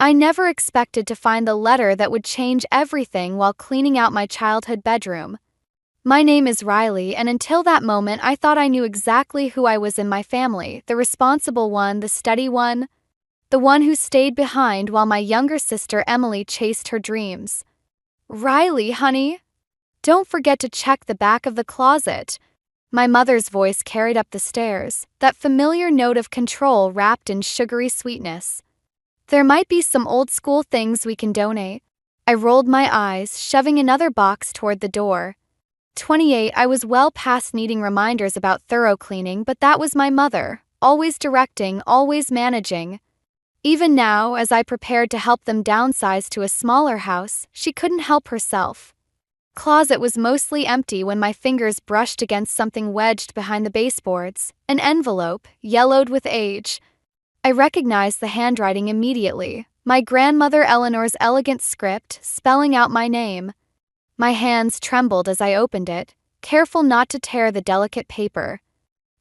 I never expected to find the letter that would change everything while cleaning out my childhood bedroom. My name is Riley, and until that moment I thought I knew exactly who I was in my family, the responsible one, the steady one, the one who stayed behind while my younger sister Emily chased her dreams. Riley, honey, don't forget to check the back of the closet. My mother's voice carried up the stairs, that familiar note of control wrapped in sugary sweetness. There might be some old-school things we can donate. I rolled my eyes, shoving another box toward the door. 28, I was well past needing reminders about thorough cleaning, but that was my mother, always directing, always managing. Even now, as I prepared to help them downsize to a smaller house, she couldn't help herself. Closet was mostly empty when my fingers brushed against something wedged behind the baseboards, an envelope, yellowed with age. I recognized the handwriting immediately, my grandmother Eleanor's elegant script spelling out my name. My hands trembled as I opened it, careful not to tear the delicate paper.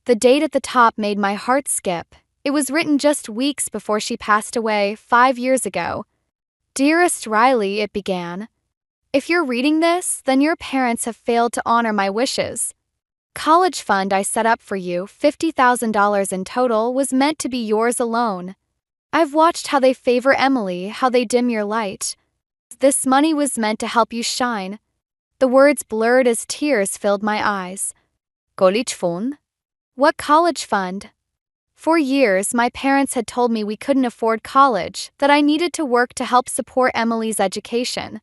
The date at the top made my heart skip. It was written just weeks before she passed away 5 years ago. Dearest Riley, it began. If you're reading this, then your parents have failed to honor my wishes. College fund I set up for you, $50,000 in total, was meant to be yours alone. I've watched how they favor Emily, how they dim your light. This money was meant to help you shine. The words blurred as tears filled my eyes. College fund? What college fund? For years, my parents had told me we couldn't afford college, that I needed to work to help support Emily's education.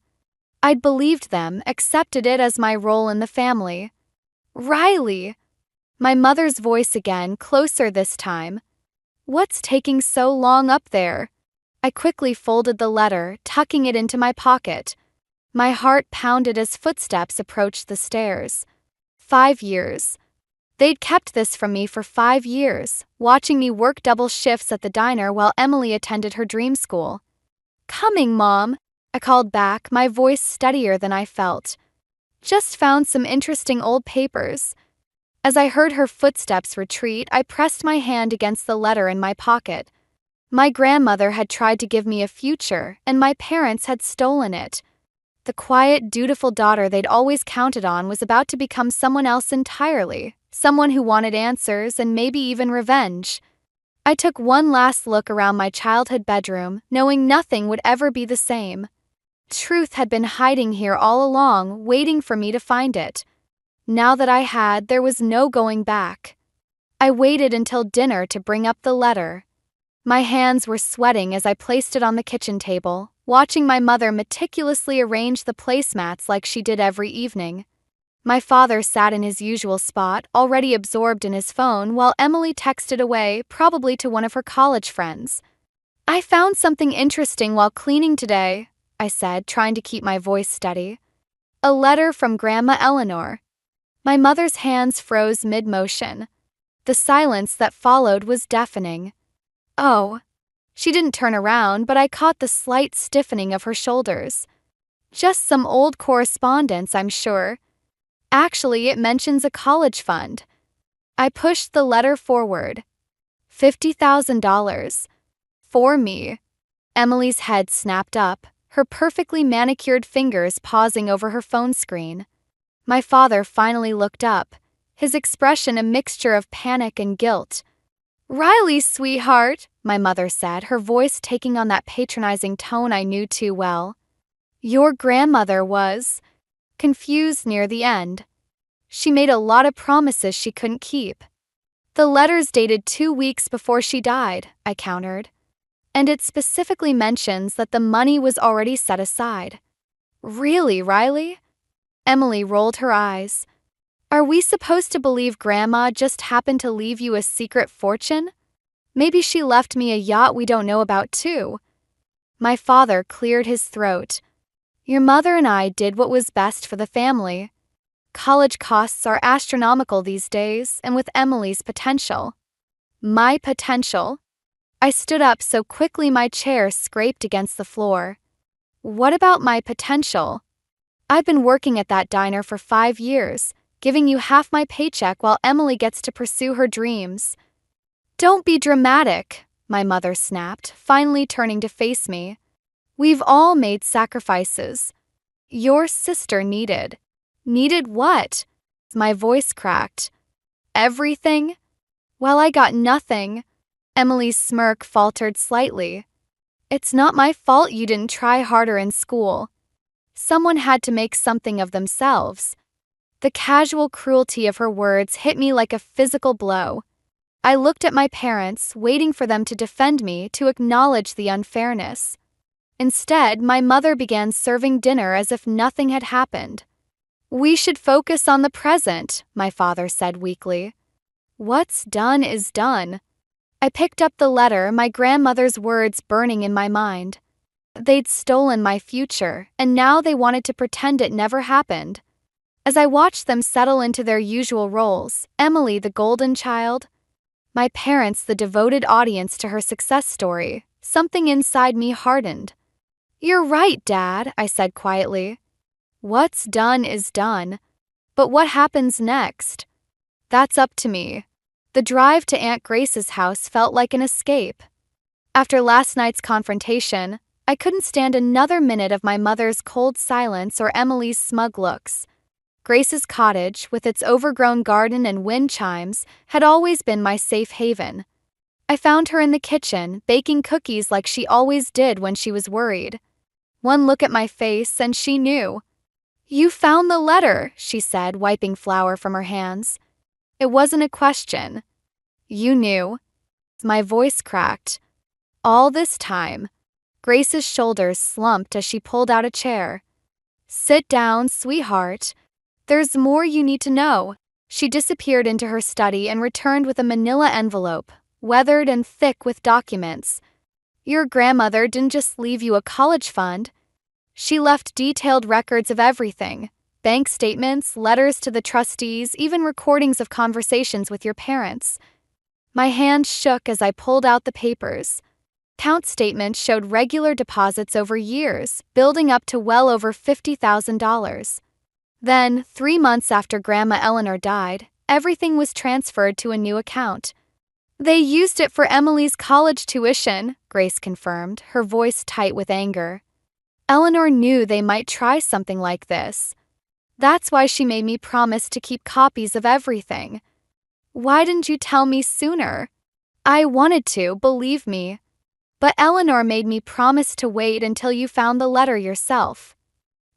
I'd believed them, accepted it as my role in the family. Riley! My mother's voice again, closer this time. What's taking so long up there? I quickly folded the letter, tucking it into my pocket. My heart pounded as footsteps approached the stairs. 5 years. They'd kept this from me for 5 years, watching me work double shifts at the diner while Emily attended her dream school. Coming, Mom, I called back, my voice steadier than I felt. Just found some interesting old papers. As I heard her footsteps retreat, I pressed my hand against the letter in my pocket. My grandmother had tried to give me a future, and my parents had stolen it. The quiet, dutiful daughter they'd always counted on was about to become someone else entirely, someone who wanted answers and maybe even revenge. I took one last look around my childhood bedroom, knowing nothing would ever be the same. Truth had been hiding here all along, waiting for me to find it. Now that I had, there was no going back. I waited until dinner to bring up the letter. My hands were sweating as I placed it on the kitchen table, watching my mother meticulously arrange the placemats like she did every evening. My father sat in his usual spot, already absorbed in his phone, while Emily texted away, probably to one of her college friends. I found something interesting while cleaning today, I said, trying to keep my voice steady. A letter from Grandma Eleanor. My mother's hands froze mid-motion. The silence that followed was deafening. Oh. She didn't turn around, but I caught the slight stiffening of her shoulders. Just some old correspondence, I'm sure. Actually, it mentions a college fund. I pushed the letter forward. $50,000. For me. Emily's head snapped up, her perfectly manicured fingers pausing over her phone screen. My father finally looked up, his expression a mixture of panic and guilt. Riley, sweetheart, my mother said, her voice taking on that patronizing tone I knew too well. Your grandmother was confused near the end. She made a lot of promises she couldn't keep. The letter's dated 2 weeks before she died, I countered. And it specifically mentions that the money was already set aside. Really, Riley? Emily rolled her eyes. Are we supposed to believe Grandma just happened to leave you a secret fortune? Maybe she left me a yacht we don't know about too. My father cleared his throat. Your mother and I did what was best for the family. College costs are astronomical these days, and with Emily's potential. My potential? I stood up so quickly my chair scraped against the floor. What about my potential? I've been working at that diner for 5 years, giving you half my paycheck while Emily gets to pursue her dreams. Don't be dramatic, my mother snapped, finally turning to face me. We've all made sacrifices. Your sister needed. Needed what? My voice cracked. Everything? Well, I got nothing. Emily's smirk faltered slightly. It's not my fault you didn't try harder in school. Someone had to make something of themselves. The casual cruelty of her words hit me like a physical blow. I looked at my parents, waiting for them to defend me, to acknowledge the unfairness. Instead, my mother began serving dinner as if nothing had happened. We should focus on the present, my father said weakly. What's done is done. I picked up the letter, my grandmother's words burning in my mind. They'd stolen my future, and now they wanted to pretend it never happened. As I watched them settle into their usual roles, Emily the golden child, my parents the devoted audience to her success story, something inside me hardened. You're right, Dad, I said quietly. What's done is done. But what happens next? That's up to me. The drive to Aunt Grace's house felt like an escape. After last night's confrontation, I couldn't stand another minute of my mother's cold silence or Emily's smug looks. Grace's cottage, with its overgrown garden and wind chimes, had always been my safe haven. I found her in the kitchen, baking cookies like she always did when she was worried. One look at my face and she knew. You found the letter, she said, wiping flour from her hands. It wasn't a question. You knew. My voice cracked. All this time. Grace's shoulders slumped as she pulled out a chair. Sit down, sweetheart. There's more you need to know. She disappeared into her study and returned with a manila envelope, weathered and thick with documents. Your grandmother didn't just leave you a college fund. She left detailed records of everything. Bank statements, letters to the trustees, even recordings of conversations with your parents. My hand shook as I pulled out the papers. Account statements showed regular deposits over years, building up to well over $50,000. Then, 3 months after Grandma Eleanor died, everything was transferred to a new account. They used it for Emily's college tuition, Grace confirmed, her voice tight with anger. Eleanor knew they might try something like this. That's why she made me promise to keep copies of everything. Why didn't you tell me sooner? I wanted to, believe me. But Eleanor made me promise to wait until you found the letter yourself.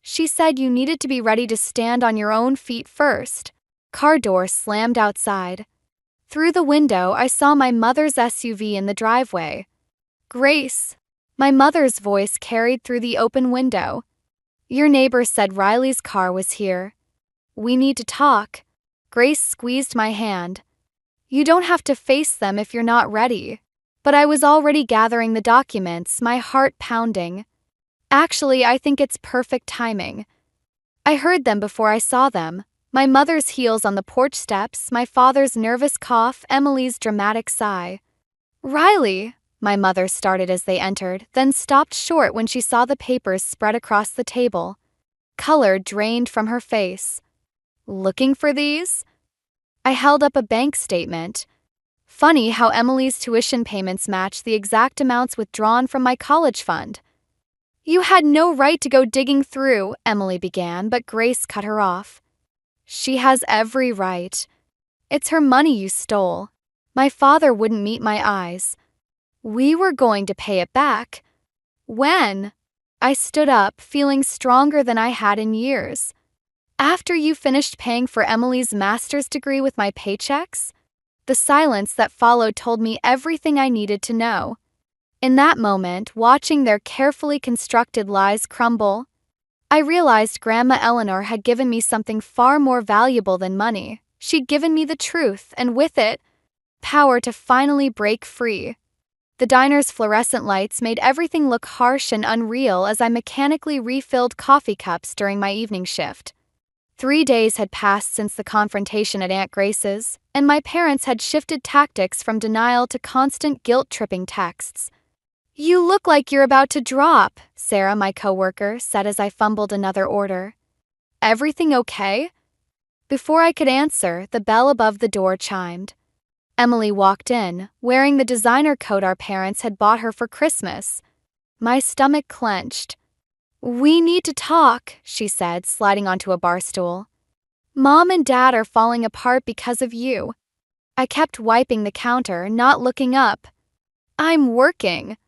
She said you needed to be ready to stand on your own feet first. Car door slammed outside. Through the window, I saw my mother's SUV in the driveway. Grace. My mother's voice carried through the open window. Your neighbor said Riley's car was here. We need to talk. Grace squeezed my hand. You don't have to face them if you're not ready. But I was already gathering the documents, my heart pounding. Actually, I think it's perfect timing. I heard them before I saw them. My mother's heels on the porch steps, my father's nervous cough, Emily's dramatic sigh. Riley, my mother started as they entered, then stopped short when she saw the papers spread across the table. Color drained from her face. Looking for these? I held up a bank statement. Funny how Emily's tuition payments matched the exact amounts withdrawn from my college fund. You had no right to go digging through, Emily began, but Grace cut her off. She has every right. It's her money you stole. My father wouldn't meet my eyes. We were going to pay it back. When? I stood up, feeling stronger than I had in years. After you finished paying for Emily's master's degree with my paychecks? The silence that followed told me everything I needed to know. In that moment, watching their carefully constructed lies crumble, I realized Grandma Eleanor had given me something far more valuable than money. She'd given me the truth, and with it, power to finally break free. The diner's fluorescent lights made everything look harsh and unreal as I mechanically refilled coffee cups during my evening shift. 3 days had passed since the confrontation at Aunt Grace's, and my parents had shifted tactics from denial to constant guilt-tripping texts. You look like you're about to drop, Sarah, my coworker, said as I fumbled another order. Everything okay? Before I could answer, the bell above the door chimed. Emily walked in, wearing the designer coat our parents had bought her for Christmas. My stomach clenched. "We need to talk," she said, sliding onto a bar stool. "Mom and Dad are falling apart because of you." I kept wiping the counter, not looking up. "I'm working."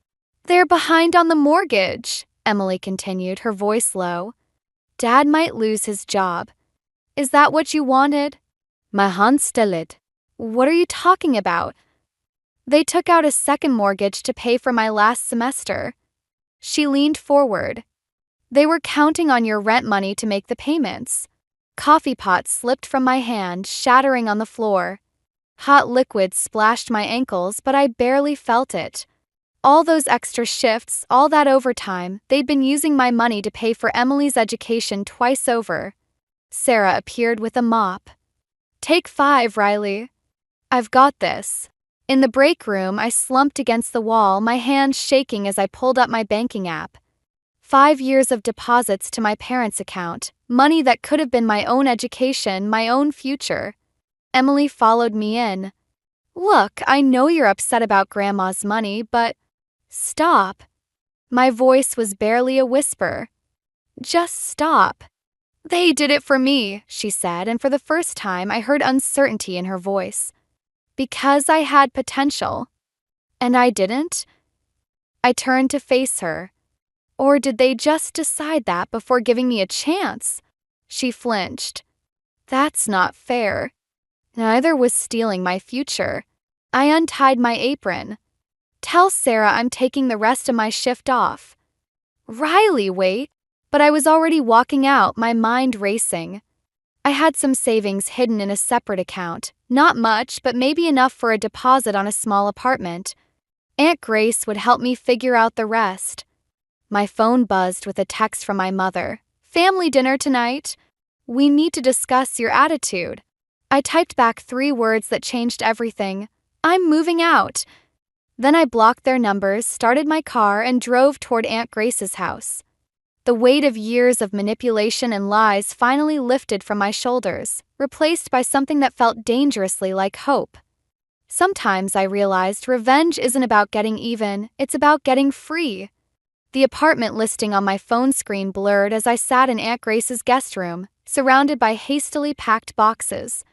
"They're behind on the mortgage," Emily continued, her voice low. "Dad might lose his job." "Is that what you wanted?" My hand stilled. "What are you talking about?" "They took out a second mortgage to pay for my last semester." She leaned forward. "They were counting on your rent money to make the payments." Coffee pot slipped from my hand, shattering on the floor. Hot liquid splashed my ankles, but I barely felt it. All those extra shifts, all that overtime, they'd been using my money to pay for Emily's education twice over. Sarah appeared with a mop. "Take 5, Riley." "I've got this." In the break room, I slumped against the wall, my hands shaking as I pulled up my banking app. 5 years of deposits to my parents' account, money that could have been my own education, my own future. Emily followed me in. "Look, I know you're upset about Grandma's money, but..." "Stop." My voice was barely a whisper. "Just stop." "They did it for me," she said, and for the first time I heard uncertainty in her voice. "Because I had potential." "And I didn't?" I turned to face her. "Or did they just decide that before giving me a chance?" She flinched. "That's not fair." Neither was stealing my future. I untied my apron. "Tell Sarah I'm taking the rest of my shift off." "Riley, wait." But I was already walking out, my mind racing. I had some savings hidden in a separate account. Not much, but maybe enough for a deposit on a small apartment. Aunt Grace would help me figure out the rest. My phone buzzed with a text from my mother. "Family dinner tonight. We need to discuss your attitude." I typed back 3 words that changed everything. "I'm moving out." Then I blocked their numbers, started my car, and drove toward Aunt Grace's house. The weight of years of manipulation and lies finally lifted from my shoulders, replaced by something that felt dangerously like hope. Sometimes I realized revenge isn't about getting even, it's about getting free. The apartment listing on my phone screen blurred as I sat in Aunt Grace's guest room, surrounded by hastily packed boxes.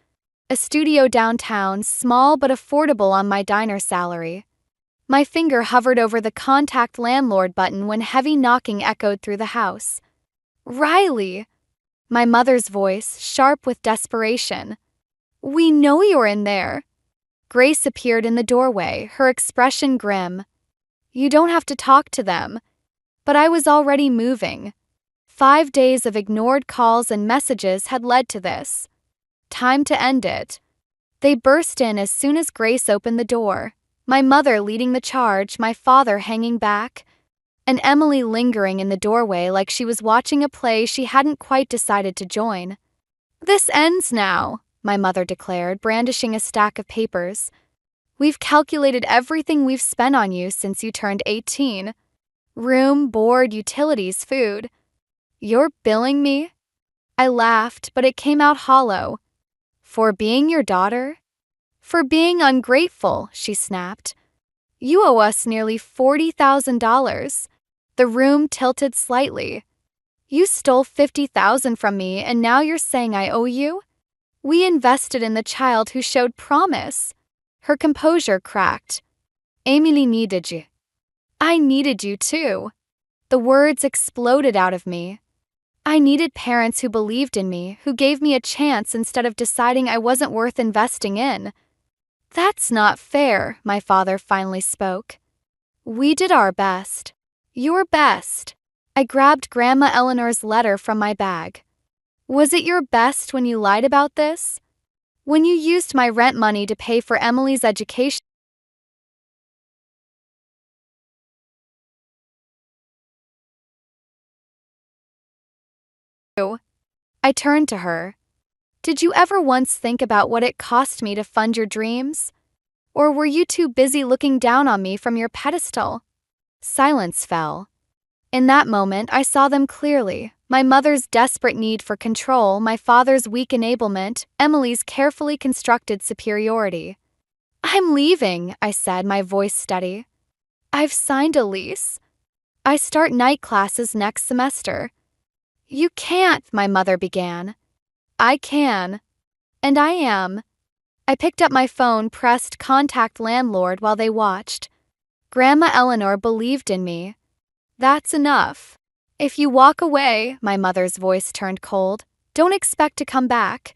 A studio downtown, small but affordable on my diner salary. My finger hovered over the contact landlord button when heavy knocking echoed through the house. "Riley!" My mother's voice, sharp with desperation. "We know you're in there." Grace appeared in the doorway, her expression grim. "You don't have to talk to them." But I was already moving. 5 days of ignored calls and messages had led to this. Time to end it. They burst in as soon as Grace opened the door. My mother leading the charge, my father hanging back, and Emily lingering in the doorway like she was watching a play she hadn't quite decided to join. "This ends now," my mother declared, brandishing a stack of papers. "We've calculated everything we've spent on you since you turned 18. Room, board, utilities, food. You're billing me?" I laughed, but it came out hollow. "For being your daughter?" "For being ungrateful," she snapped. "You owe us nearly $40,000. The room tilted slightly. "You stole $50,000 from me and now you're saying I owe you?" "We invested in the child who showed promise." Her composure cracked. "Emily needed you." "I needed you too." The words exploded out of me. I needed parents who believed in me, who gave me a chance instead of deciding I wasn't worth investing in. "That's not fair," my father finally spoke. "We did our best." "Your best." I grabbed Grandma Eleanor's letter from my bag. "Was it your best when you lied about this? When you used my rent money to pay for Emily's education?" I turned to her. "Did you ever once think about what it cost me to fund your dreams? Or were you too busy looking down on me from your pedestal?" Silence fell. In that moment, I saw them clearly. My mother's desperate need for control, my father's weak enablement, Emily's carefully constructed superiority. "I'm leaving," I said, my voice steady. "I've signed a lease." I start night classes next semester. You can't, my mother began. I can. And I am. I picked up my phone, pressed contact landlord while they watched. Grandma Eleanor believed in me. That's enough. If you walk away, my mother's voice turned cold, don't expect to come back.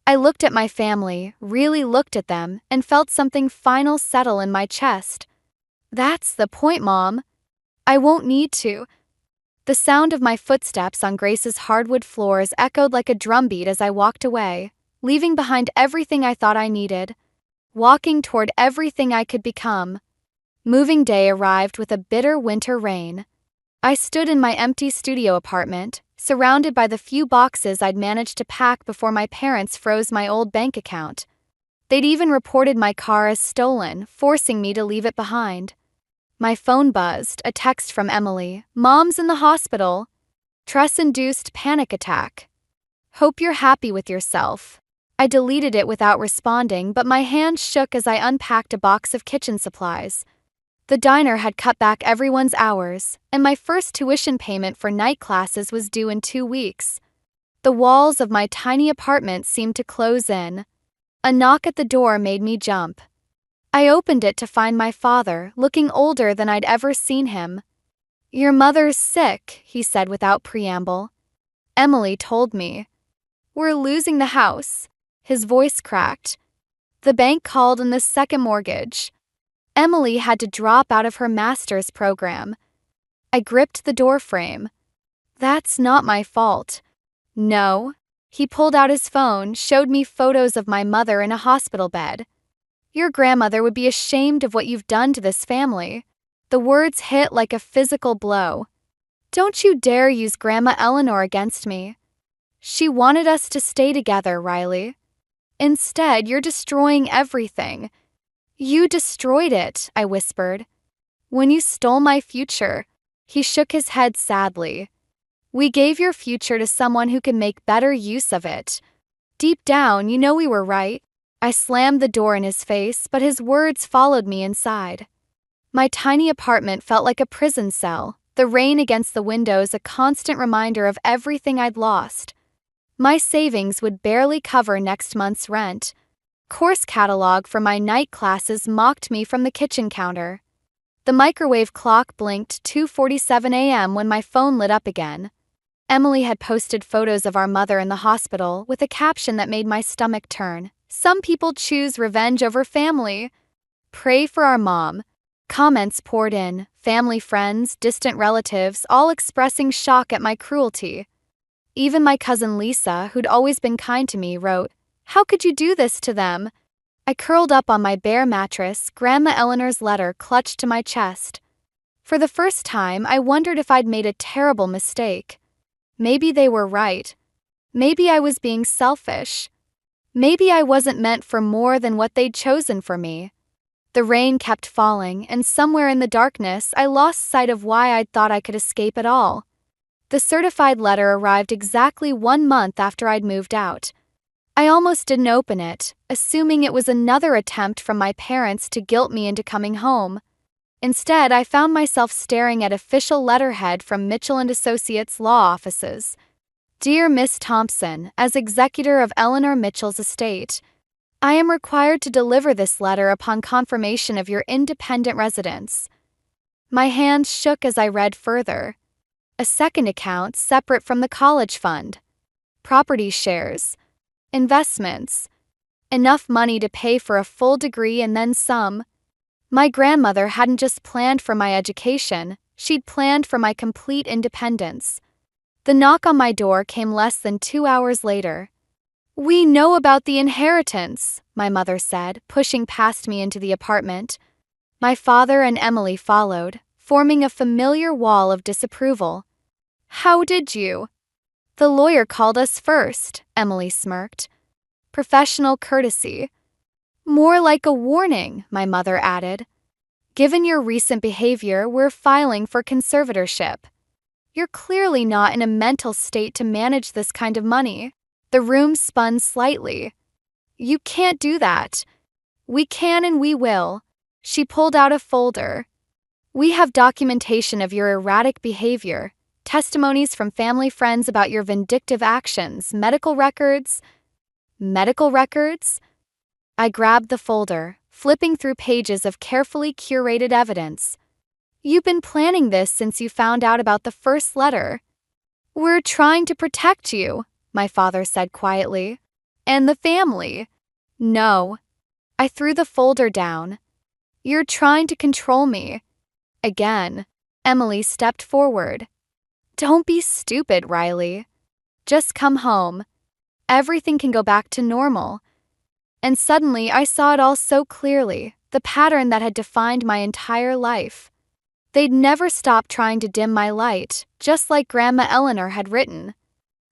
I looked at my family, really looked at them, and felt something final settle in my chest. That's the point, Mom. I won't need to. The sound of my footsteps on Grace's hardwood floors echoed like a drumbeat as I walked away, leaving behind everything I thought I needed, walking toward everything I could become. Moving day arrived with a bitter winter rain. I stood in my empty studio apartment, surrounded by the few boxes I'd managed to pack before my parents froze my old bank account. They'd even reported my car as stolen, forcing me to leave it behind. My phone buzzed, a text from Emily. Mom's in the hospital. Stress-induced panic attack. Hope you're happy with yourself. I deleted it without responding, but my hands shook as I unpacked a box of kitchen supplies. The diner had cut back everyone's hours, and my first tuition payment for night classes was due in 2 weeks. The walls of my tiny apartment seemed to close in. A knock at the door made me jump. I opened it to find my father, looking older than I'd ever seen him. Your mother's sick, he said without preamble. Emily told me. We're losing the house. His voice cracked. The bank called in the second mortgage. Emily had to drop out of her master's program. I gripped the doorframe. That's not my fault. No. He pulled out his phone, showed me photos of my mother in a hospital bed. Your grandmother would be ashamed of what you've done to this family. The words hit like a physical blow. Don't you dare use Grandma Eleanor against me. She wanted us to stay together, Riley. Instead, you're destroying everything. You destroyed it, I whispered. When you stole my future. He shook his head sadly. We gave your future to someone who can make better use of it. Deep down, you know we were right. I slammed the door in his face, but his words followed me inside. My tiny apartment felt like a prison cell, the rain against the windows a constant reminder of everything I'd lost. My savings would barely cover next month's rent. Course catalog for my night classes mocked me from the kitchen counter. The microwave clock blinked 2:47 a.m. when my phone lit up again. Emily had posted photos of our mother in the hospital with a caption that made my stomach turn. Some people choose revenge over family. Pray for our mom. Comments poured in, family friends, distant relatives, all expressing shock at my cruelty. Even my cousin Lisa, who'd always been kind to me, wrote, How could you do this to them? I curled up on my bare mattress, Grandma Eleanor's letter clutched to my chest. For the first time, I wondered if I'd made a terrible mistake. Maybe they were right. Maybe I was being selfish. Maybe I wasn't meant for more than what they'd chosen for me. The rain kept falling, and somewhere in the darkness, I lost sight of why I'd thought I could escape at all. The certified letter arrived exactly 1 month after I'd moved out. I almost didn't open it, assuming it was another attempt from my parents to guilt me into coming home. Instead, I found myself staring at official letterhead from Mitchell & Associates law offices. Dear Miss Thompson, as executor of Eleanor Mitchell's estate, I am required to deliver this letter upon confirmation of your independent residence. My hands shook as I read further. A second account separate from the college fund. Property shares. Investments. Enough money to pay for a full degree and then some. My grandmother hadn't just planned for my education, she'd planned for my complete independence. The knock on my door came less than 2 hours later. We know about the inheritance, my mother said, pushing past me into the apartment. My father and Emily followed, forming a familiar wall of disapproval. How did you? The lawyer called us first, Emily smirked. Professional courtesy. More like a warning, my mother added. Given your recent behavior, we're filing for conservatorship. You're clearly not in a mental state to manage this kind of money. The room spun slightly. You can't do that. We can and we will. She pulled out a folder. We have documentation of your erratic behavior, testimonies from family friends about your vindictive actions, medical records. Medical records? I grabbed the folder, flipping through pages of carefully curated evidence. You've been planning this since you found out about the first letter. We're trying to protect you, my father said quietly. And the family. No. I threw the folder down. You're trying to control me. Again, Emily stepped forward. Don't be stupid, Riley. Just come home. Everything can go back to normal. And suddenly I saw it all so clearly, the pattern that had defined my entire life. They'd never stop trying to dim my light, just like Grandma Eleanor had written.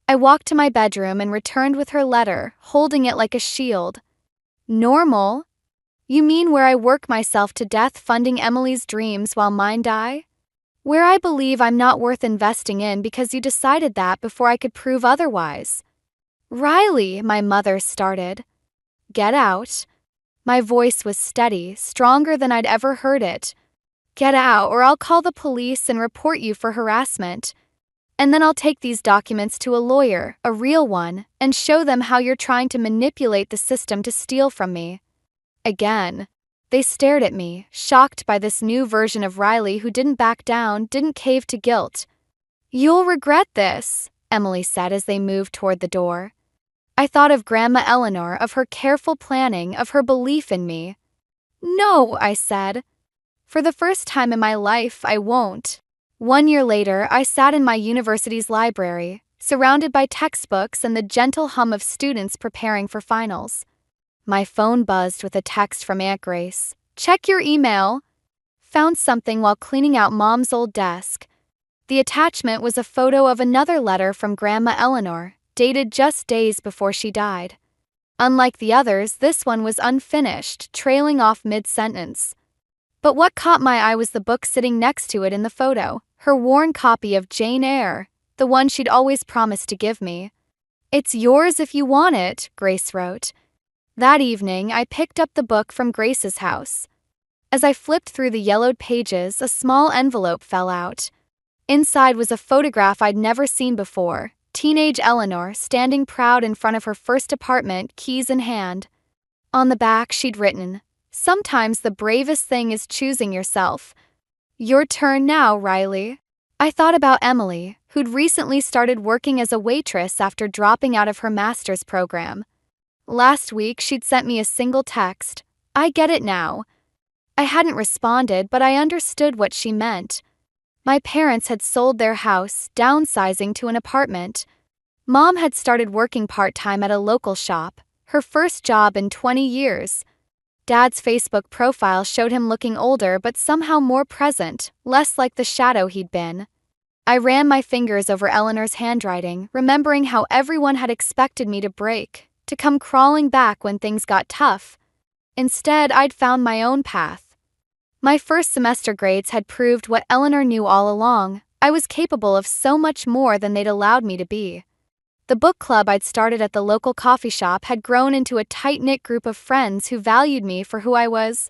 I walked to my bedroom and returned with her letter, holding it like a shield. Normal? You mean where I work myself to death funding Emily's dreams while mine die? Where I believe I'm not worth investing in because you decided that before I could prove otherwise. Riley, my mother started. Get out. My voice was steady, stronger than I'd ever heard it. Get out, or I'll call the police and report you for harassment. And then I'll take these documents to a lawyer, a real one, and show them how you're trying to manipulate the system to steal from me. Again. They stared at me, shocked by this new version of Riley who didn't back down, didn't cave to guilt. You'll regret this, Emily said as they moved toward the door. I thought of Grandma Eleanor, of her careful planning, of her belief in me. No, I said. For the first time in my life, I won't. 1 year later, I sat in my university's library, surrounded by textbooks and the gentle hum of students preparing for finals. My phone buzzed with a text from Aunt Grace. Check your email. Found something while cleaning out Mom's old desk. The attachment was a photo of another letter from Grandma Eleanor, dated just days before she died. Unlike the others, this one was unfinished, trailing off mid-sentence. But what caught my eye was the book sitting next to it in the photo, her worn copy of Jane Eyre, the one she'd always promised to give me. It's yours if you want it, Grace wrote. That evening, I picked up the book from Grace's house. As I flipped through the yellowed pages, a small envelope fell out. Inside was a photograph I'd never seen before, teenage Eleanor standing proud in front of her first apartment, keys in hand. On the back, she'd written, "Sometimes the bravest thing is choosing yourself. Your turn now, Riley." I thought about Emily, who'd recently started working as a waitress after dropping out of her master's program. Last week, she'd sent me a single text, "I get it now." I hadn't responded, but I understood what she meant. My parents had sold their house, downsizing to an apartment. Mom had started working part-time at a local shop, her first job in 20 years. Dad's Facebook profile showed him looking older but somehow more present, less like the shadow he'd been. I ran my fingers over Eleanor's handwriting, remembering how everyone had expected me to break, to come crawling back when things got tough. Instead, I'd found my own path. My first semester grades had proved what Eleanor knew all along. I was capable of so much more than they'd allowed me to be. The book club I'd started at the local coffee shop had grown into a tight-knit group of friends who valued me for who I was,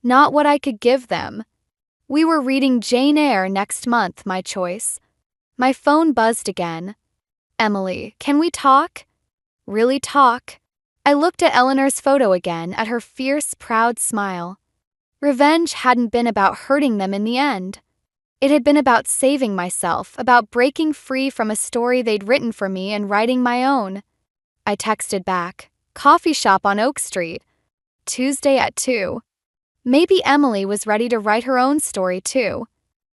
not what I could give them. We were reading Jane Eyre next month, my choice. My phone buzzed again. Emily, can we talk? Really talk? I looked at Eleanor's photo again, at her fierce, proud smile. Revenge hadn't been about hurting them in the end. It had been about saving myself, about breaking free from a story they'd written for me and writing my own. I texted back, "Coffee shop on Oak Street. Tuesday at 2. Maybe Emily was ready to write her own story too.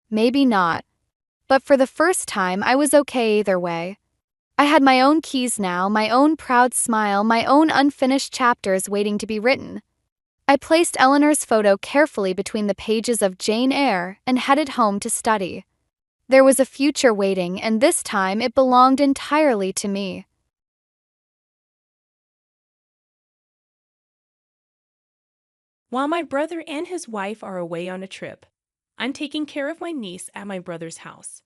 Maybe not. But for the first time, I was okay either way. I had my own keys now, my own proud smile, my own unfinished chapters waiting to be written. I placed Eleanor's photo carefully between the pages of Jane Eyre and headed home to study. There was a future waiting, and this time it belonged entirely to me. While my brother and his wife are away on a trip, I'm taking care of my niece at my brother's house.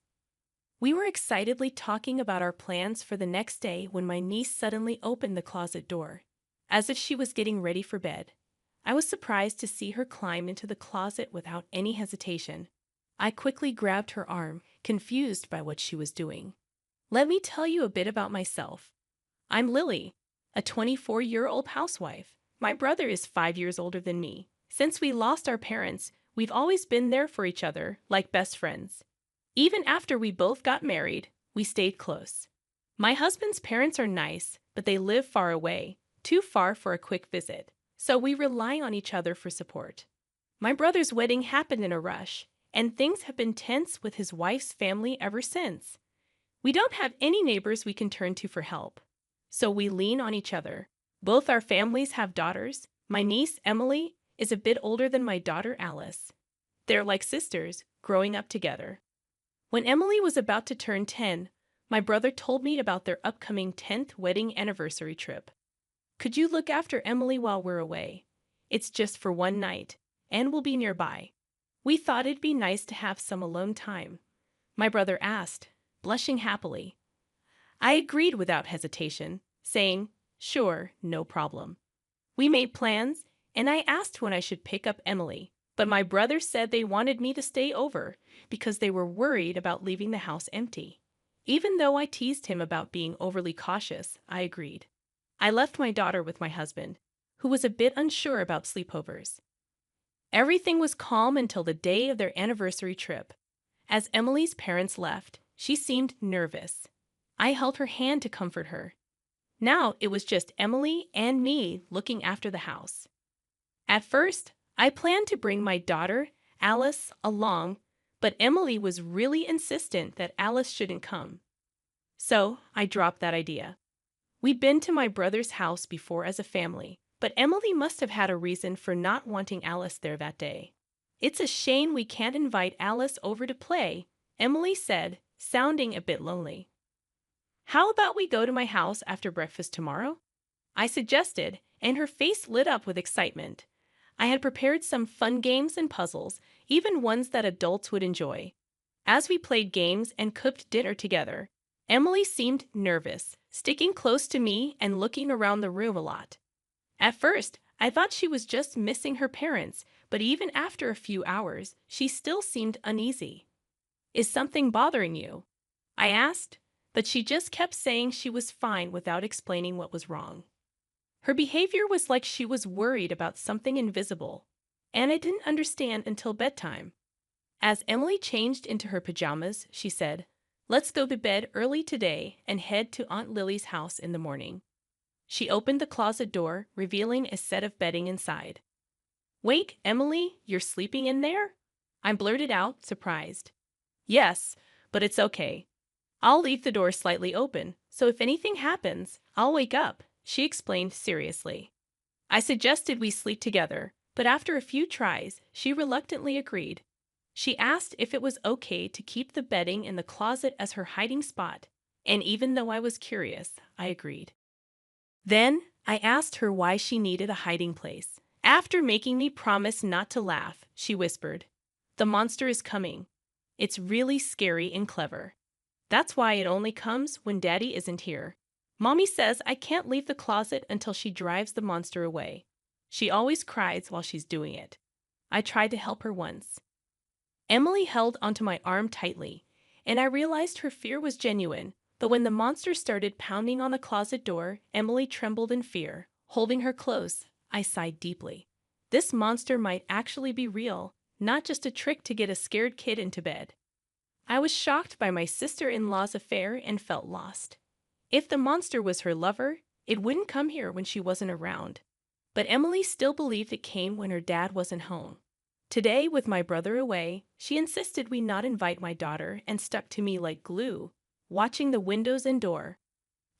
We were excitedly talking about our plans for the next day when my niece suddenly opened the closet door, as if she was getting ready for bed. I was surprised to see her climb into the closet without any hesitation. I quickly grabbed her arm, confused by what she was doing. Let me tell you a bit about myself. I'm Lily, a 24-year-old housewife. My brother is 5 years older than me. Since we lost our parents, we've always been there for each other, like best friends. Even after we both got married, we stayed close. My husband's parents are nice, but they live far away, too far for a quick visit, so we rely on each other for support. My brother's wedding happened in a rush, and things have been tense with his wife's family ever since. We don't have any neighbors we can turn to for help, so we lean on each other. Both our families have daughters. My niece, Emily, is a bit older than my daughter, Alice. They're like sisters, growing up together. When Emily was about to turn 10, my brother told me about their upcoming 10th wedding anniversary trip. Could you look after Emily while we're away? It's just for one night, and we'll be nearby. We thought it'd be nice to have some alone time. My brother asked, blushing happily. I agreed without hesitation, saying, sure, no problem. We made plans, and I asked when I should pick up Emily, but my brother said they wanted me to stay over because they were worried about leaving the house empty. Even though I teased him about being overly cautious, I agreed. I left my daughter with my husband, who was a bit unsure about sleepovers. Everything was calm until the day of their anniversary trip. As Emily's parents left, she seemed nervous. I held her hand to comfort her. Now it was just Emily and me looking after the house. At first, I planned to bring my daughter, Alice, along, but Emily was really insistent that Alice shouldn't come. So I dropped that idea. We'd been to my brother's house before as a family, but Emily must have had a reason for not wanting Alice there that day. It's a shame we can't invite Alice over to play, Emily said, sounding a bit lonely. How about we go to my house after breakfast tomorrow? I suggested, and her face lit up with excitement. I had prepared some fun games and puzzles, even ones that adults would enjoy. As we played games and cooked dinner together, Emily seemed nervous, sticking close to me and looking around the room a lot. At first, I thought she was just missing her parents, but even after a few hours, she still seemed uneasy. Is something bothering you? I asked, but she just kept saying she was fine without explaining what was wrong. Her behavior was like she was worried about something invisible, and I didn't understand until bedtime. As Emily changed into her pajamas, she said, let's go to bed early today and head to Aunt Lily's house in the morning. She opened the closet door, revealing a set of bedding inside. Wait, Emily, you're sleeping in there? I blurted out, surprised. Yes, but it's okay. I'll leave the door slightly open, so if anything happens, I'll wake up, she explained seriously. I suggested we sleep together, but after a few tries, she reluctantly agreed. She asked if it was okay to keep the bedding in the closet as her hiding spot, and even though I was curious, I agreed. Then, I asked her why she needed a hiding place. After making me promise not to laugh, she whispered, the monster is coming. It's really scary and clever. That's why it only comes when Daddy isn't here. Mommy says I can't leave the closet until she drives the monster away. She always cries while she's doing it. I tried to help her once. Emily held onto my arm tightly, and I realized her fear was genuine, but when the monster started pounding on the closet door, Emily trembled in fear. Holding her close, I sighed deeply. This monster might actually be real, not just a trick to get a scared kid into bed. I was shocked by my sister-in-law's affair and felt lost. If the monster was her lover, it wouldn't come here when she wasn't around. But Emily still believed it came when her dad wasn't home. Today, with my brother away, she insisted we not invite my daughter and stuck to me like glue, watching the windows and door.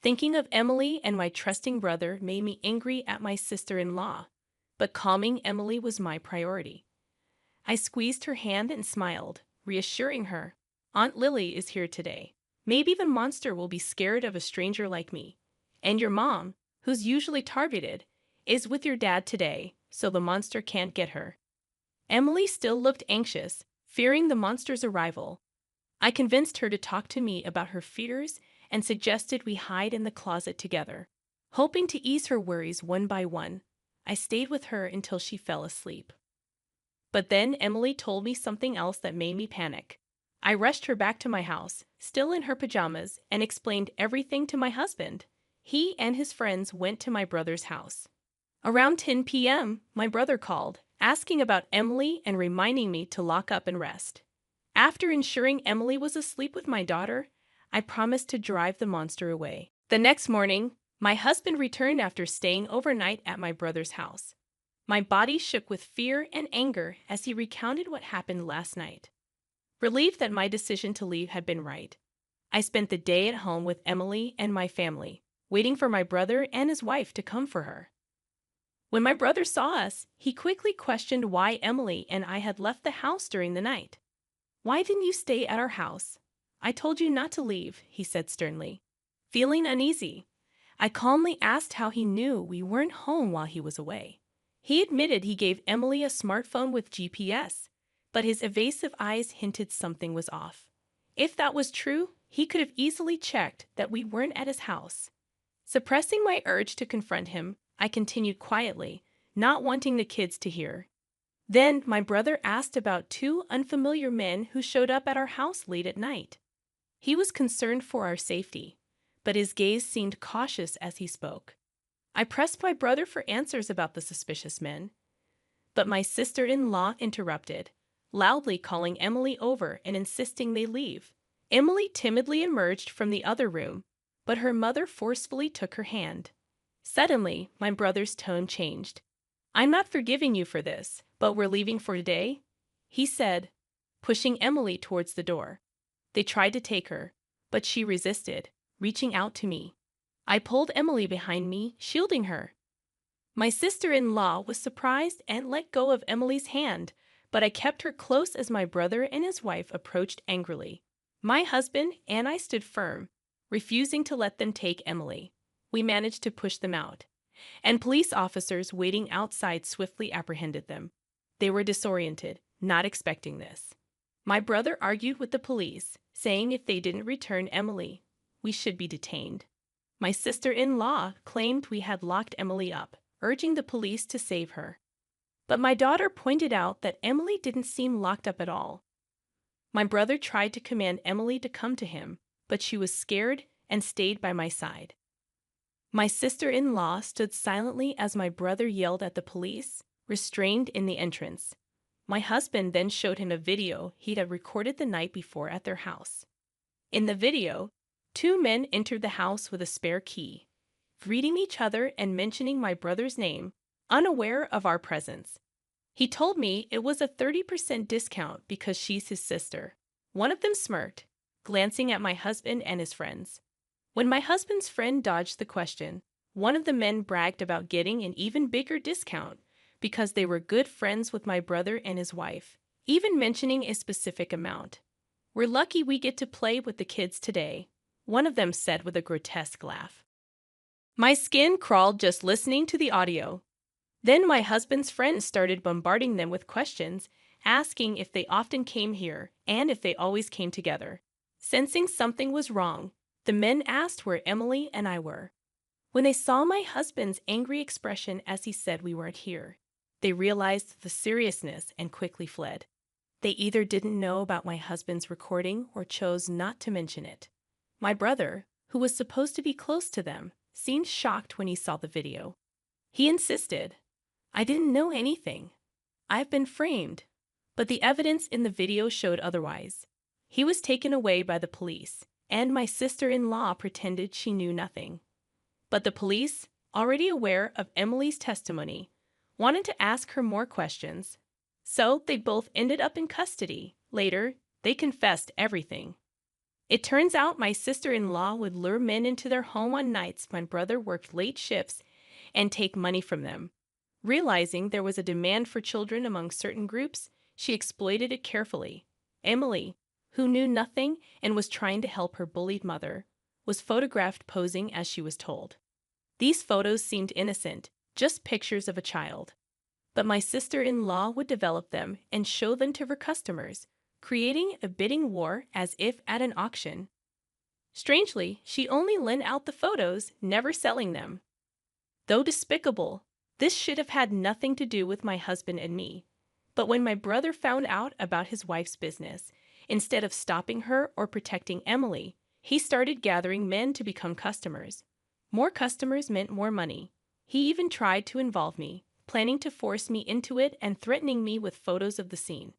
Thinking of Emily and my trusting brother made me angry at my sister-in-law, but calming Emily was my priority. I squeezed her hand and smiled, reassuring her, Aunt Lily is here today. Maybe the monster will be scared of a stranger like me. And your mom, who's usually targeted, is with your dad today, so the monster can't get her. Emily still looked anxious, fearing the monster's arrival. I convinced her to talk to me about her fears and suggested we hide in the closet together. Hoping to ease her worries one by one, I stayed with her until she fell asleep. But then Emily told me something else that made me panic. I rushed her back to my house, still in her pajamas, and explained everything to my husband. He and his friends went to my brother's house. Around 10 p.m., my brother called, asking about Emily and reminding me to lock up and rest. After ensuring Emily was asleep with my daughter, I promised to drive the monster away. The next morning, my husband returned after staying overnight at my brother's house. My body shook with fear and anger as he recounted what happened last night. Relieved that my decision to leave had been right, I spent the day at home with Emily and my family, waiting for my brother and his wife to come for her. When my brother saw us, he quickly questioned why Emily and I had left the house during the night. "Why didn't you stay at our house? I told you not to leave," he said sternly. Feeling uneasy, I calmly asked how he knew we weren't home while he was away. He admitted he gave Emily a smartphone with GPS, but his evasive eyes hinted something was off. If that was true, he could have easily checked that we weren't at his house. Suppressing my urge to confront him, I continued quietly, not wanting the kids to hear. Then my brother asked about two unfamiliar men who showed up at our house late at night. He was concerned for our safety, but his gaze seemed cautious as he spoke. I pressed my brother for answers about the suspicious men, but my sister-in-law interrupted, loudly calling Emily over and insisting they leave. Emily timidly emerged from the other room, but her mother forcefully took her hand. Suddenly, my brother's tone changed. "I'm not forgiving you for this, but we're leaving for today," he said, pushing Emily towards the door. They tried to take her, but she resisted, reaching out to me. I pulled Emily behind me, shielding her. My sister-in-law was surprised and let go of Emily's hand, but I kept her close as my brother and his wife approached angrily. My husband and I stood firm, refusing to let them take Emily. We managed to push them out, and police officers waiting outside swiftly apprehended them. They were disoriented, not expecting this. My brother argued with the police, saying if they didn't return Emily, we should be detained. My sister-in-law claimed we had locked Emily up, urging the police to save her. But my daughter pointed out that Emily didn't seem locked up at all. My brother tried to command Emily to come to him, but she was scared and stayed by my side. My sister-in-law stood silently as my brother yelled at the police, restrained in the entrance. My husband then showed him a video he'd had recorded the night before at their house. In the video, two men entered the house with a spare key, greeting each other and mentioning my brother's name, unaware of our presence. He told me it was a 30% discount because she's his sister. One of them smirked, glancing at my husband and his friends. When my husband's friend dodged the question, one of the men bragged about getting an even bigger discount because they were good friends with my brother and his wife, even mentioning a specific amount. "We're lucky we get to play with the kids today," one of them said with a grotesque laugh. My skin crawled just listening to the audio. Then my husband's friends started bombarding them with questions, asking if they often came here and if they always came together. Sensing something was wrong, the men asked where Emily and I were. When they saw my husband's angry expression as he said we weren't here, they realized the seriousness and quickly fled. They either didn't know about my husband's recording or chose not to mention it. My brother, who was supposed to be close to them, seemed shocked when he saw the video. He insisted, "I didn't know anything. I've been framed." But the evidence in the video showed otherwise. He was taken away by the police, and my sister-in-law pretended she knew nothing. But the police, already aware of Emily's testimony, wanted to ask her more questions. So they both ended up in custody. Later, they confessed everything. It turns out my sister-in-law would lure men into their home on nights my brother worked late shifts and take money from them. Realizing there was a demand for children among certain groups, she exploited it carefully. Emily, who knew nothing and was trying to help her bullied mother, was photographed posing as she was told. These photos seemed innocent, just pictures of a child. But my sister-in-law would develop them and show them to her customers, creating a bidding war as if at an auction. Strangely, she only lent out the photos, never selling them. Though despicable, this should have had nothing to do with my husband and me. But when my brother found out about his wife's business, instead of stopping her or protecting Emily, he started gathering men to become customers. More customers meant more money. He even tried to involve me, planning to force me into it and threatening me with photos of the scene.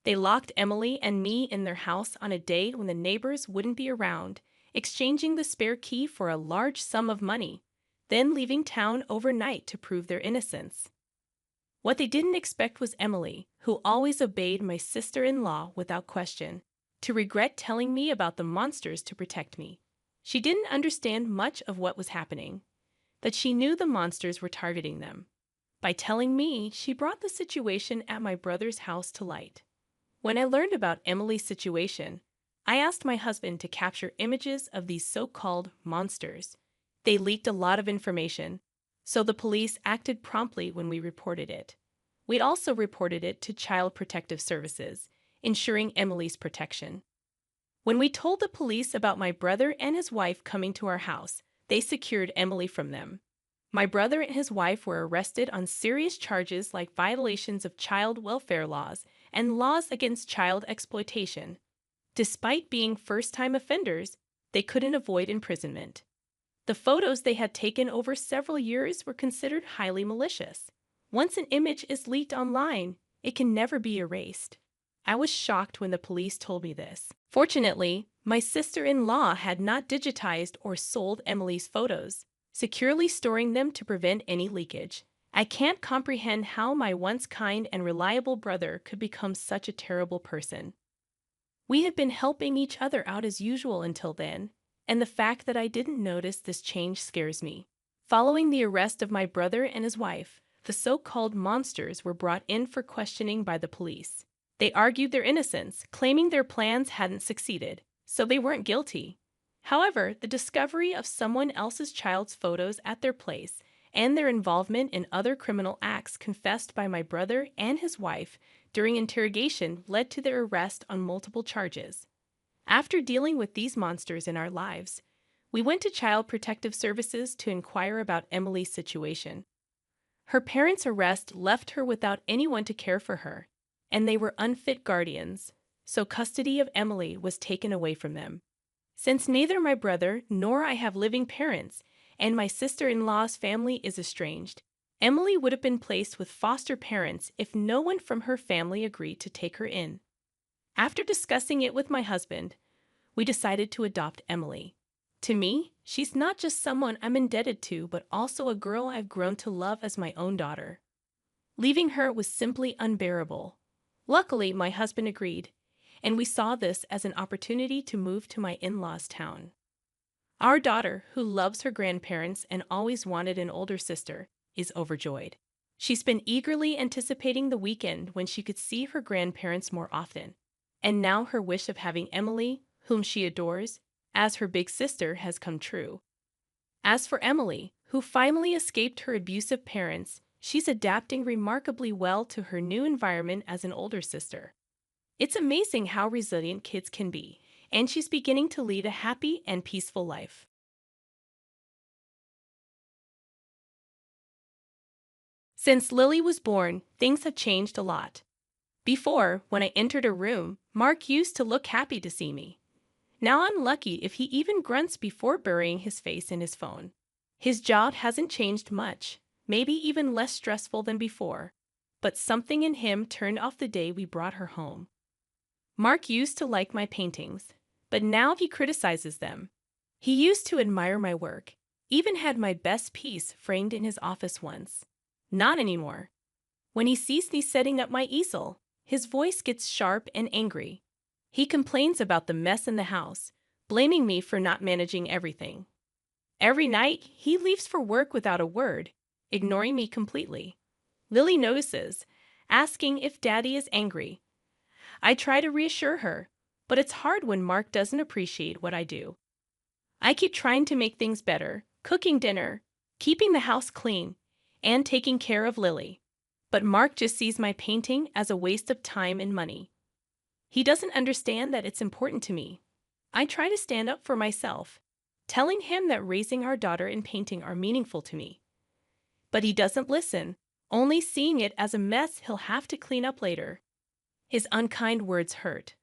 They locked Emily and me in their house on a day when the neighbors wouldn't be around, exchanging the spare key for a large sum of money, then leaving town overnight to prove their innocence. What they didn't expect was Emily, who always obeyed my sister-in-law without question, to regret telling me about the monsters to protect me. She didn't understand much of what was happening, that she knew the monsters were targeting them. By telling me, she brought the situation at my brother's house to light. When I learned about Emily's situation, I asked my husband to capture images of these so-called monsters. They leaked a lot of information, so the police acted promptly when we reported it. We also reported it to Child Protective Services, ensuring Emily's protection. When we told the police about my brother and his wife coming to our house, they secured Emily from them. My brother and his wife were arrested on serious charges like violations of child welfare laws and laws against child exploitation. Despite being first-time offenders, they couldn't avoid imprisonment. The photos they had taken over several years were considered highly malicious. Once an image is leaked online, it can never be erased. I was shocked when the police told me this. Fortunately, my sister-in-law had not digitized or sold Emily's photos, securely storing them to prevent any leakage. I can't comprehend how my once kind and reliable brother could become such a terrible person. We had been helping each other out as usual until then, and the fact that I didn't notice this change scares me. Following the arrest of my brother and his wife, the so-called monsters were brought in for questioning by the police. They argued their innocence, claiming their plans hadn't succeeded, so they weren't guilty. However, the discovery of someone else's child's photos at their place and their involvement in other criminal acts confessed by my brother and his wife during interrogation led to their arrest on multiple charges. After dealing with these monsters in our lives, we went to Child Protective Services to inquire about Emily's situation. Her parents' arrest left her without anyone to care for her, and they were unfit guardians, so custody of Emily was taken away from them. Since neither my brother nor I have living parents, and my sister-in-law's family is estranged, Emily would have been placed with foster parents if no one from her family agreed to take her in. After discussing it with my husband, we decided to adopt Emily. To me, she's not just someone I'm indebted to, but also a girl I've grown to love as my own daughter. Leaving her was simply unbearable. Luckily, my husband agreed, and we saw this as an opportunity to move to my in-laws' town. Our daughter, who loves her grandparents and always wanted an older sister, is overjoyed. She's been eagerly anticipating the weekend when she could see her grandparents more often. And now her wish of having Emily, whom she adores, as her big sister has come true. As for Emily, who finally escaped her abusive parents, she's adapting remarkably well to her new environment as an older sister. It's amazing how resilient kids can be, and she's beginning to lead a happy and peaceful life. Since Lily was born, things have changed a lot. Before, when I entered a room, Mark used to look happy to see me. Now I'm lucky if he even grunts before burying his face in his phone. His job hasn't changed much, maybe even less stressful than before, but something in him turned off the day we brought her home. Mark used to like my paintings, but now he criticizes them. He used to admire my work, even had my best piece framed in his office once. Not anymore. When he sees me setting up my easel, his voice gets sharp and angry. He complains about the mess in the house, blaming me for not managing everything. Every night, he leaves for work without a word, ignoring me completely. Lily notices, asking if Daddy is angry. I try to reassure her, but it's hard when Mark doesn't appreciate what I do. I keep trying to make things better, cooking dinner, keeping the house clean, and taking care of Lily. But Mark just sees my painting as a waste of time and money. He doesn't understand that it's important to me. I try to stand up for myself, telling him that raising our daughter and painting are meaningful to me. But he doesn't listen, only seeing it as a mess he'll have to clean up later. His unkind words hurt,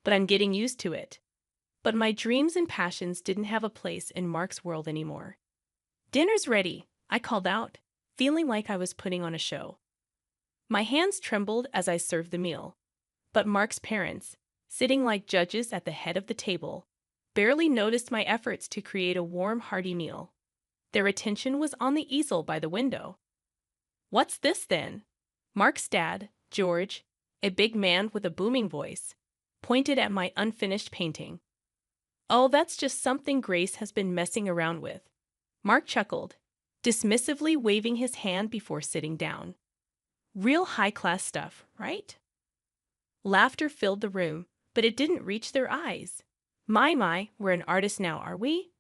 but I'm getting used to it. But my dreams and passions didn't have a place in Mark's world anymore. "Dinner's ready," I called out, feeling like I was putting on a show. My hands trembled as I served the meal, but Mark's parents, sitting like judges at the head of the table, barely noticed my efforts to create a warm, hearty meal. Their attention was on the easel by the window. "What's this, then?" Mark's dad, George, a big man with a booming voice, pointed at my unfinished painting. "Oh, that's just something Grace has been messing around with." Mark chuckled, dismissively waving his hand before sitting down. "Real high-class stuff, right?" Laughter filled the room, but it didn't reach their eyes. My, we're an artist now, are we?"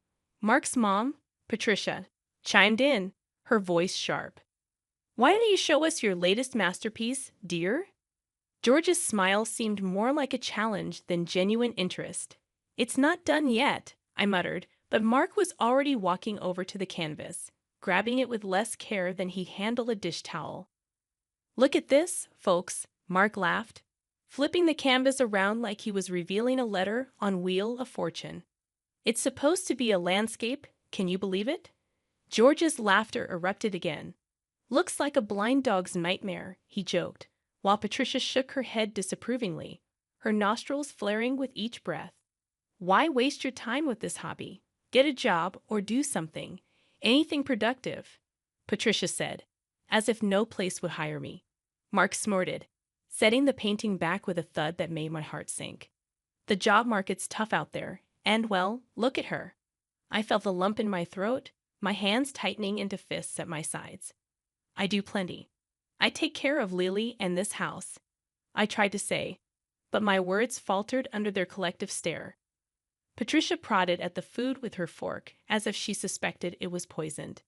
Mark's mom, Patricia, chimed in, her voice sharp. "Why don't you show us your latest masterpiece, dear?" George's smile seemed more like a challenge than genuine interest. "It's not done yet," I muttered, but Mark was already walking over to the canvas, grabbing it with less care than he'd handle a dish towel. "Look at this, folks," Mark laughed, flipping the canvas around like he was revealing a letter on Wheel of Fortune. "It's supposed to be a landscape, can you believe it?" George's laughter erupted again. "Looks like a blind dog's nightmare," he joked, while Patricia shook her head disapprovingly, her nostrils flaring with each breath. "Why waste your time with this hobby? Get a job or do something. Anything productive," Patricia said, as if no place would hire me. Mark snorted, setting the painting back with a thud that made my heart sink. "The job market's tough out there, and well, look at her." I felt a lump in my throat, my hands tightening into fists at my sides. "I do plenty. I take care of Lily and this house," I tried to say, but my words faltered under their collective stare. Patricia prodded at the food with her fork as if she suspected it was poisoned.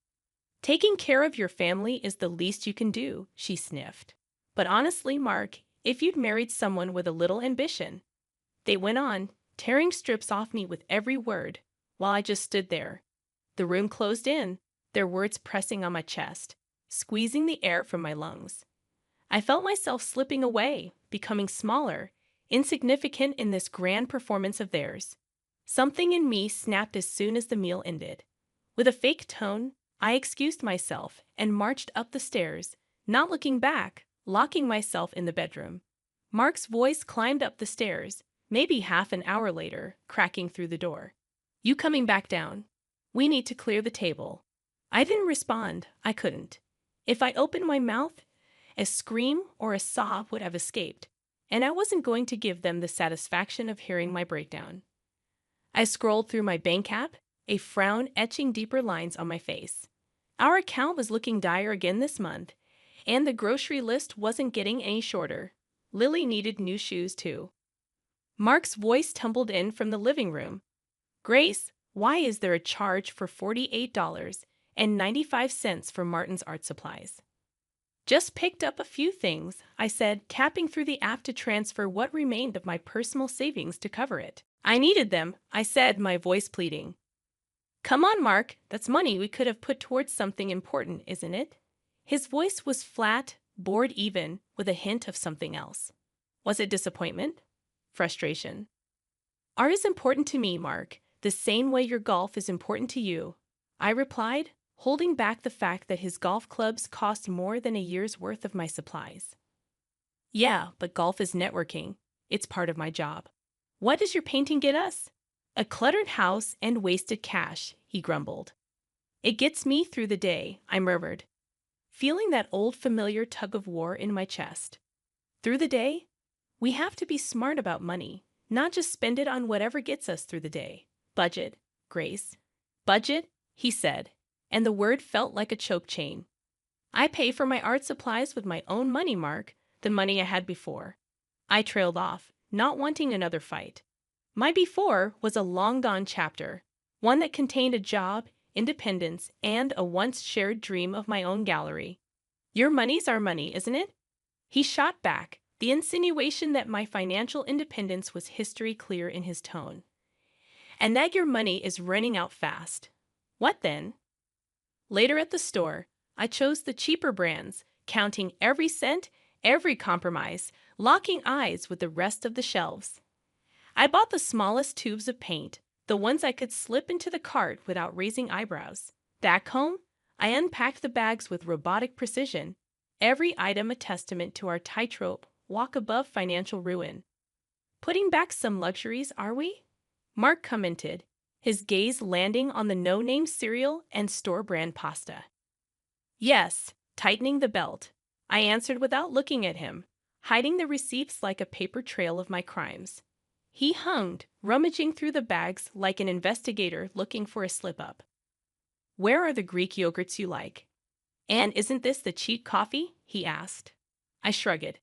"Taking care of your family is the least you can do," she sniffed. "But honestly, Mark, if you'd married someone with a little ambition." They went on, tearing strips off me with every word, while I just stood there. The room closed in, their words pressing on my chest, squeezing the air from my lungs. I felt myself slipping away, becoming smaller, insignificant in this grand performance of theirs. Something in me snapped as soon as the meal ended. With a fake tone, I excused myself and marched up the stairs, not looking back, locking myself in the bedroom. Mark's voice climbed up the stairs, maybe half an hour later, cracking through the door. "You coming back down? We need to clear the table." I didn't respond. I couldn't. If I opened my mouth, a scream or a sob would have escaped, and I wasn't going to give them the satisfaction of hearing my breakdown. I scrolled through my bank app, a frown etching deeper lines on my face. Our account was looking dire again this month, and the grocery list wasn't getting any shorter. Lily needed new shoes, too. Mark's voice tumbled in from the living room. "Grace, why is there a charge for $48.95 for Martin's art supplies?" "Just picked up a few things," I said, tapping through the app to transfer what remained of my personal savings to cover it. "I needed them," I said, my voice pleading. "Come on, Mark, that's money we could have put towards something important, isn't it?" His voice was flat, bored even, with a hint of something else. Was it disappointment? Frustration? "Art is important to me, Mark, the same way your golf is important to you," I replied, holding back the fact that his golf clubs cost more than a year's worth of my supplies. "Yeah, but golf is networking. It's part of my job." "What does your painting get us?" "A cluttered house and wasted cash," he grumbled. "It gets me through the day," I murmured, feeling that old familiar tug of war in my chest. Through the day? We have to be smart about money, not just spend it on whatever gets us through the day. Budget, Grace. "Budget," he said, and the word felt like a choke chain. "I pay for my art supplies with my own money, Mark, the money I had before." I trailed off, not wanting another fight. My before was a long-gone chapter, one that contained a job, independence, and a once-shared dream of my own gallery. "Your money's our money, isn't it?" He shot back, the insinuation that my financial independence was history clear in his tone. "And that your money is running out fast." "What then?" Later at the store, I chose the cheaper brands, counting every cent, every compromise, locking eyes with the rest of the shelves. I bought the smallest tubes of paint, the ones I could slip into the cart without raising eyebrows. Back home, I unpacked the bags with robotic precision, every item a testament to our tightrope walk above financial ruin. Putting back some luxuries, are we? Mark commented, his gaze landing on the no-name cereal and store-brand pasta. Yes, tightening the belt, I answered without looking at him, hiding the receipts like a paper trail of my crimes. He hummed, rummaging through the bags like an investigator looking for a slip-up. Where are the Greek yogurts you like? And isn't this the cheap coffee? He asked. I shrugged,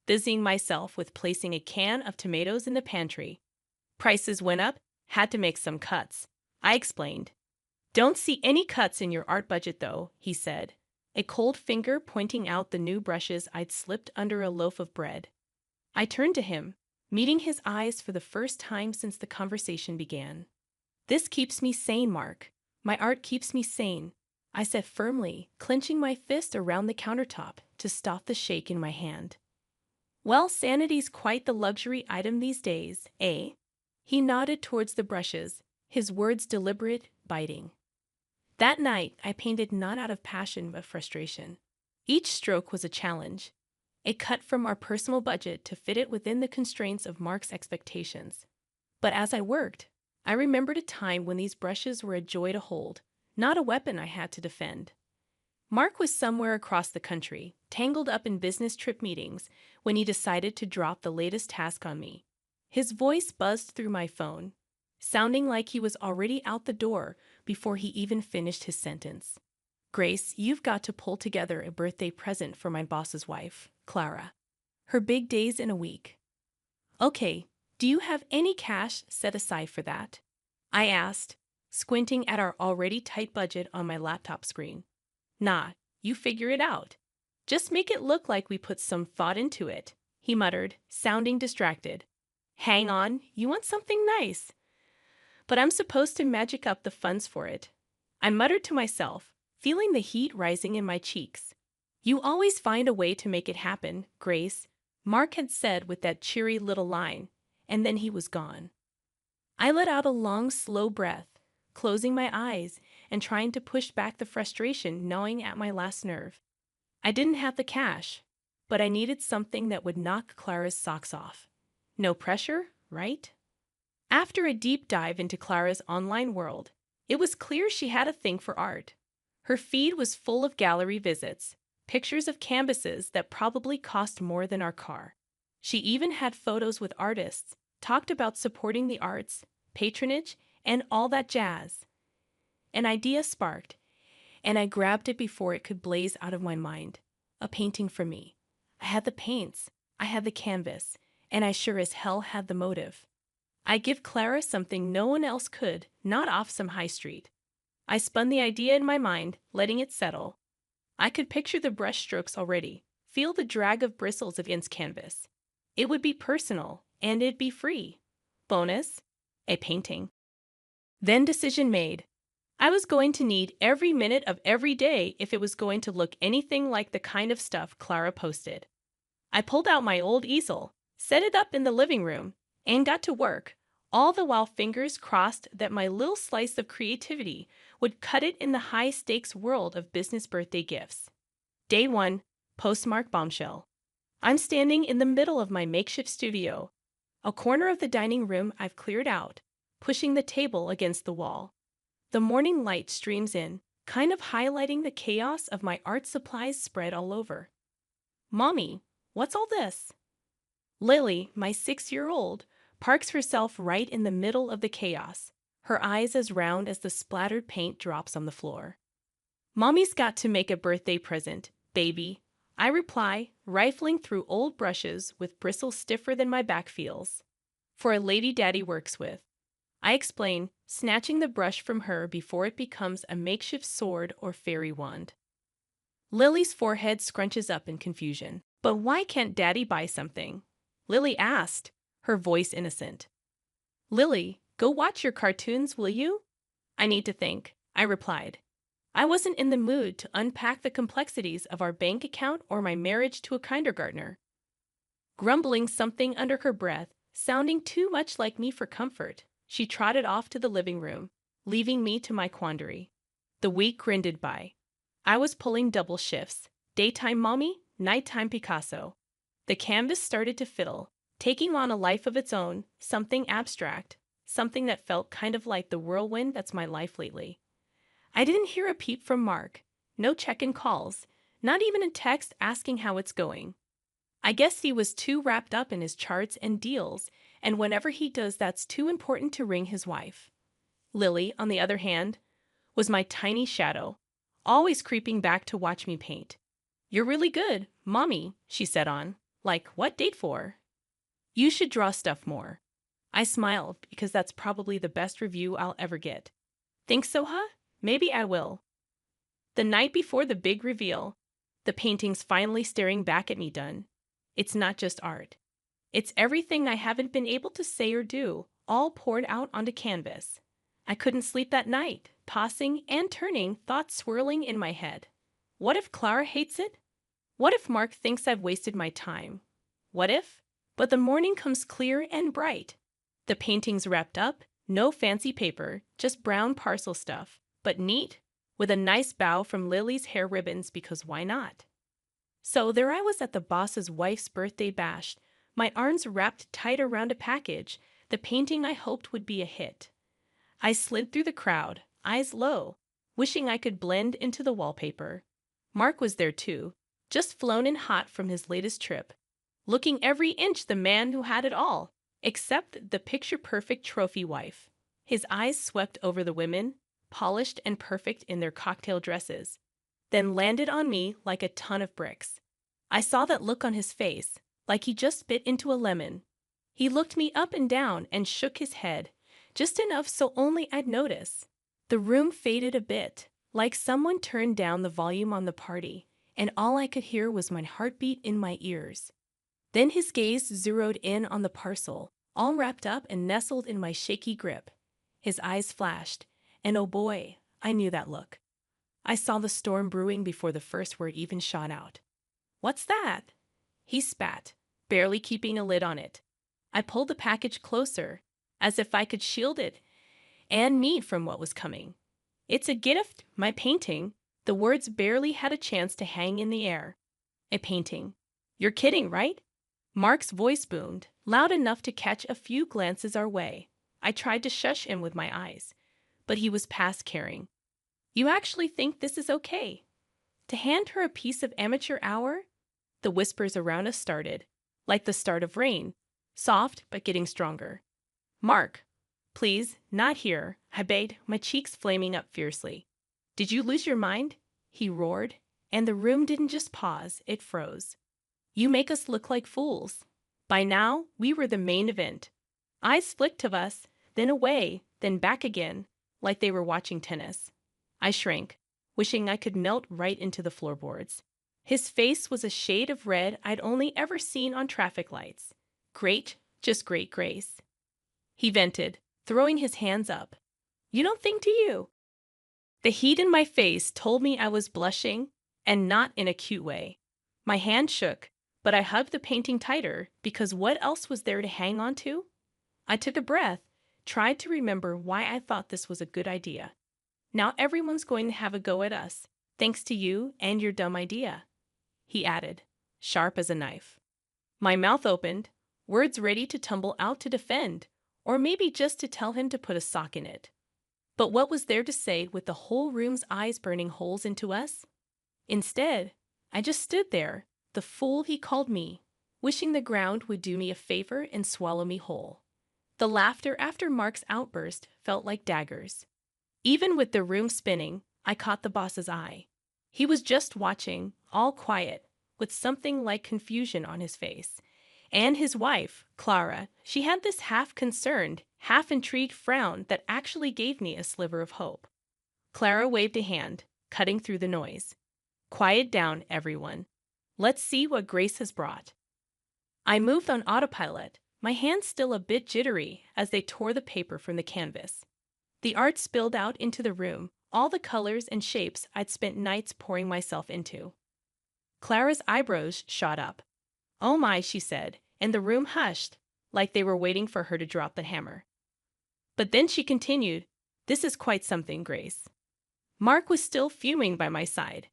busying myself with placing a can of tomatoes in the pantry. Prices went up, had to make some cuts. I explained. Don't see any cuts in your art budget though, he said, a cold finger pointing out the new brushes I'd slipped under a loaf of bread. I turned to him, meeting his eyes for the first time since the conversation began. This keeps me sane, Mark. My art keeps me sane, I said firmly, clenching my fist around the countertop to stop the shake in my hand. Well, sanity's quite the luxury item these days, eh? He nodded towards the brushes, his words deliberate, biting. That night, I painted not out of passion but frustration. Each stroke was a challenge, a cut from our personal budget to fit it within the constraints of Mark's expectations. But as I worked, I remembered a time when these brushes were a joy to hold, not a weapon I had to defend. Mark was somewhere across the country, tangled up in business trip meetings, when he decided to drop the latest task on me. His voice buzzed through my phone, sounding like he was already out the door before he even finished his sentence. Grace, you've got to pull together a birthday present for my boss's wife, Clara. Her big day's in a week. Okay, do you have any cash set aside for that? I asked, squinting at our already tight budget on my laptop screen. Nah, you figure it out. Just make it look like we put some thought into it, he muttered, sounding distracted. Hang on, you want something nice. But I'm supposed to magic up the funds for it. I muttered to myself, feeling the heat rising in my cheeks. You always find a way to make it happen, Grace, Mark had said with that cheery little line, and then he was gone. I let out a long, slow breath, closing my eyes and trying to push back the frustration gnawing at my last nerve. I didn't have the cash, but I needed something that would knock Clara's socks off. No pressure, right? After a deep dive into Clara's online world, it was clear she had a thing for art. Her feed was full of gallery visits, pictures of canvases that probably cost more than our car. She even had photos with artists, talked about supporting the arts, patronage, and all that jazz. An idea sparked, and I grabbed it before it could blaze out of my mind. A painting for me. I had the paints, I had the canvas, and I sure as hell had the motive. I'd give Clara something no one else could, not off some high street. I spun the idea in my mind, letting it settle. I could picture the brushstrokes already, feel the drag of bristles against canvas. It would be personal, and it'd be free. Bonus, a painting. Then decision made. I was going to need every minute of every day if it was going to look anything like the kind of stuff Clara posted. I pulled out my old easel, set it up in the living room, and got to work, all the while fingers crossed that my little slice of creativity would cut it in the high-stakes world of business birthday gifts. Day 1, postmark bombshell. I'm standing in the middle of my makeshift studio, a corner of the dining room I've cleared out, pushing the table against the wall. The morning light streams in, kind of highlighting the chaos of my art supplies spread all over. Mommy, what's all this? Lily, my 6-year-old, parks herself right in the middle of the chaos, her eyes as round as the splattered paint drops on the floor. Mommy's got to make a birthday present, baby, I reply, rifling through old brushes with bristles stiffer than my back feels. For a lady Daddy works with. I explain, snatching the brush from her before it becomes a makeshift sword or fairy wand. Lily's forehead scrunches up in confusion. But why can't Daddy buy something? Lily asked, her voice innocent. Lily, go watch your cartoons, will you? I need to think, I replied. I wasn't in the mood to unpack the complexities of our bank account or my marriage to a kindergartner. Grumbling something under her breath, sounding too much like me for comfort, she trotted off to the living room, leaving me to my quandary. The week grinded by. I was pulling double shifts, daytime mommy, nighttime Picasso. The canvas started to fiddle, taking on a life of its own, something abstract, something that felt kind of like the whirlwind that's my life lately. I didn't hear a peep from Mark, no check-in calls, not even a text asking how it's going. I guess he was too wrapped up in his charts and deals, and whenever he does, that's too important to ring his wife. Lily, on the other hand, was my tiny shadow, always creeping back to watch me paint. "You're really good, Mommy," she said on. "Like, what date for?" "You should draw stuff more." I smiled because that's probably the best review I'll ever get. "Think so, huh? Maybe I will." The night before the big reveal, the painting's finally staring back at me done. It's not just art. It's everything I haven't been able to say or do, all poured out onto canvas. I couldn't sleep that night, tossing and turning, thoughts swirling in my head. What if Clara hates it? What if Mark thinks I've wasted my time? What if? But the morning comes clear and bright. The painting's wrapped up, no fancy paper, just brown parcel stuff, but neat, with a nice bow from Lily's hair ribbons because why not? So there I was at the boss's wife's birthday bash, my arms wrapped tight around a package, the painting I hoped would be a hit. I slid through the crowd, eyes low, wishing I could blend into the wallpaper. Mark was there too, just flown in hot from his latest trip, looking every inch the man who had it all, except the picture-perfect trophy wife. His eyes swept over the women, polished and perfect in their cocktail dresses, then landed on me like a ton of bricks. I saw that look on his face, like he just bit into a lemon. He looked me up and down and shook his head, just enough so only I'd notice. The room faded a bit, like someone turned down the volume on the party, and all I could hear was my heartbeat in my ears. Then his gaze zeroed in on the parcel, all wrapped up and nestled in my shaky grip. His eyes flashed, and oh boy, I knew that look. I saw the storm brewing before the first word even shot out. "What's that?" He spat, barely keeping a lid on it. I pulled the package closer, as if I could shield it and me from what was coming. "It's a gift, my painting." The words barely had a chance to hang in the air. "A painting. You're kidding, right?" Mark's voice boomed, loud enough to catch a few glances our way. I tried to shush him with my eyes, but he was past caring. "You actually think this is okay? To hand her a piece of amateur hour?" The whispers around us started, like the start of rain, soft but getting stronger. "Mark, please, not here," I begged, my cheeks flaming up fiercely. "Did you lose your mind?" he roared, and the room didn't just pause, it froze. "You make us look like fools." By now, we were the main event. Eyes flicked of us, then away, then back again, like they were watching tennis. I shrank, wishing I could melt right into the floorboards. His face was a shade of red I'd only ever seen on traffic lights. Great, just great grace. He vented, throwing his hands up. "You don't think, do you?" The heat in my face told me I was blushing, and not in a cute way. My hand shook, but I hugged the painting tighter because what else was there to hang on to? I took a breath, tried to remember why I thought this was a good idea. "Now everyone's going to have a go at us, thanks to you and your dumb idea," he added, sharp as a knife. My mouth opened, words ready to tumble out to defend, or maybe just to tell him to put a sock in it. But what was there to say with the whole room's eyes burning holes into us? Instead, I just stood there, the fool he called me, wishing the ground would do me a favor and swallow me whole. The laughter after Mark's outburst felt like daggers. Even with the room spinning, I caught the boss's eye. He was just watching, all quiet, with something like confusion on his face. And his wife, Clara, she had this half-concerned, half-intrigued frown that actually gave me a sliver of hope. Clara waved a hand, cutting through the noise. "Quiet down, everyone. Let's see what Grace has brought." I moved on autopilot, my hands still a bit jittery as they tore the paper from the canvas. The art spilled out into the room, all the colors and shapes I'd spent nights pouring myself into. Clara's eyebrows shot up. "Oh my," she said, and the room hushed, like they were waiting for her to drop the hammer. But then she continued, "This is quite something, Grace." Mark was still fuming by my side.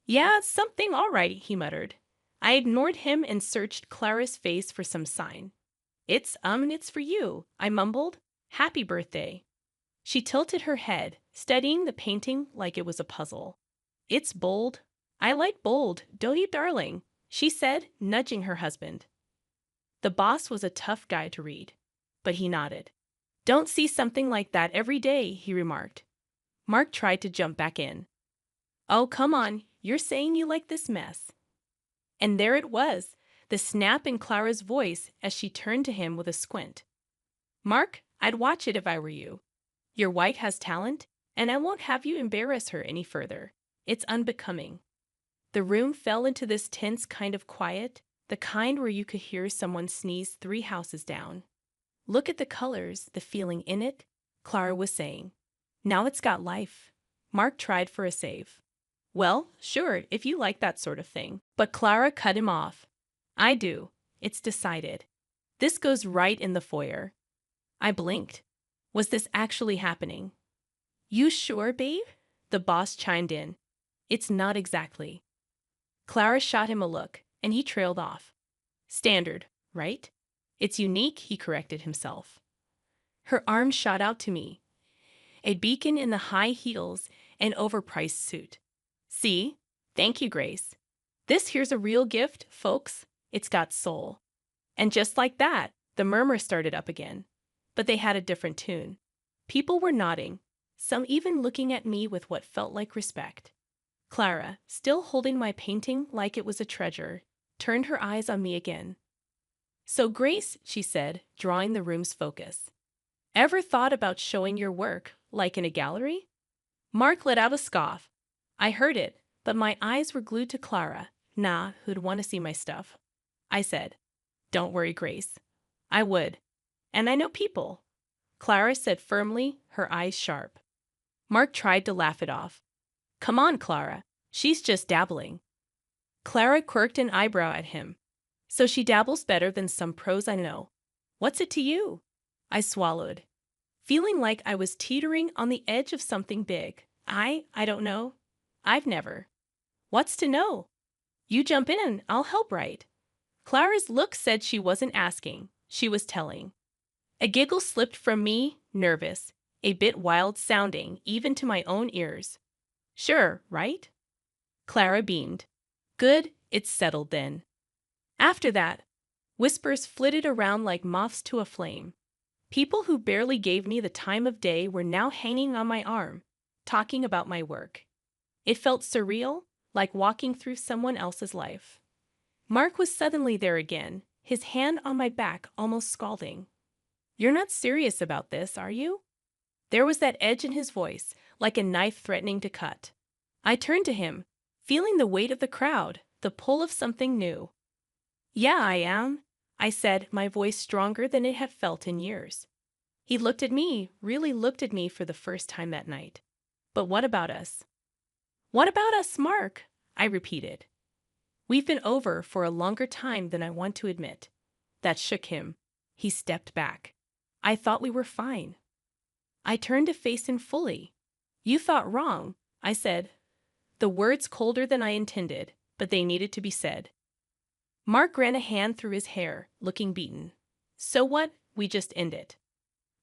"Yeah, something all right," he muttered. I ignored him and searched Clara's face for some sign. It's for you," I mumbled. "Happy birthday." She tilted her head, studying the painting like it was a puzzle. "It's bold." "I like bold, don't you, darling?" she said, nudging her husband. The boss was a tough guy to read, but he nodded. "Don't see something like that every day," he remarked. Mark tried to jump back in. "Oh, come on, you're saying you like this mess." And there it was, the snap in Clara's voice as she turned to him with a squint. "Mark, I'd watch it if I were you. Your wife has talent, and I won't have you embarrass her any further. It's unbecoming." The room fell into this tense kind of quiet, the kind where you could hear someone sneeze 3 houses down. "Look at the colors, the feeling in it," Clara was saying. "Now it's got life." Mark tried for a save. "Well, sure, if you like that sort of thing." But Clara cut him off. "I do. It's decided. This goes right in the foyer." I blinked. Was this actually happening? "You sure, babe?" The boss chimed in. "It's not exactly." Clara shot him a look, and he trailed off. "Standard, right?" "It's unique," he corrected himself. Her arm shot out to me, a beacon in the high heels and overpriced suit. "See? Thank you, Grace. This here's a real gift, folks. It's got soul." And just like that, the murmur started up again. But they had a different tune. People were nodding, some even looking at me with what felt like respect. Clara, still holding my painting like it was a treasure, turned her eyes on me again. "So, Grace," she said, drawing the room's focus, "ever thought about showing your work, like in a gallery?" Mark let out a scoff. I heard it, but my eyes were glued to Clara. "Nah, who'd want to see my stuff?" I said. "Don't worry, Grace. I would. And I know people." Clara said firmly, her eyes sharp. Mark tried to laugh it off. "Come on, Clara. She's just dabbling." Clara quirked an eyebrow at him. "So she dabbles better than some pros I know. What's it to you?" I swallowed, feeling like I was teetering on the edge of something big. I don't know. I've never. What's to know? You jump in, I'll help right. Clara's look said she wasn't asking, she was telling. A giggle slipped from me, nervous, a bit wild sounding, even to my own ears. "Sure, right?" Clara beamed. "Good, it's settled then." After that, whispers flitted around like moths to a flame. People who barely gave me the time of day were now hanging on my arm, talking about my work. It felt surreal, like walking through someone else's life. Mark was suddenly there again, his hand on my back almost scalding. "You're not serious about this, are you?" There was that edge in his voice, like a knife threatening to cut. I turned to him, feeling the weight of the crowd, the pull of something new. "Yeah, I am," I said, my voice stronger than it had felt in years. He looked at me, really looked at me for the first time that night. "But what about us?" "What about us, Mark?" I repeated. "We've been over for a longer time than I want to admit." That shook him. He stepped back. "I thought we were fine." I turned to face him fully. "You thought wrong," I said, the words colder than I intended, but they needed to be said. Mark ran a hand through his hair, looking beaten. "So what? We just end it."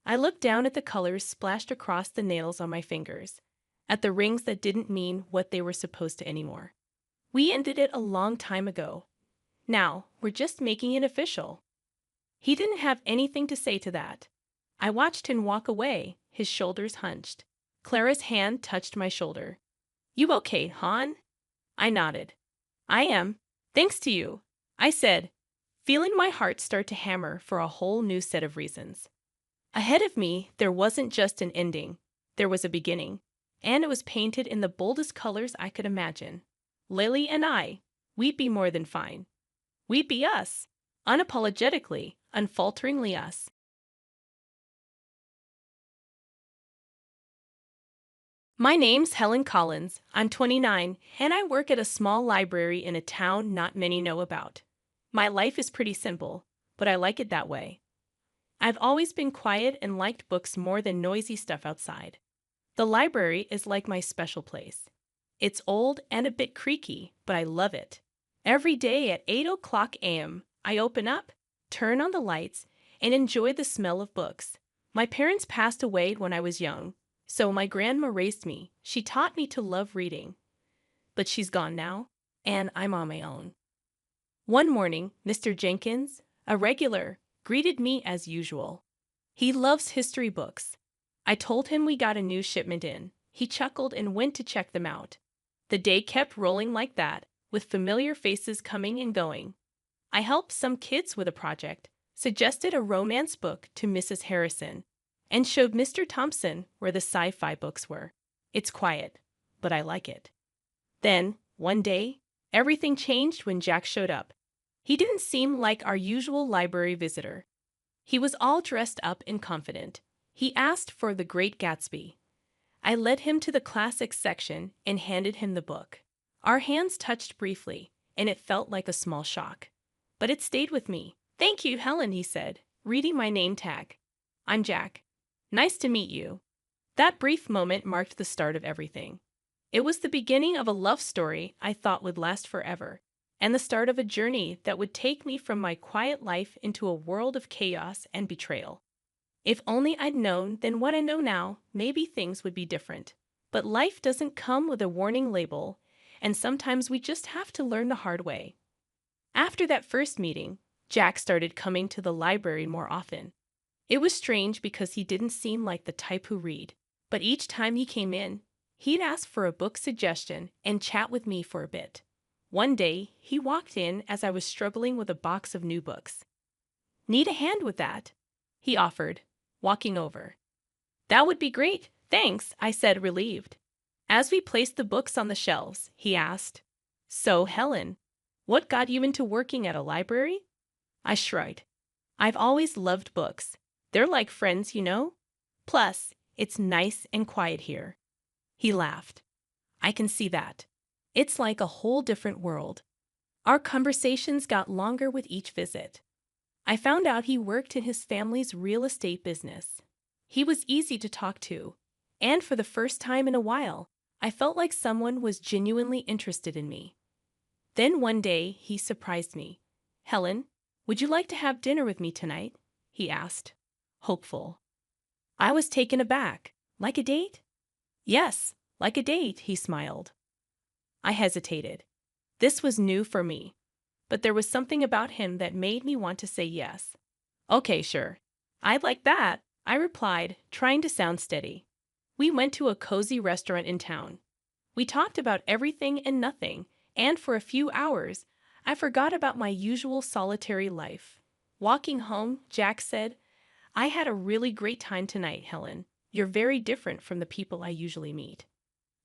I looked down at the colors splashed across the nails on my fingers, at the rings that didn't mean what they were supposed to anymore. "We ended it a long time ago. Now, we're just making it official." He didn't have anything to say to that. I watched him walk away, his shoulders hunched. Clara's hand touched my shoulder. "You okay, hon?" I nodded. "I am. Thanks to you," I said, feeling my heart start to hammer for a whole new set of reasons. Ahead of me, there wasn't just an ending. There was a beginning, and it was painted in the boldest colors I could imagine. Lily and I, we'd be more than fine. We'd be us, unapologetically, unfalteringly us. My name's Helen Collins. I'm 29, and I work at a small library in a town not many know about. My life is pretty simple, but I like it that way. I've always been quiet and liked books more than noisy stuff outside. The library is like my special place. It's old and a bit creaky, but I love it. Every day at 8 o'clock a.m., I open up, turn on the lights, and enjoy the smell of books. My parents passed away when I was young, so my grandma raised me. She taught me to love reading. But she's gone now, and I'm on my own. One morning, Mr. Jenkins, a regular, greeted me as usual. He loves history books. I told him we got a new shipment in. He chuckled and went to check them out. The day kept rolling like that, with familiar faces coming and going. I helped some kids with a project, suggested a romance book to Mrs. Harrison, and showed Mr. Thompson where the sci-fi books were. It's quiet, but I like it. Then, one day, everything changed when Jack showed up. He didn't seem like our usual library visitor. He was all dressed up and confident. He asked for The Great Gatsby. I led him to the classics section and handed him the book. Our hands touched briefly, and it felt like a small shock. But it stayed with me. "Thank you, Helen," he said, reading my name tag. "I'm Jack. Nice to meet you." That brief moment marked the start of everything. It was the beginning of a love story I thought would last forever, and the start of a journey that would take me from my quiet life into a world of chaos and betrayal. If only I'd known then what I know now, maybe things would be different. But life doesn't come with a warning label, and sometimes we just have to learn the hard way. After that first meeting, Jack started coming to the library more often. It was strange because he didn't seem like the type who read, but each time he came in, he'd ask for a book suggestion and chat with me for a bit. One day, he walked in as I was struggling with a box of new books. "Need a hand with that?" he offered, walking over. "That would be great, thanks," I said, relieved. As we placed the books on the shelves, he asked, "So, Helen, what got you into working at a library?" I shrugged. "I've always loved books. They're like friends, you know? Plus, it's nice and quiet here." He laughed. "I can see that. It's like a whole different world." Our conversations got longer with each visit. I found out he worked in his family's real estate business. He was easy to talk to, and for the first time in a while, I felt like someone was genuinely interested in me. Then one day, he surprised me. "Helen, would you like to have dinner with me tonight?" he asked, hopeful. I was taken aback. "Like a date?" "Yes, like a date," he smiled. I hesitated. This was new for me, but there was something about him that made me want to say yes. "Okay, sure. I'd like that," I replied, trying to sound steady. We went to a cozy restaurant in town. We talked about everything and nothing, and for a few hours, I forgot about my usual solitary life. Walking home, Jack said, "I had a really great time tonight, Helen. You're very different from the people I usually meet."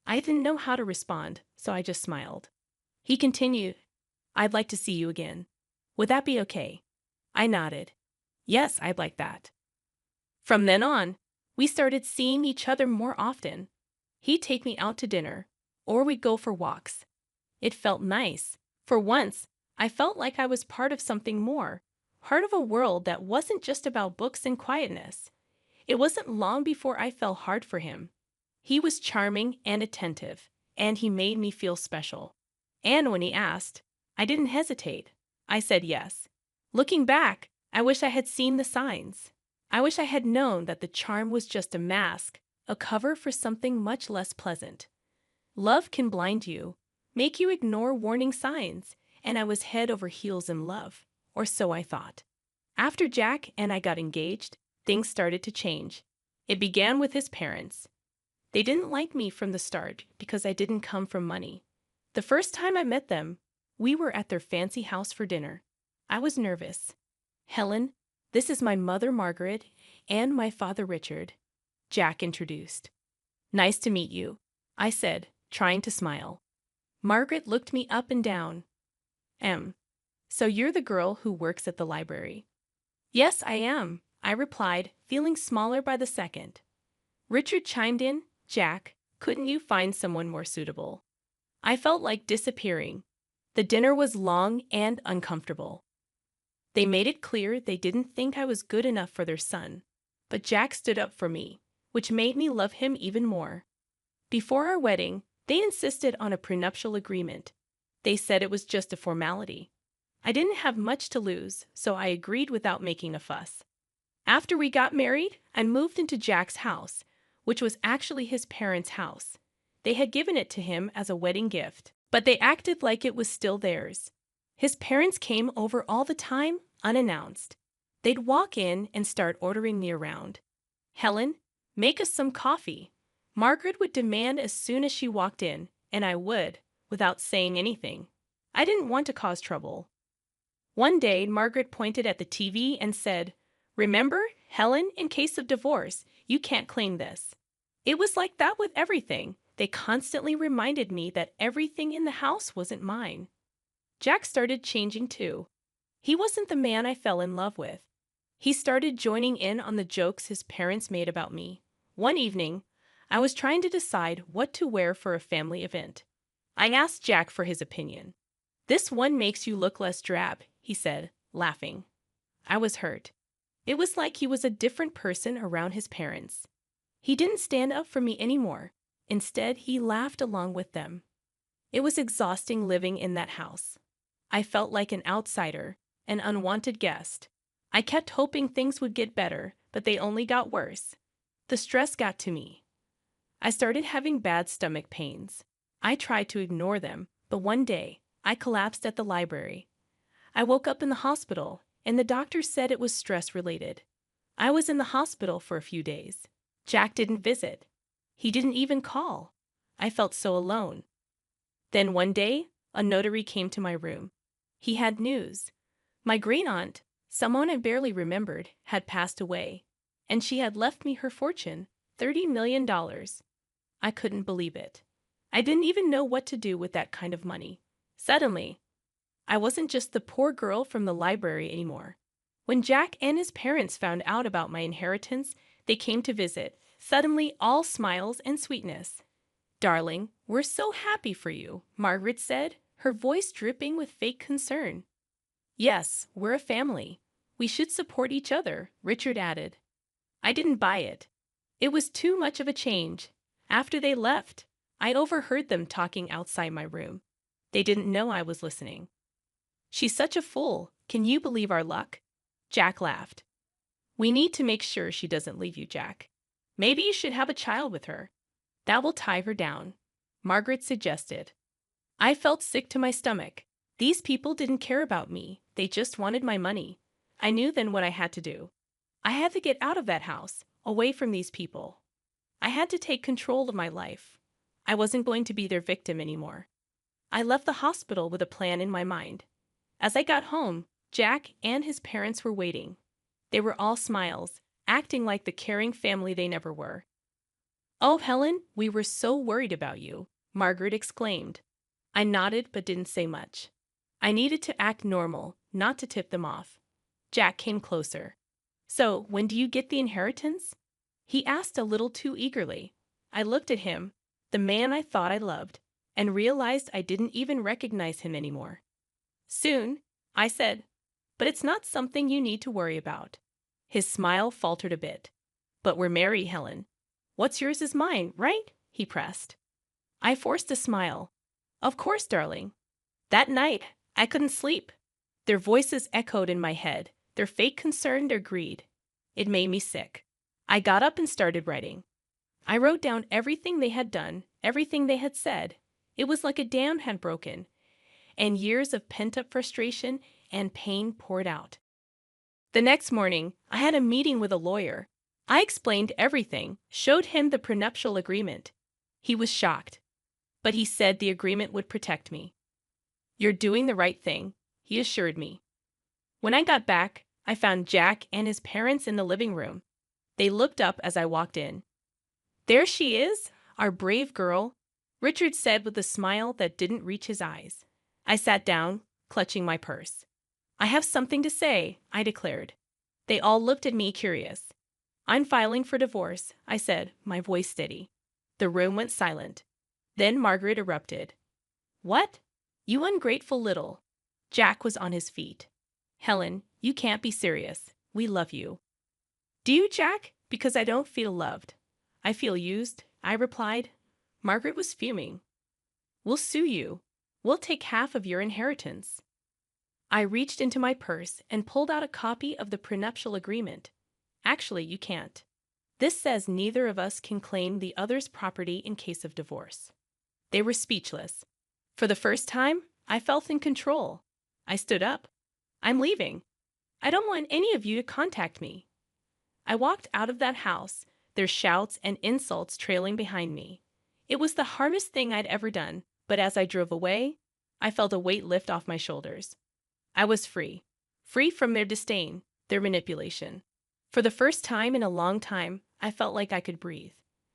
I didn't know how to respond, so I just smiled. He continued, "I'd like to see you again. Would that be okay?" I nodded. "Yes, I'd like that." From then on, we started seeing each other more often. He'd take me out to dinner, or we'd go for walks. It felt nice. For once, I felt like I was part of something more, part of a world that wasn't just about books and quietness. It wasn't long before I fell hard for him. He was charming and attentive, and he made me feel special. And when he asked, I didn't hesitate. I said yes. Looking back, I wish I had seen the signs. I wish I had known that the charm was just a mask, a cover for something much less pleasant. Love can blind you, make you ignore warning signs, and I was head over heels in love, or so I thought. After Jack and I got engaged, things started to change. It began with his parents. They didn't like me from the start because I didn't come from money. The first time I met them, we were at their fancy house for dinner. I was nervous. "Helen, this is my mother Margaret and my father Richard," Jack introduced. "Nice to meet you," I said, trying to smile. Margaret looked me up and down. So you're the girl who works at the library?" "Yes, I am," I replied, feeling smaller by the second. Richard chimed in, "Jack, Couldn't you find someone more suitable? I felt like disappearing. The dinner was long and uncomfortable. They made it clear they didn't think I was good enough for their son, but Jack stood up for me, which made me love him even more. Before our wedding, they insisted on a prenuptial agreement. They said it was just a formality. I didn't have much to lose, so I agreed without making a fuss. After we got married, I moved into Jack's house, which was actually his parents' house. They had given it to him as a wedding gift, but they acted like it was still theirs. His parents came over all the time, unannounced. They'd walk in and start ordering me around. "Helen, make us some coffee." Margaret would demand as soon as she walked in, and I would, without saying anything. I didn't want to cause trouble. One day, Margaret pointed at the TV and said, "Remember, Helen, in case of divorce, you can't claim this." It was like that with everything. They constantly reminded me that everything in the house wasn't mine. Jack started changing too. He wasn't the man I fell in love with. He started joining in on the jokes his parents made about me. One evening, I was trying to decide what to wear for a family event. I asked Jack for his opinion. "This one makes you look less drab," he said, laughing. I was hurt. It was like he was a different person around his parents. He didn't stand up for me anymore. Instead, he laughed along with them. It was exhausting living in that house. I felt like an outsider, an unwanted guest. I kept hoping things would get better, but they only got worse. The stress got to me. I started having bad stomach pains. I tried to ignore them, but one day, I collapsed at the library. I woke up in the hospital, and the doctor said it was stress-related. I was in the hospital for a few days. Jack didn't visit. He didn't even call. I felt so alone. Then one day, a notary came to my room. He had news. My great-aunt, someone I barely remembered, had passed away, and she had left me her fortune, $30 million. I couldn't believe it. I didn't even know what to do with that kind of money. Suddenly, I wasn't just the poor girl from the library anymore. When Jack and his parents found out about my inheritance, they came to visit, suddenly all smiles and sweetness. "Darling, we're so happy for you," Margaret said, her voice dripping with fake concern. "Yes, we're a family. We should support each other," Richard added. I didn't buy it. It was too much of a change. After they left, I overheard them talking outside my room. They didn't know I was listening. "She's such a fool. Can you believe our luck?" Jack laughed. "We need to make sure she doesn't leave you, Jack. Maybe you should have a child with her. That will tie her down," Margaret suggested. I felt sick to my stomach. These people didn't care about me. They just wanted my money. I knew then what I had to do. I had to get out of that house, away from these people. I had to take control of my life. I wasn't going to be their victim anymore. I left the hospital with a plan in my mind. As I got home, Jack and his parents were waiting. They were all smiles, acting like the caring family they never were. "Oh, Helen, we were so worried about you," Margaret exclaimed. I nodded but didn't say much. I needed to act normal, not to tip them off. Jack came closer. "So, when do you get the inheritance?" He asked a little too eagerly. I looked at him, the man I thought I loved, and realized I didn't even recognize him anymore. "Soon," I said, "but it's not something you need to worry about." His smile faltered a bit. "But we're married, Helen. What's yours is mine, right?" he pressed. I forced a smile. "Of course, darling." That night, I couldn't sleep. Their voices echoed in my head, their fake concern, their greed. It made me sick. I got up and started writing. I wrote down everything they had done, everything they had said. It was like a dam had broken, and years of pent-up frustration and pain poured out. The next morning, I had a meeting with a lawyer. I explained everything, showed him the prenuptial agreement. He was shocked, but he said the agreement would protect me. "You're doing the right thing," he assured me. When I got back, I found Jack and his parents in the living room. They looked up as I walked in. "There she is, our brave girl," Richard said with a smile that didn't reach his eyes. I sat down, clutching my purse. "I have something to say," I declared. They all looked at me curious. "I'm filing for divorce," I said, my voice steady. The room went silent. Then Margaret erupted. What? You ungrateful little. Jack was on his feet. Helen, you can't be serious. We love you. Do you, Jack? Because I don't feel loved. I feel used, I replied. Margaret was fuming. We'll sue you. We'll take half of your inheritance. I reached into my purse and pulled out a copy of the prenuptial agreement. Actually, you can't. This says neither of us can claim the other's property in case of divorce. They were speechless. For the first time, I felt in control. I stood up. I'm leaving. I don't want any of you to contact me. I walked out of that house, their shouts and insults trailing behind me. It was the hardest thing I'd ever done, but as I drove away, I felt a weight lift off my shoulders. I was free. Free from their disdain, their manipulation. For the first time in a long time, I felt like I could breathe.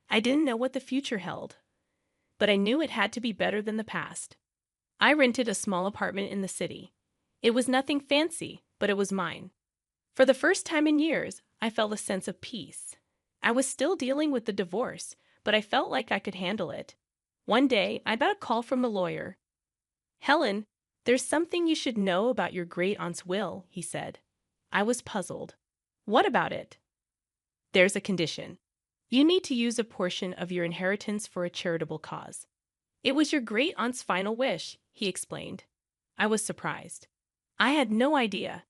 I didn't know what the future held, but I knew it had to be better than the past. I rented a small apartment in the city. It was nothing fancy, but it was mine. For the first time in years, I felt a sense of peace. I was still dealing with the divorce, but I felt like I could handle it. One day, I got a call from the lawyer. Helen, there's something you should know about your great-aunt's will, he said. I was puzzled. What about it? There's a condition. You need to use a portion of your inheritance for a charitable cause. It was your great-aunt's final wish, he explained. I was surprised. I had no idea.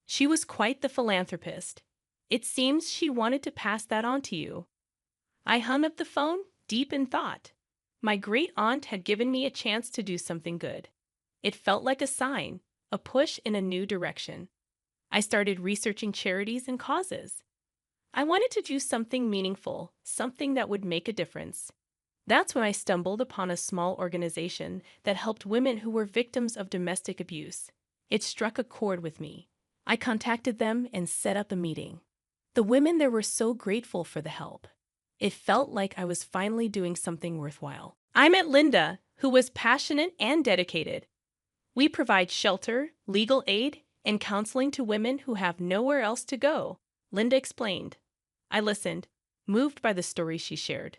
She was quite the philanthropist. It seems she wanted to pass that on to you. I hung up the phone, deep in thought. My great-aunt had given me a chance to do something good. It felt like a sign, a push in a new direction. I started researching charities and causes. I wanted to do something meaningful, something that would make a difference. That's when I stumbled upon a small organization that helped women who were victims of domestic abuse. It struck a chord with me. I contacted them and set up a meeting. The women there were so grateful for the help. It felt like I was finally doing something worthwhile. I met Linda, who was passionate and dedicated. We provide shelter, legal aid, and counseling to women who have nowhere else to go, Linda explained. I listened, moved by the story she shared.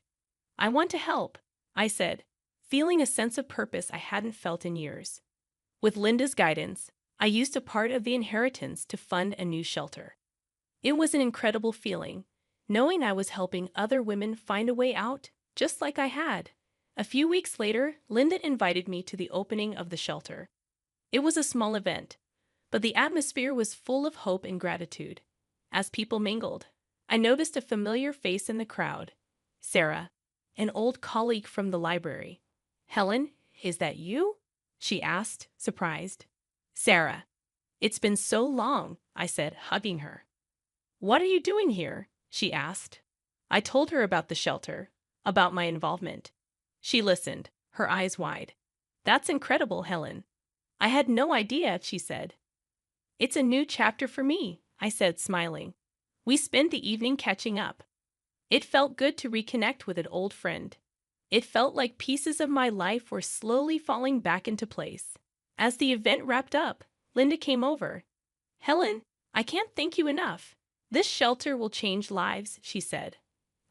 I want to help, I said, feeling a sense of purpose I hadn't felt in years. With Linda's guidance, I used a part of the inheritance to fund a new shelter. It was an incredible feeling, knowing I was helping other women find a way out, just like I had. A few weeks later, Linda invited me to the opening of the shelter. It was a small event, but the atmosphere was full of hope and gratitude. As people mingled, I noticed a familiar face in the crowd. Sarah, an old colleague from the library. Helen, is that you? She asked, surprised. Sarah, it's been so long, I said, hugging her. What are you doing here? She asked. I told her about the shelter, about my involvement. She listened, her eyes wide. That's incredible, Helen. I had no idea, she said. It's a new chapter for me, I said, smiling. We spent the evening catching up. It felt good to reconnect with an old friend. It felt like pieces of my life were slowly falling back into place. As the event wrapped up, Linda came over. Helen, I can't thank you enough. This shelter will change lives, she said.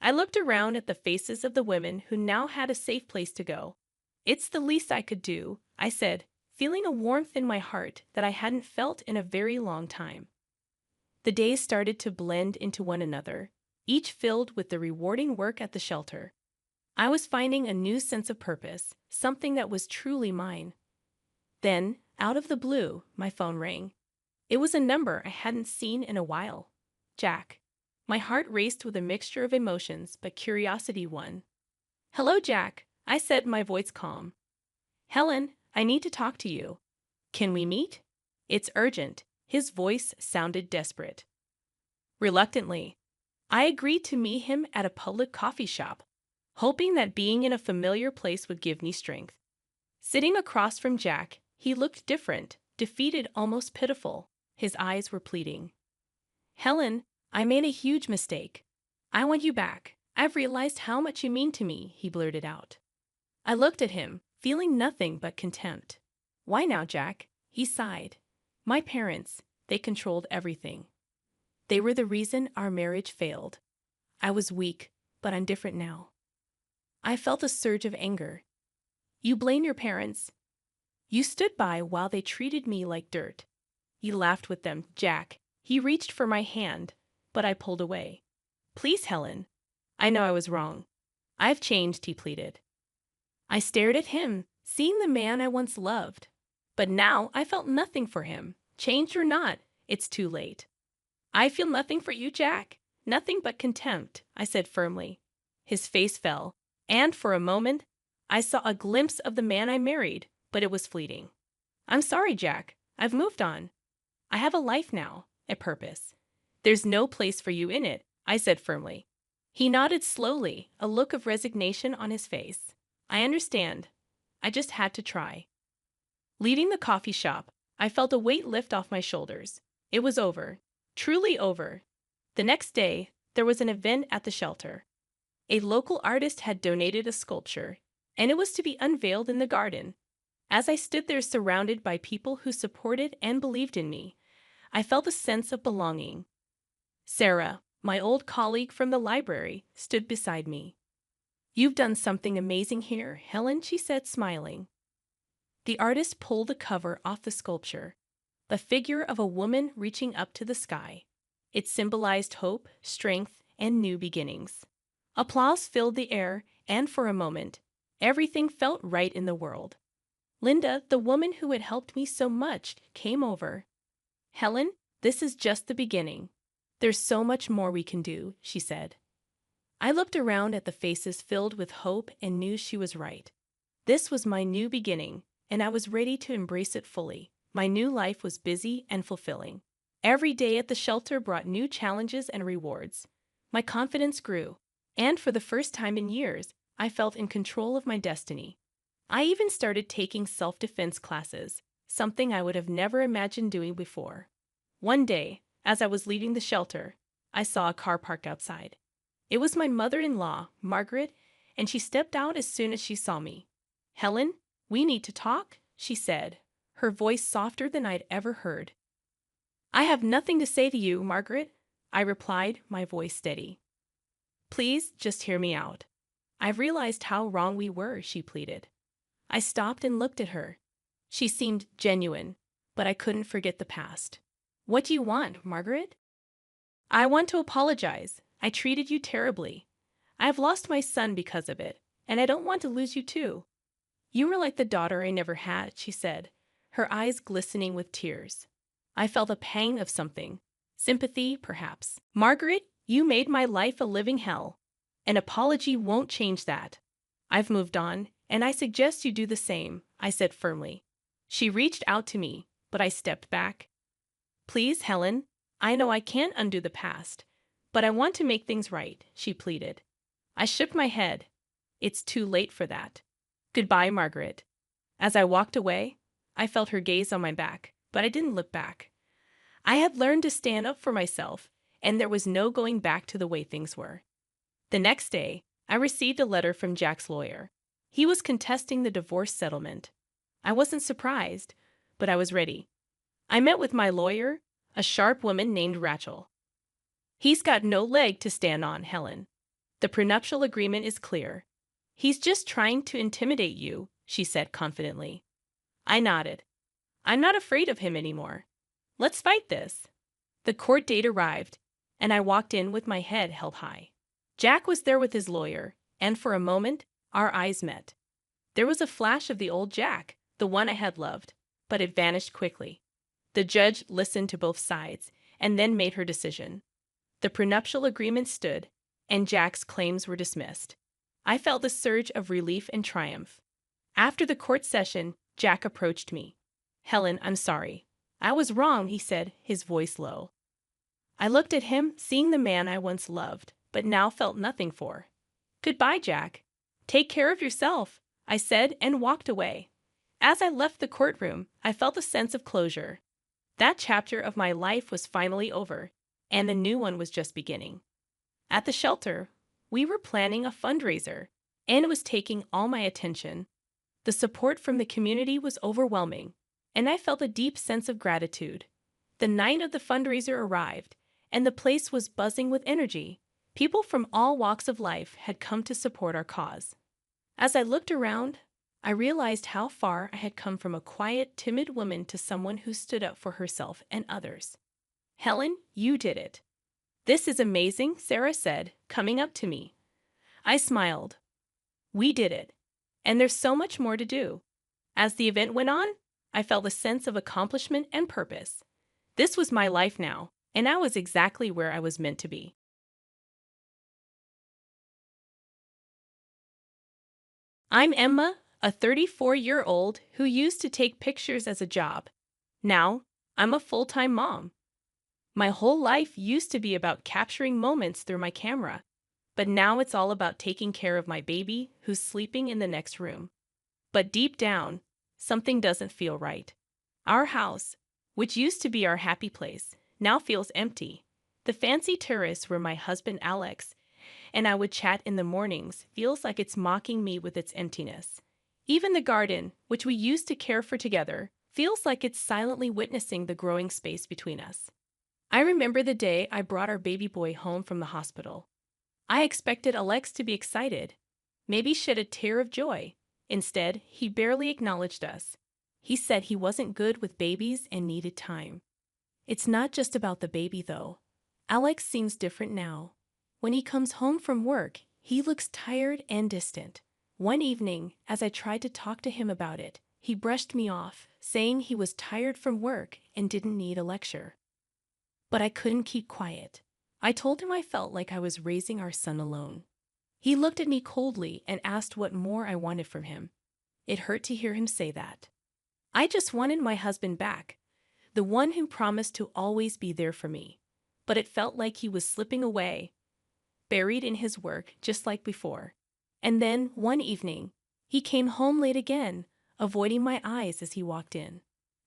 I looked around at the faces of the women who now had a safe place to go. It's the least I could do, I said, feeling a warmth in my heart that I hadn't felt in a very long time. The days started to blend into one another, each filled with the rewarding work at the shelter. I was finding a new sense of purpose, something that was truly mine. Then, out of the blue, my phone rang. It was a number I hadn't seen in a while. Jack. My heart raced with a mixture of emotions, but curiosity won. Hello, Jack, I said, my voice calm. Helen, I need to talk to you. Can we meet? It's urgent. His voice sounded desperate. Reluctantly, I agreed to meet him at a public coffee shop, hoping that being in a familiar place would give me strength. Sitting across from Jack, he looked different, defeated, almost pitiful. His eyes were pleading. Helen, I made a huge mistake. I want you back. I've realized how much you mean to me, he blurted out. I looked at him, feeling nothing but contempt. Why now, Jack? He sighed. My parents, they controlled everything. They were the reason our marriage failed. I was weak, but I'm different now. I felt a surge of anger. You blame your parents. You stood by while they treated me like dirt. You laughed with them, Jack. He reached for my hand, but I pulled away. Please, Helen. I know I was wrong. I've changed, he pleaded. I stared at him, seeing the man I once loved. But now I felt nothing for him. Changed or not, it's too late. I feel nothing for you, Jack. Nothing but contempt, I said firmly. His face fell, and for a moment, I saw a glimpse of the man I married, but it was fleeting. I'm sorry, Jack. I've moved on. I have a life now, a purpose. There's no place for you in it, I said firmly. He nodded slowly, a look of resignation on his face. I understand. I just had to try. Leaving the coffee shop, I felt a weight lift off my shoulders. It was over. Truly over. The next day, there was an event at the shelter. A local artist had donated a sculpture, and it was to be unveiled in the garden. As I stood there surrounded by people who supported and believed in me, I felt a sense of belonging. Sarah, my old colleague from the library, stood beside me. You've done something amazing here, Helen, she said, smiling. The artist pulled the cover off the sculpture, the figure of a woman reaching up to the sky. It symbolized hope, strength, and new beginnings. Applause filled the air, and for a moment, everything felt right in the world. Linda, the woman who had helped me so much, came over. Helen, this is just the beginning. There's so much more we can do, she said. I looked around at the faces filled with hope and knew she was right. This was my new beginning, and I was ready to embrace it fully. My new life was busy and fulfilling. Every day at the shelter brought new challenges and rewards. My confidence grew, and for the first time in years, I felt in control of my destiny. I even started taking self-defense classes, something I would have never imagined doing before. One day, as I was leaving the shelter, I saw a car parked outside. It was my mother-in-law, Margaret, and she stepped out as soon as she saw me. Helen, we need to talk, she said, her voice softer than I'd ever heard. I have nothing to say to you, Margaret, I replied, my voice steady. Please, just hear me out. I've realized how wrong we were, she pleaded. I stopped and looked at her. She seemed genuine, but I couldn't forget the past. What do you want, Margaret? I want to apologize. I treated you terribly. I have lost my son because of it, and I don't want to lose you too. You were like the daughter I never had, she said, her eyes glistening with tears. I felt a pang of something. Sympathy, perhaps. Margaret, you made my life a living hell. An apology won't change that. I've moved on, and I suggest you do the same, I said firmly. She reached out to me, but I stepped back. Please, Helen, I know I can't undo the past, but I want to make things right, she pleaded. I shook my head. It's too late for that. Goodbye, Margaret. As I walked away, I felt her gaze on my back, but I didn't look back. I had learned to stand up for myself, and there was no going back to the way things were. The next day, I received a letter from Jack's lawyer. He was contesting the divorce settlement. I wasn't surprised, but I was ready. I met with my lawyer, a sharp woman named Rachel. He's got no leg to stand on, Helen. The prenuptial agreement is clear. He's just trying to intimidate you, she said confidently. I nodded. I'm not afraid of him anymore. Let's fight this. The court date arrived, and I walked in with my head held high. Jack was there with his lawyer, and for a moment, our eyes met. There was a flash of the old Jack, the one I had loved, but it vanished quickly. The judge listened to both sides, and then made her decision. The prenuptial agreement stood, and Jack's claims were dismissed. I felt a surge of relief and triumph. After the court session, Jack approached me. Helen, I'm sorry. I was wrong, he said, his voice low. I looked at him, seeing the man I once loved, but now felt nothing for. Goodbye, Jack. Take care of yourself, I said, and walked away. As I left the courtroom, I felt a sense of closure. That chapter of my life was finally over, and the new one was just beginning. At the shelter, we were planning a fundraiser, and it was taking all my attention. The support from the community was overwhelming, and I felt a deep sense of gratitude. The night of the fundraiser arrived, and the place was buzzing with energy. People from all walks of life had come to support our cause. As I looked around, I realized how far I had come from a quiet, timid woman to someone who stood up for herself and others. Helen, you did it. This is amazing, Sarah said, coming up to me. I smiled. We did it. And there's so much more to do. As the event went on, I felt a sense of accomplishment and purpose. This was my life now, and I was exactly where I was meant to be. I'm Emma, a 34-year-old who used to take pictures as a job. Now, I'm a full-time mom. My whole life used to be about capturing moments through my camera, but now it's all about taking care of my baby who's sleeping in the next room. But deep down, something doesn't feel right. Our house, which used to be our happy place, now feels empty. The fancy terrace where my husband Alex and I would chat in the mornings feels like it's mocking me with its emptiness. Even the garden, which we used to care for together, feels like it's silently witnessing the growing space between us. I remember the day I brought our baby boy home from the hospital. I expected Alex to be excited, maybe shed a tear of joy. Instead, he barely acknowledged us. He said he wasn't good with babies and needed time. It's not just about the baby, though. Alex seems different now. When he comes home from work, he looks tired and distant. One evening, as I tried to talk to him about it, he brushed me off, saying he was tired from work and didn't need a lecture. But I couldn't keep quiet. I told him I felt like I was raising our son alone. He looked at me coldly and asked what more I wanted from him. It hurt to hear him say that. I just wanted my husband back, the one who promised to always be there for me. But it felt like he was slipping away, buried in his work just like before. And then, one evening, he came home late again, avoiding my eyes as he walked in.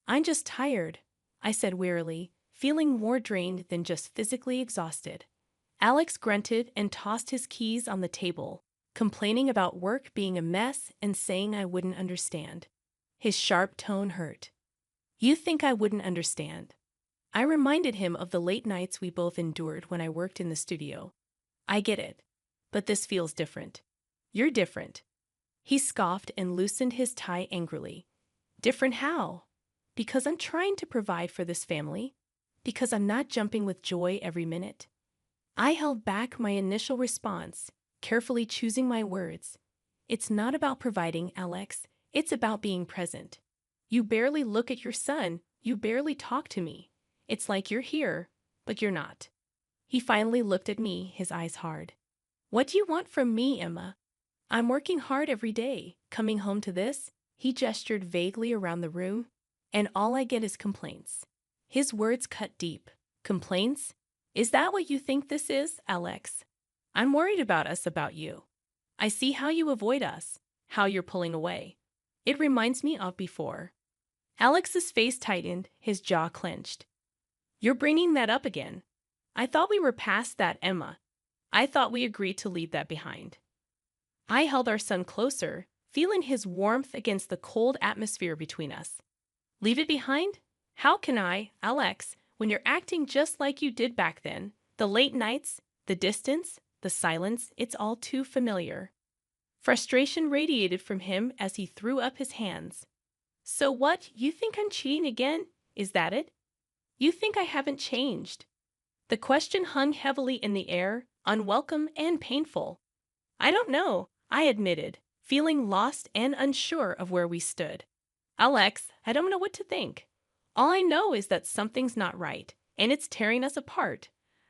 I'm just tired, I said wearily, feeling more drained than just physically exhausted. Alex grunted and tossed his keys on the table, complaining about work being a mess and saying I wouldn't understand. His sharp tone hurt. You think I wouldn't understand? I reminded him of the late nights we both endured when I worked in the studio. I get it, but this feels different. You're different. He scoffed and loosened his tie angrily. Different how? Because I'm trying to provide for this family? Because I'm not jumping with joy every minute? I held back my initial response, carefully choosing my words. It's not about providing, Alex. It's about being present. You barely look at your son. You barely talk to me. It's like you're here, but you're not. He finally looked at me, his eyes hard. What do you want from me, Emma? I'm working hard every day. Coming home to this? He gestured vaguely around the room, and all I get is complaints. His words cut deep. Complaints? Is that what you think this is, Alex? I'm worried about us, about you. I see how you avoid us, how you're pulling away. It reminds me of before. Alex's face tightened, his jaw clenched. You're bringing that up again. I thought we were past that, Emma. I thought we agreed to leave that behind. I held our son closer, feeling his warmth against the cold atmosphere between us. Leave it behind? How can I, Alex, when you're acting just like you did back then? The late nights, the distance, the silence, it's all too familiar. Frustration radiated from him as he threw up his hands. So what, you think I'm cheating again? Is that it? You think I haven't changed? The question hung heavily in the air, unwelcome and painful. I don't know, I admitted, feeling lost and unsure of where we stood. Alex, I don't know what to think. All I know is that something's not right, and it's tearing us apart,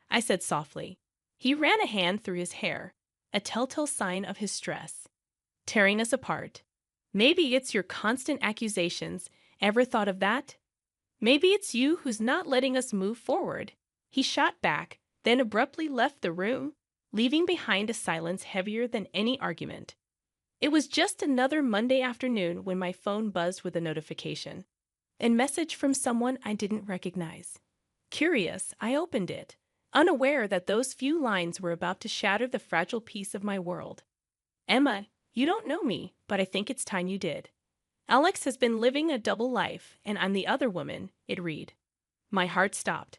I said softly. He ran a hand through his hair, a telltale sign of his stress. Tearing us apart. Maybe it's your constant accusations. Ever thought of that? Maybe it's you who's not letting us move forward. He shot back, then abruptly left the room, leaving behind a silence heavier than any argument. It was just another Monday afternoon when my phone buzzed with a notification. A message from someone I didn't recognize. Curious, I opened it, unaware that those few lines were about to shatter the fragile piece of my world. Emma, you don't know me, but I think it's time you did. Alex has been living a double life, and I'm the other woman, it read. My heart stopped.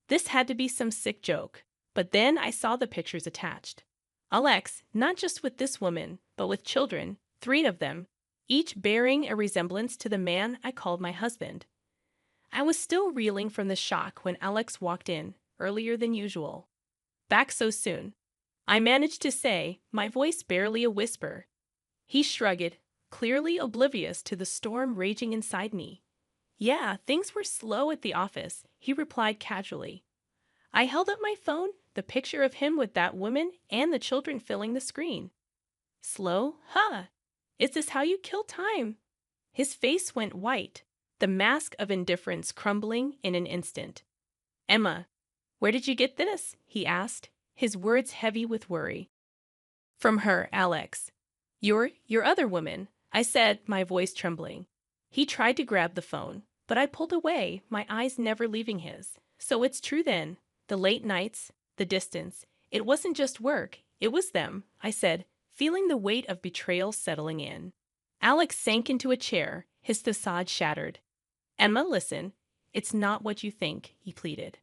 This had to be some sick joke, but then I saw the pictures attached. Alex, not just with this woman, but with children, 3 of them, each bearing a resemblance to the man I called my husband. I was still reeling from the shock when Alex walked in, earlier than usual. Back so soon, I managed to say, my voice barely a whisper. He shrugged, clearly oblivious to the storm raging inside me. Yeah, things were slow at the office, he replied casually. I held up my phone, the picture of him with that woman and the children filling the screen. Slow? Huh. Is this how you kill time? His face went white, the mask of indifference crumbling in an instant. Emma, where did you get this? He asked, his words heavy with worry. From her, Alex. Your other woman, I said, my voice trembling. He tried to grab the phone, but I pulled away, my eyes never leaving his. So it's true then. The late nights, the distance. It wasn't just work, it was them, I said, feeling the weight of betrayal settling in. Alex sank into a chair, his facade shattered. Emma, listen. It's not what you think, he pleaded.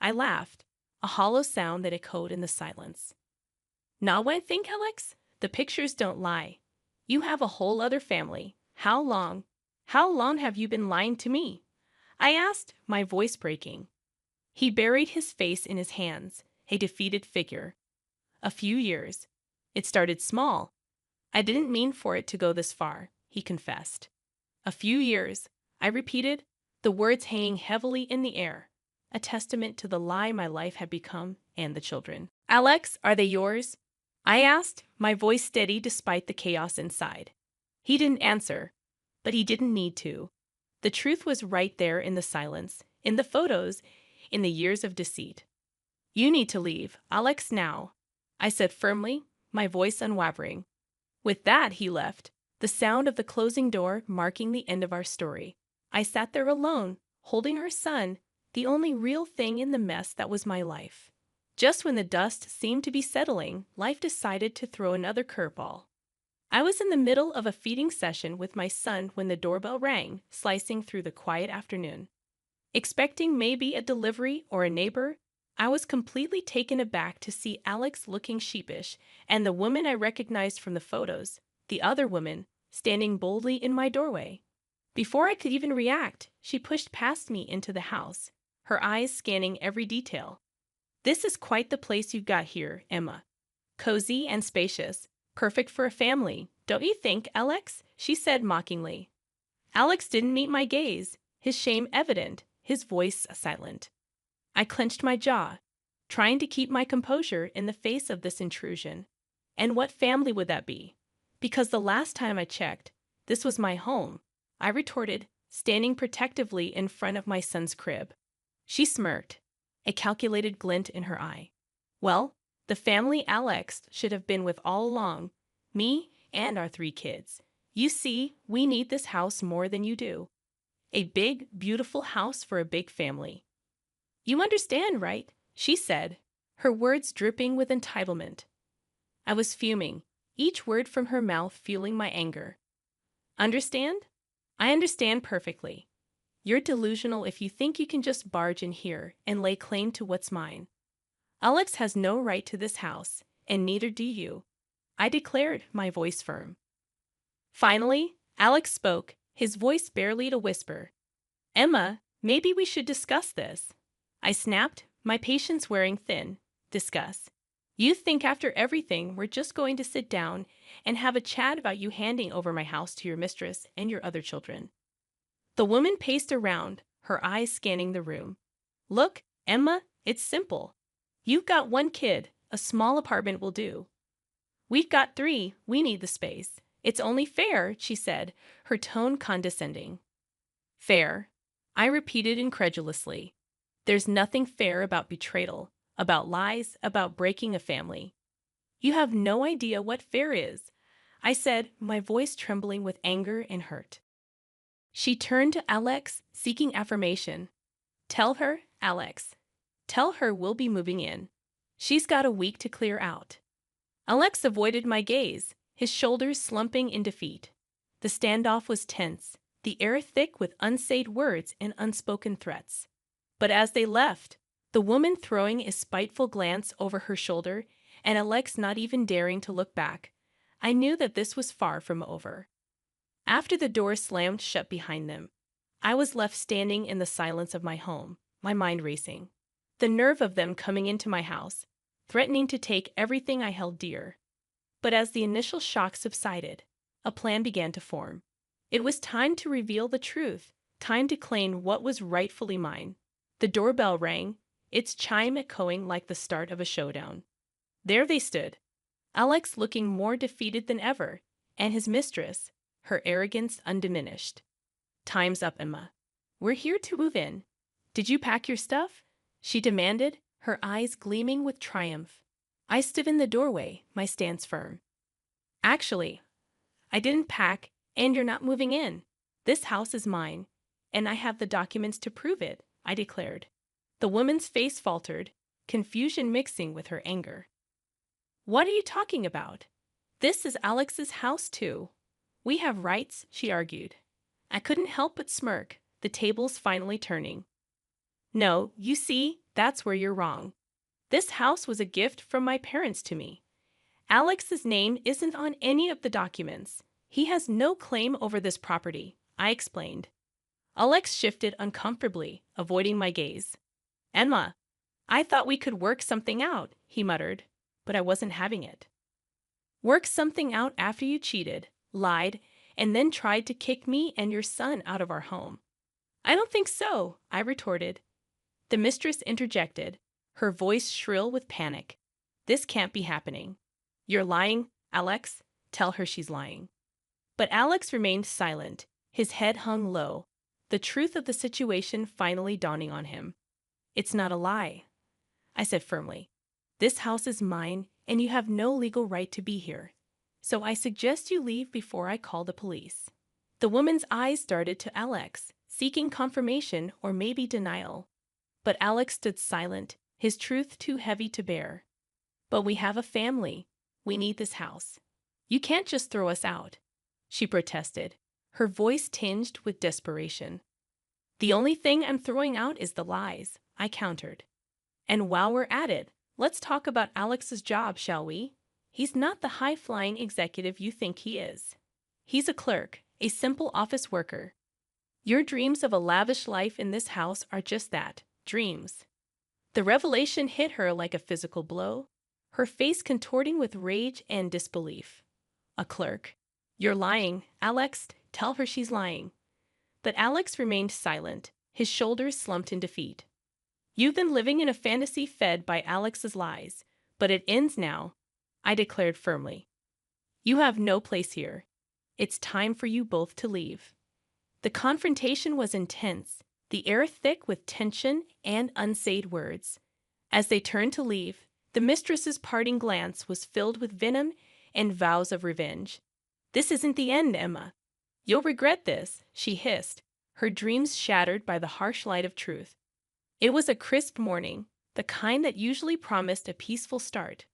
I laughed, a hollow sound that echoed in the silence. Not what I think, Alex? The pictures don't lie. You have a whole other family. How long? How long have you been lying to me? I asked, my voice breaking. He buried his face in his hands, a defeated figure. A few years. It started small. I didn't mean for it to go this far, he confessed. A few years, I repeated, the words hanging heavily in the air, a testament to the lie my life had become and the children. Alex, are they yours? I asked, my voice steady despite the chaos inside. He didn't answer, but he didn't need to. The truth was right there in the silence, in the photos, in the years of deceit. You need to leave, Alex, now, I said firmly, my voice unwavering. With that, he left, the sound of the closing door marking the end of our story. I sat there alone, holding our son, the only real thing in the mess that was my life. Just when the dust seemed to be settling, life decided to throw another curveball. I was in the middle of a feeding session with my son when the doorbell rang, slicing through the quiet afternoon. Expecting maybe a delivery or a neighbor, I was completely taken aback to see Alex looking sheepish and the woman I recognized from the photos, the other woman, standing boldly in my doorway. Before I could even react, she pushed past me into the house, her eyes scanning every detail. This is quite the place you've got here, Emma. Cozy and spacious, perfect for a family, don't you think, Alex? She said mockingly. Alex didn't meet my gaze, his shame evident, his voice silent. I clenched my jaw, trying to keep my composure in the face of this intrusion. And what family would that be? Because the last time I checked, this was my home, I retorted, standing protectively in front of my son's crib. She smirked, a calculated glint in her eye. Well, the family Alex should have been with all along, me and our 3 kids. You see, we need this house more than you do. A big, beautiful house for a big family. You understand, right? She said, her words dripping with entitlement. I was fuming, each word from her mouth fueling my anger. Understand? I understand perfectly. You're delusional if you think you can just barge in here and lay claim to what's mine. Alex has no right to this house, and neither do you, I declared, my voice firm. Finally, Alex spoke, his voice barely a whisper. Emma, maybe we should discuss this. I snapped, my patience wearing thin. Discuss. You think after everything we're just going to sit down and have a chat about you handing over my house to your mistress and your other children. The woman paced around, her eyes scanning the room. Look, Emma, it's simple. You've got 1 kid, a small apartment will do. We've got 3, we need the space. It's only fair, she said, her tone condescending. Fair, I repeated incredulously. There's nothing fair about betrayal, about lies, about breaking a family. You have no idea what fair is, I said, my voice trembling with anger and hurt. She turned to Alex, seeking affirmation. Tell her, Alex. Tell her we'll be moving in. She's got a week to clear out. Alex avoided my gaze, his shoulders slumping in defeat. The standoff was tense, the air thick with unsaid words and unspoken threats. But as they left, the woman throwing a spiteful glance over her shoulder and Alex not even daring to look back, I knew that this was far from over. After the door slammed shut behind them, I was left standing in the silence of my home, my mind racing. The nerve of them coming into my house, threatening to take everything I held dear. But as the initial shock subsided, a plan began to form. It was time to reveal the truth, time to claim what was rightfully mine. The doorbell rang, its chime echoing like the start of a showdown. There they stood, Alex looking more defeated than ever, and his mistress, her arrogance undiminished. "Time's up, Emma. We're here to move in. Did you pack your stuff?" she demanded, her eyes gleaming with triumph. I stood in the doorway, my stance firm. "Actually, I didn't pack, and you're not moving in. This house is mine, and I have the documents to prove it," I declared. The woman's face faltered, confusion mixing with her anger. "What are you talking about? This is Alex's house, too. We have rights," she argued. I couldn't help but smirk, the tables finally turning. "No, you see, that's where you're wrong. This house was a gift from my parents to me. Alex's name isn't on any of the documents. He has no claim over this property," I explained. Alex shifted uncomfortably, avoiding my gaze. "Emma, I thought we could work something out," he muttered, but I wasn't having it. "Work something out after you cheated, lied, and then tried to kick me and your son out of our home." "I don't think so," I retorted. The mistress interjected, her voice shrill with panic. "This can't be happening. You're lying, Alex. Tell her she's lying." But Alex remained silent, his head hung low, the truth of the situation finally dawning on him. "It's not a lie," I said firmly. "This house is mine, and you have no legal right to be here. So I suggest you leave before I call the police." The woman's eyes darted to Alex, seeking confirmation or maybe denial. But Alex stood silent, his truth too heavy to bear. "But we have a family. We need this house. You can't just throw us out," she protested, her voice tinged with desperation. "The only thing I'm throwing out is the lies," I countered. "And while we're at it, let's talk about Alex's job, shall we? He's not the high-flying executive you think he is. He's a clerk, a simple office worker. Your dreams of a lavish life in this house are just that, dreams." The revelation hit her like a physical blow, her face contorting with rage and disbelief. "A clerk? You're lying, Alex. Tell her she's lying." But Alex remained silent, his shoulders slumped in defeat. "You've been living in a fantasy fed by Alex's lies, but it ends now," I declared firmly. "You have no place here. It's time for you both to leave." The confrontation was intense, the air thick with tension and unsaid words. As they turned to leave, the mistress's parting glance was filled with venom and vows of revenge. "This isn't the end, Emma. You'll regret this," she hissed, her dreams shattered by the harsh light of truth. It was a crisp morning, the kind that usually promised a peaceful start.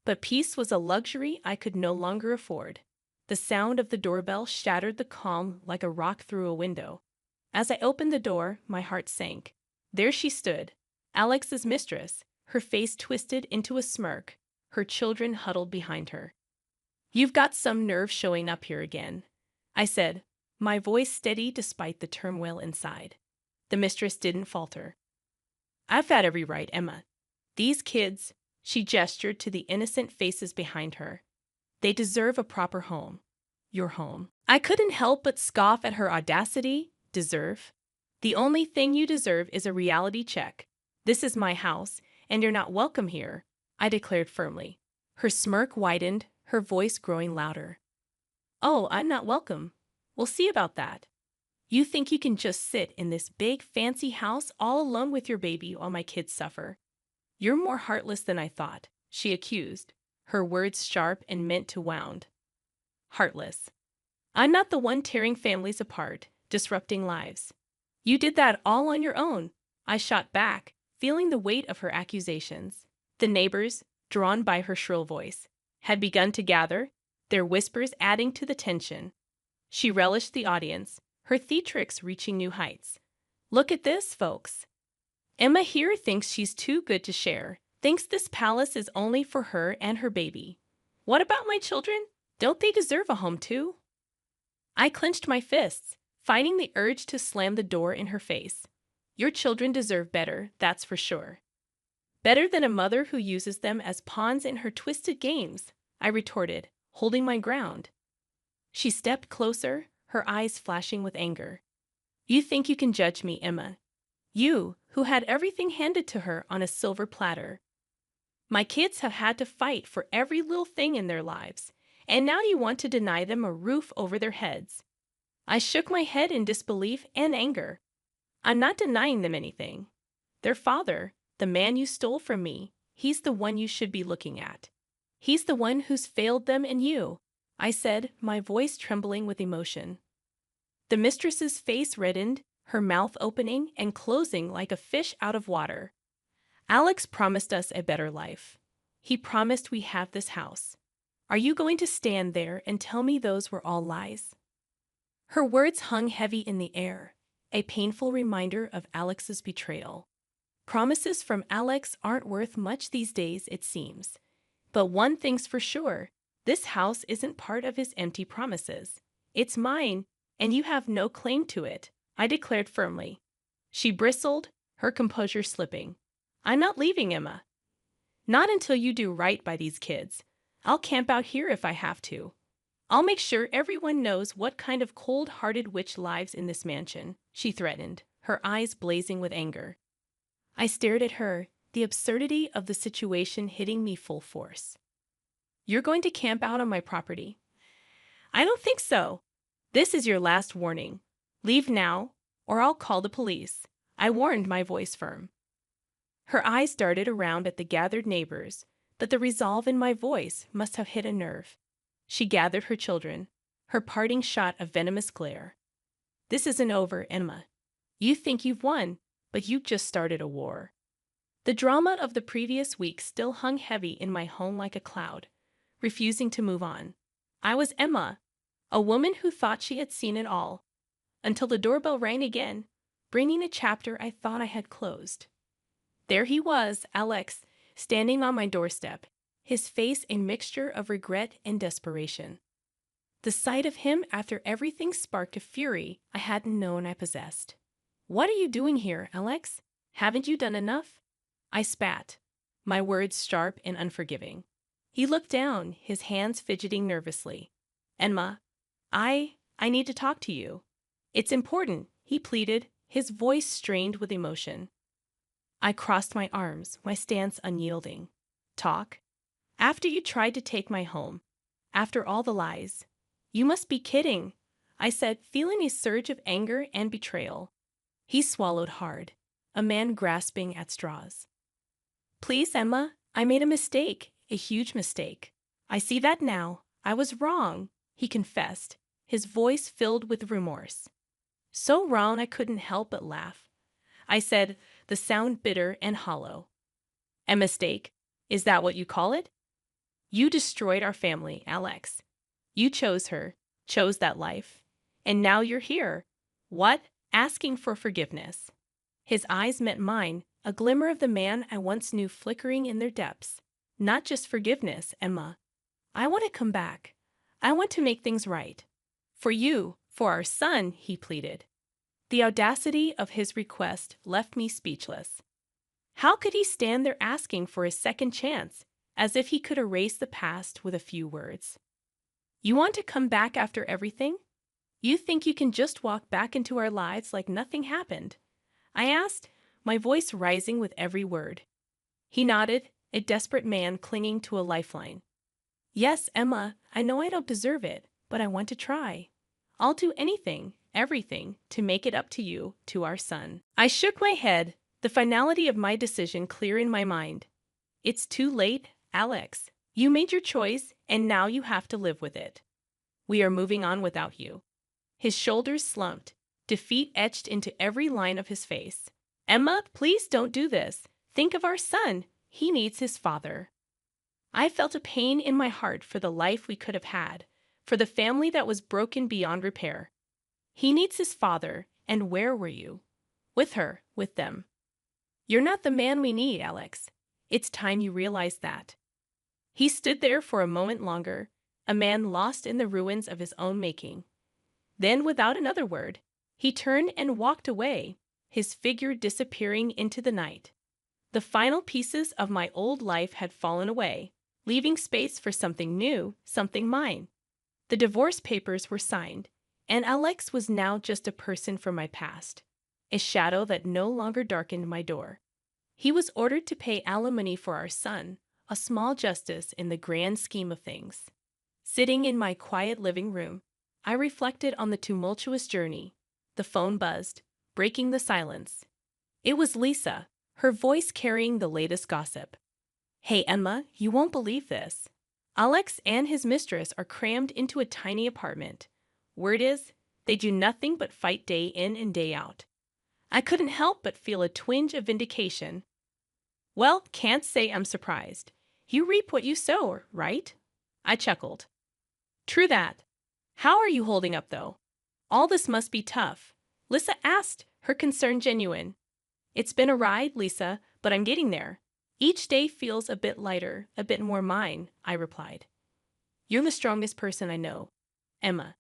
But peace was a luxury I could no longer afford. The sound of the doorbell shattered the calm like a rock through a window. As I opened the door, my heart sank. There she stood, Alex's mistress, her face twisted into a smirk, her children huddled behind her. "You've got some nerve showing up here again," I said, my voice steady despite the turmoil inside. The mistress didn't falter. "I've had every right, Emma. These kids," she gestured to the innocent faces behind her, "they deserve a proper home. Your home." I couldn't help but scoff at her audacity. Deserve? "The only thing you deserve is a reality check. This is my house, and you're not welcome here," I declared firmly. Her smirk widened, her voice growing louder. "Oh, I'm not welcome. We'll see about that. You think you can just sit in this big, fancy house all alone with your baby while my kids suffer? You're more heartless than I thought," she accused, her words sharp and meant to wound. "Heartless? I'm not the one tearing families apart, disrupting lives. You did that all on your own," I shot back, feeling the weight of her accusations. The neighbors, drawn by her shrill voice, had begun to gather, their whispers adding to the tension. She relished the audience, her theatrics reaching new heights. "Look at this, folks. Emma here thinks she's too good to share, thinks this palace is only for her and her baby. What about my children? Don't they deserve a home too? I clenched my fists, fighting the urge to slam the door in her face. Your children deserve better, that's for sure. Better than a mother who uses them as pawns in her twisted games, I retorted, holding my ground. She stepped closer, her eyes flashing with anger. You think you can judge me, Emma? You, who had everything handed to her on a silver platter. My kids have had to fight for every little thing in their lives, and now you want to deny them a roof over their heads. I shook my head in disbelief and anger. I'm not denying them anything. Their father, the man you stole from me, he's the one you should be looking at. He's the one who's failed them and you, I said, my voice trembling with emotion. The mistress's face reddened, her mouth opening and closing like a fish out of water. Alex promised us a better life. He promised we have this house. Are you going to stand there and tell me those were all lies? Her words hung heavy in the air, a painful reminder of Alex's betrayal. Promises from Alex aren't worth much these days, it seems. But one thing's for sure, this house isn't part of his empty promises. It's mine, and you have no claim to it, I declared firmly. She bristled, her composure slipping. I'm not leaving, Emma. Not until you do right by these kids. I'll camp out here if I have to. I'll make sure everyone knows what kind of cold-hearted witch lives in this mansion, she threatened, her eyes blazing with anger. I stared at her, the absurdity of the situation hitting me full force. You're going to camp out on my property? I don't think so. This is your last warning. Leave now, or I'll call the police. I warned, my voice firm. Her eyes darted around at the gathered neighbors, but the resolve in my voice must have hit a nerve. She gathered her children, her parting shot a venomous glare. This isn't over, Emma. You think you've won, but you've just started a war. The drama of the previous week still hung heavy in my home like a cloud, refusing to move on. I was Emma, a woman who thought she had seen it all, until the doorbell rang again, bringing a chapter I thought I had closed. There he was, Alex, standing on my doorstep, his face a mixture of regret and desperation. The sight of him after everything sparked a fury I hadn't known I possessed. What are you doing here, Alex? Haven't you done enough? I spat, my words sharp and unforgiving. He looked down, his hands fidgeting nervously. Emma, I need to talk to you. It's important, he pleaded, his voice strained with emotion. I crossed my arms, my stance unyielding. Talk? After you tried to take my home, after all the lies. You must be kidding, I said, feeling a surge of anger and betrayal. He swallowed hard, a man grasping at straws. Please, Emma, I made a mistake, a huge mistake. I see that now. I was wrong, he confessed, his voice filled with remorse. So wrong I couldn't help but laugh. I said, the sound bitter and hollow. A mistake? Is that what you call it? You destroyed our family, Alex. You chose her, chose that life. And now you're here. What? Asking for forgiveness. His eyes met mine, a glimmer of the man I once knew flickering in their depths. Not just forgiveness, Emma. I want to come back. I want to make things right. For you, for our son, he pleaded. The audacity of his request left me speechless. How could he stand there asking for a second chance, as if he could erase the past with a few words? You want to come back after everything? You think you can just walk back into our lives like nothing happened? I asked, my voice rising with every word. He nodded, a desperate man clinging to a lifeline. Yes, Emma, I know I don't deserve it, but I want to try. I'll do anything, everything, to make it up to you, to our son. I shook my head, the finality of my decision clear in my mind. It's too late, Alex. You made your choice, and now you have to live with it. We are moving on without you. His shoulders slumped, defeat etched into every line of his face. Emma, please don't do this. Think of our son. He needs his father. I felt a pain in my heart for the life we could have had, for the family that was broken beyond repair. He needs his father, and where were you? With her, with them. You're not the man we need, Alex. It's time you realized that. He stood there for a moment longer, a man lost in the ruins of his own making. Then, without another word, he turned and walked away, his figure disappearing into the night. The final pieces of my old life had fallen away, leaving space for something new, something mine. The divorce papers were signed, and Alex was now just a person from my past, a shadow that no longer darkened my door. He was ordered to pay alimony for our son, a small justice in the grand scheme of things. Sitting in my quiet living room, I reflected on the tumultuous journey. The phone buzzed, breaking the silence. It was Lisa, her voice carrying the latest gossip. "Hey, Emma, you won't believe this. Alex and his mistress are crammed into a tiny apartment. Word is, they do nothing but fight day in and day out." I couldn't help but feel a twinge of vindication. "Well, can't say I'm surprised. You reap what you sow, right?" I chuckled. "True that. How are you holding up, though? All this must be tough." Lisa asked, her concern genuine. "It's been a ride, Lisa, but I'm getting there. Each day feels a bit lighter, a bit more mine," I replied. "You're the strongest person I know, Emma.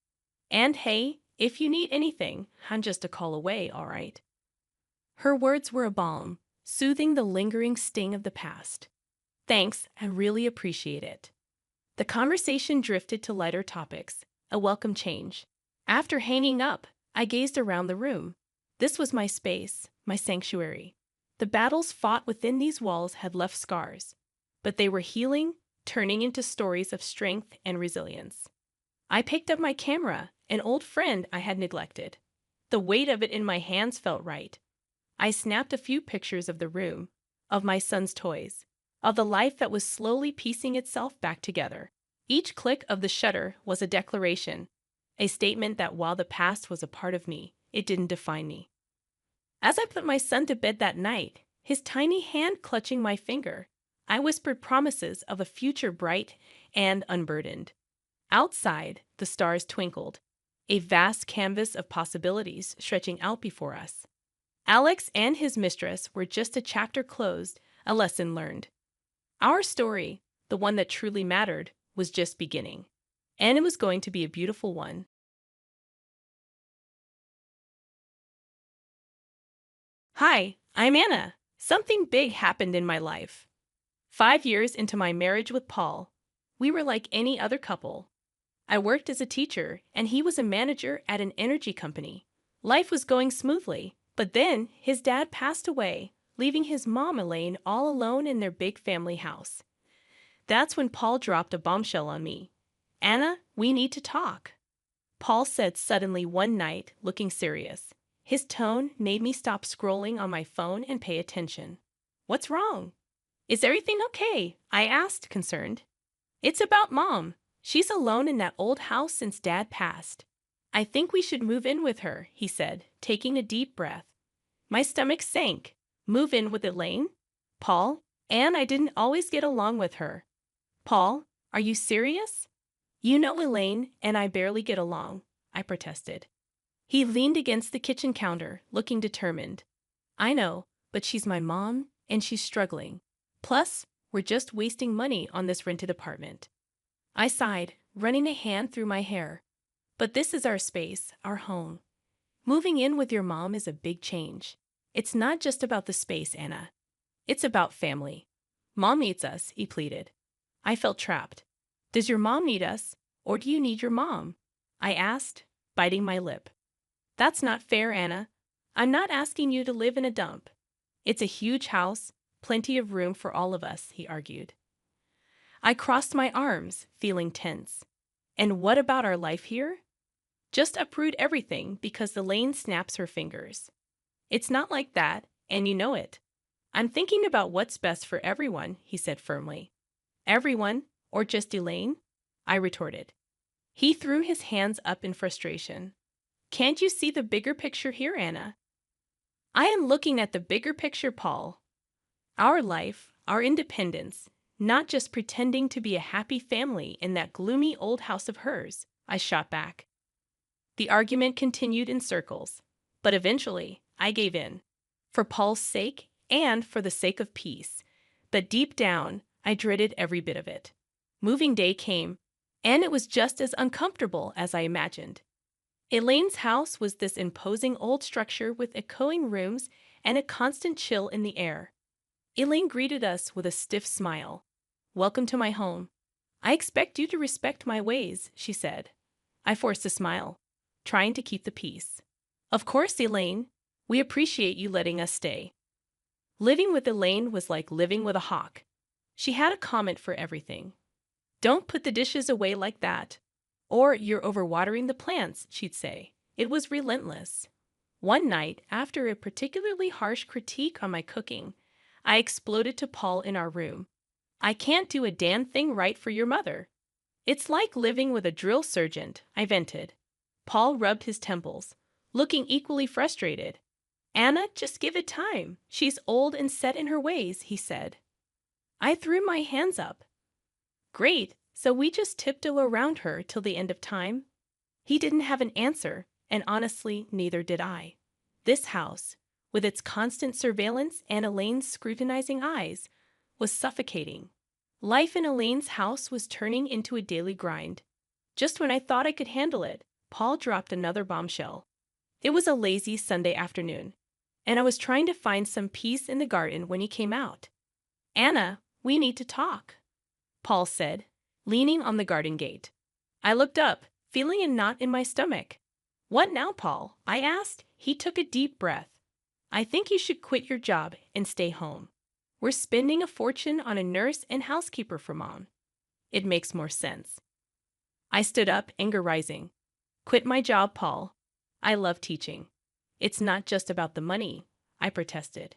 And hey, if you need anything, I'm just a call away, all right?" Her words were a balm, soothing the lingering sting of the past. "Thanks, I really appreciate it." The conversation drifted to lighter topics, a welcome change. After hanging up, I gazed around the room. This was my space, my sanctuary. The battles fought within these walls had left scars, but they were healing, turning into stories of strength and resilience. I picked up my camera, an old friend I had neglected. The weight of it in my hands felt right. I snapped a few pictures of the room, of my son's toys, of the life that was slowly piecing itself back together. Each click of the shutter was a declaration, a statement that while the past was a part of me, it didn't define me. As I put my son to bed that night, his tiny hand clutching my finger, I whispered promises of a future bright and unburdened. Outside, the stars twinkled, a vast canvas of possibilities stretching out before us. Alex and his mistress were just a chapter closed, a lesson learned. Our story, the one that truly mattered, was just beginning. And it was going to be a beautiful one. Hi, I'm Anna. Something big happened in my life. 5 years into my marriage with Paul, we were like any other couple. I worked as a teacher, and he was a manager at an energy company. Life was going smoothly, but then his dad passed away, leaving his mom, Elaine, all alone in their big family house. That's when Paul dropped a bombshell on me. "Anna, we need to talk," Paul said suddenly one night, looking serious. His tone made me stop scrolling on my phone and pay attention. "What's wrong?" "Is everything okay?" I asked, concerned. "It's about Mom. She's alone in that old house since Dad passed. I think we should move in with her," he said, taking a deep breath. My stomach sank. Move in with Elaine? Paul? And I didn't always get along with her. "Paul, are you serious?" "You know Elaine and I barely get along," I protested. He leaned against the kitchen counter, looking determined. "I know, but she's my mom, and she's struggling. Plus, we're just wasting money on this rented apartment." I sighed, running a hand through my hair. "But this is our space, our home. Moving in with your mom is a big change. It's not just about the space, Anna. It's about family. Mom needs us," he pleaded. I felt trapped. "Does your mom need us, or do you need your mom?" I asked, biting my lip. "That's not fair, Anna. I'm not asking you to live in a dump. It's a huge house, plenty of room for all of us," he argued. I crossed my arms, feeling tense. "And what about our life here?" "Just uproot everything because Elaine snaps her fingers." "It's not like that, and you know it. I'm thinking about what's best for everyone," he said firmly. "Everyone, or just Elaine?" I retorted. He threw his hands up in frustration. "Can't you see the bigger picture here, Anna?" "I am looking at the bigger picture, Paul. Our life, our independence, not just pretending to be a happy family in that gloomy old house of hers," I shot back. The argument continued in circles, but eventually I gave in, for Paul's sake and for the sake of peace. But deep down, I dreaded every bit of it. Moving day came. And it was just as uncomfortable as I imagined. Elaine's house was this imposing old structure with echoing rooms and a constant chill in the air. Elaine greeted us with a stiff smile. "Welcome to my home. I expect you to respect my ways," she said. I forced a smile, trying to keep the peace. "Of course, Elaine. We appreciate you letting us stay." Living with Elaine was like living with a hawk. She had a comment for everything. "Don't put the dishes away like that." Or, "You're overwatering the plants," she'd say. It was relentless. One night, after a particularly harsh critique on my cooking, I exploded to Paul in our room. "I can't do a damn thing right for your mother." "It's like living with a drill sergeant," I vented. Paul rubbed his temples, looking equally frustrated. "Anna, just give it time. She's old and set in her ways," he said. I threw my hands up. "Great, so we just tiptoe around her till the end of time?" He didn't have an answer, and honestly, neither did I. This house, with its constant surveillance and Elaine's scrutinizing eyes, was suffocating. Life in Elaine's house was turning into a daily grind. Just when I thought I could handle it, Paul dropped another bombshell. It was a lazy Sunday afternoon, and I was trying to find some peace in the garden when he came out. "Anna, we need to talk," Paul said, leaning on the garden gate. I looked up, feeling a knot in my stomach. "What now, Paul?" I asked. He took a deep breath. "I think you should quit your job and stay home. We're spending a fortune on a nurse and housekeeper for Mom. It makes more sense." I stood up, anger rising. "Quit my job, Paul. I love teaching." "It's not just about the money," I protested.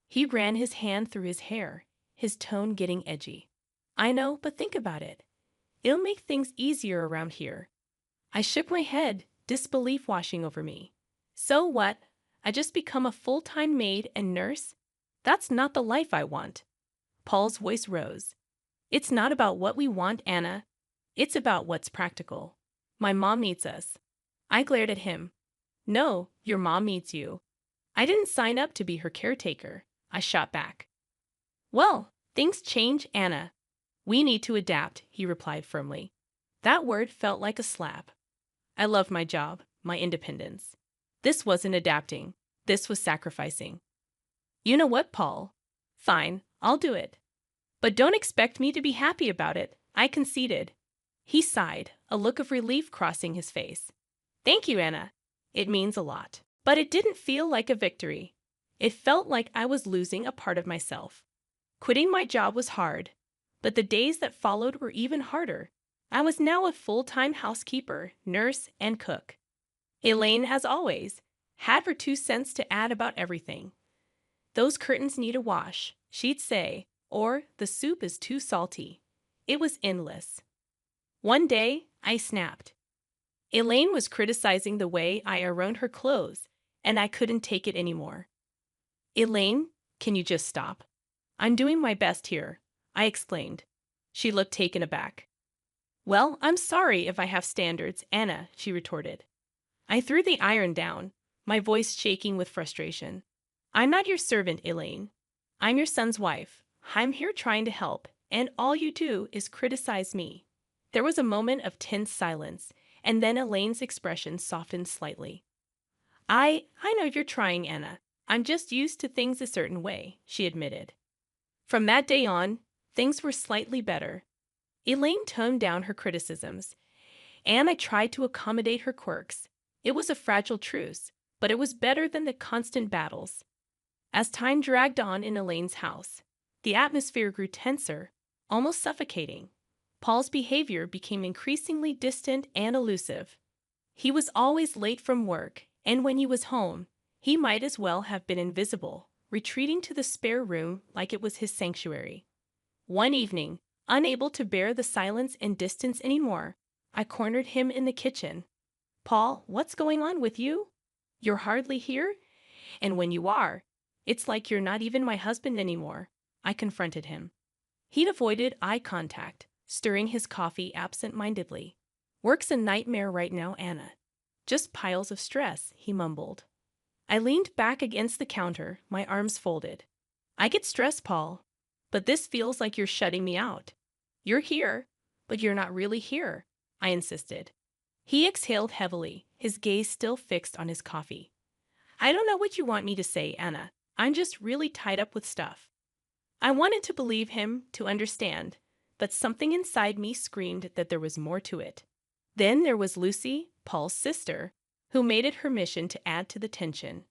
He ran his hand through his hair, his tone getting edgy. "I know, but think about it. It'll make things easier around here." I shook my head, disbelief washing over me. "So what? I just become a full-time maid and nurse? That's not the life I want." Paul's voice rose. "It's not about what we want, Anna. It's about what's practical. My mom needs us." I glared at him. "No, your mom needs you. I didn't sign up to be her caretaker," I shot back. "Well, things change, Anna. We need to adapt," he replied firmly. That word felt like a slap. I loved my job, my independence. This wasn't adapting. This was sacrificing. "You know what, Paul? Fine, I'll do it. But don't expect me to be happy about it," I conceded. He sighed, a look of relief crossing his face. "Thank you, Anna. It means a lot." But it didn't feel like a victory. It felt like I was losing a part of myself. Quitting my job was hard, but the days that followed were even harder. I was now a full-time housekeeper, nurse, and cook. Elaine, as always, had her 2 cents to add about everything. "Those curtains need a wash," she'd say, or "the soup is too salty." It was endless. One day, I snapped. Elaine was criticizing the way I ironed her clothes, and I couldn't take it anymore. "Elaine, can you just stop? I'm doing my best here," I explained. She looked taken aback. "Well, I'm sorry if I have standards, Anna," she retorted. I threw the iron down, my voice shaking with frustration. "I'm not your servant, Elaine. I'm your son's wife. I'm here trying to help, and all you do is criticize me." There was a moment of tense silence, and then Elaine's expression softened slightly. I know you're trying, Anna. I'm just used to things a certain way," she admitted. From that day on, things were slightly better. Elaine toned down her criticisms, and I tried to accommodate her quirks. It was a fragile truce, but it was better than the constant battles. As time dragged on in Elaine's house, the atmosphere grew tenser, almost suffocating. Paul's behavior became increasingly distant and elusive. He was always late from work, and when he was home, he might as well have been invisible, retreating to the spare room like it was his sanctuary. One evening, unable to bear the silence and distance anymore, I cornered him in the kitchen. "Paul, what's going on with you? You're hardly here, and when you are, it's like you're not even my husband anymore," I confronted him. He'd avoided eye contact, stirring his coffee absent-mindedly. "Work's a nightmare right now, Anna. Just piles of stress," he mumbled. I leaned back against the counter, my arms folded. "I get stressed, Paul, but this feels like you're shutting me out. You're here, But you're not really here, I insisted. He exhaled heavily, his gaze still fixed on his coffee. I don't know what you want me to say, Anna. I'm just really tied up with stuff. I wanted to believe him, to understand, but something inside me screamed that there was more to it. Then there was Lucy, Paul's sister, who made it her mission to add to the tension.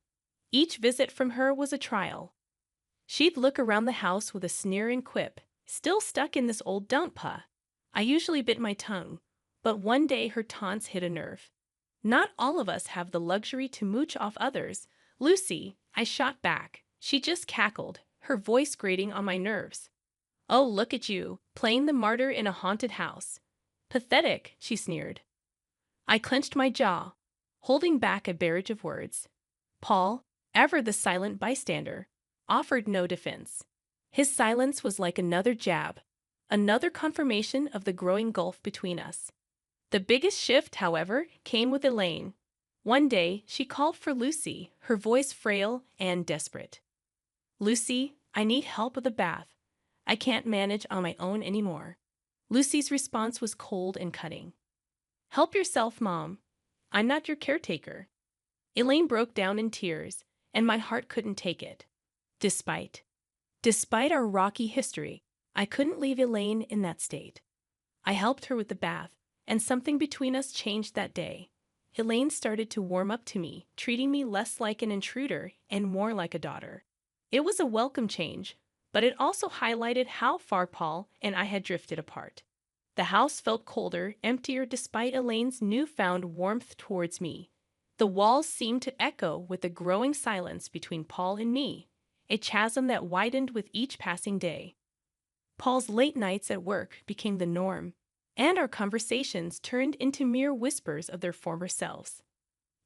Each visit from her was a trial. She'd look around the house with a sneering quip, still stuck in this old don't pa. I usually bit my tongue, but one day her taunts hit a nerve. Not all of us have the luxury to mooch off others. Lucy, I shot back. She just cackled, her voice grating on my nerves. Oh, look at you, playing the martyr in a haunted house. Pathetic, she sneered. I clenched my jaw, holding back a barrage of words. Paul, ever the silent bystander, offered no defense. His silence was like another jab, another confirmation of the growing gulf between us. The biggest shift, however, came with Elaine. One day, she called for Lucy, her voice frail and desperate. Lucy, I need help with the bath. I can't manage on my own anymore. Lucy's response was cold and cutting. Help yourself, Mom. I'm not your caretaker. Elaine broke down in tears, and my heart couldn't take it. Despite our rocky history, I couldn't leave Elaine in that state. I helped her with the bath, and something between us changed that day. Elaine started to warm up to me, treating me less like an intruder and more like a daughter. It was a welcome change, but it also highlighted how far Paul and I had drifted apart. The house felt colder, emptier despite Elaine's newfound warmth towards me. The walls seemed to echo with the growing silence between Paul and me, a chasm that widened with each passing day. Paul's late nights at work became the norm, and our conversations turned into mere whispers of their former selves.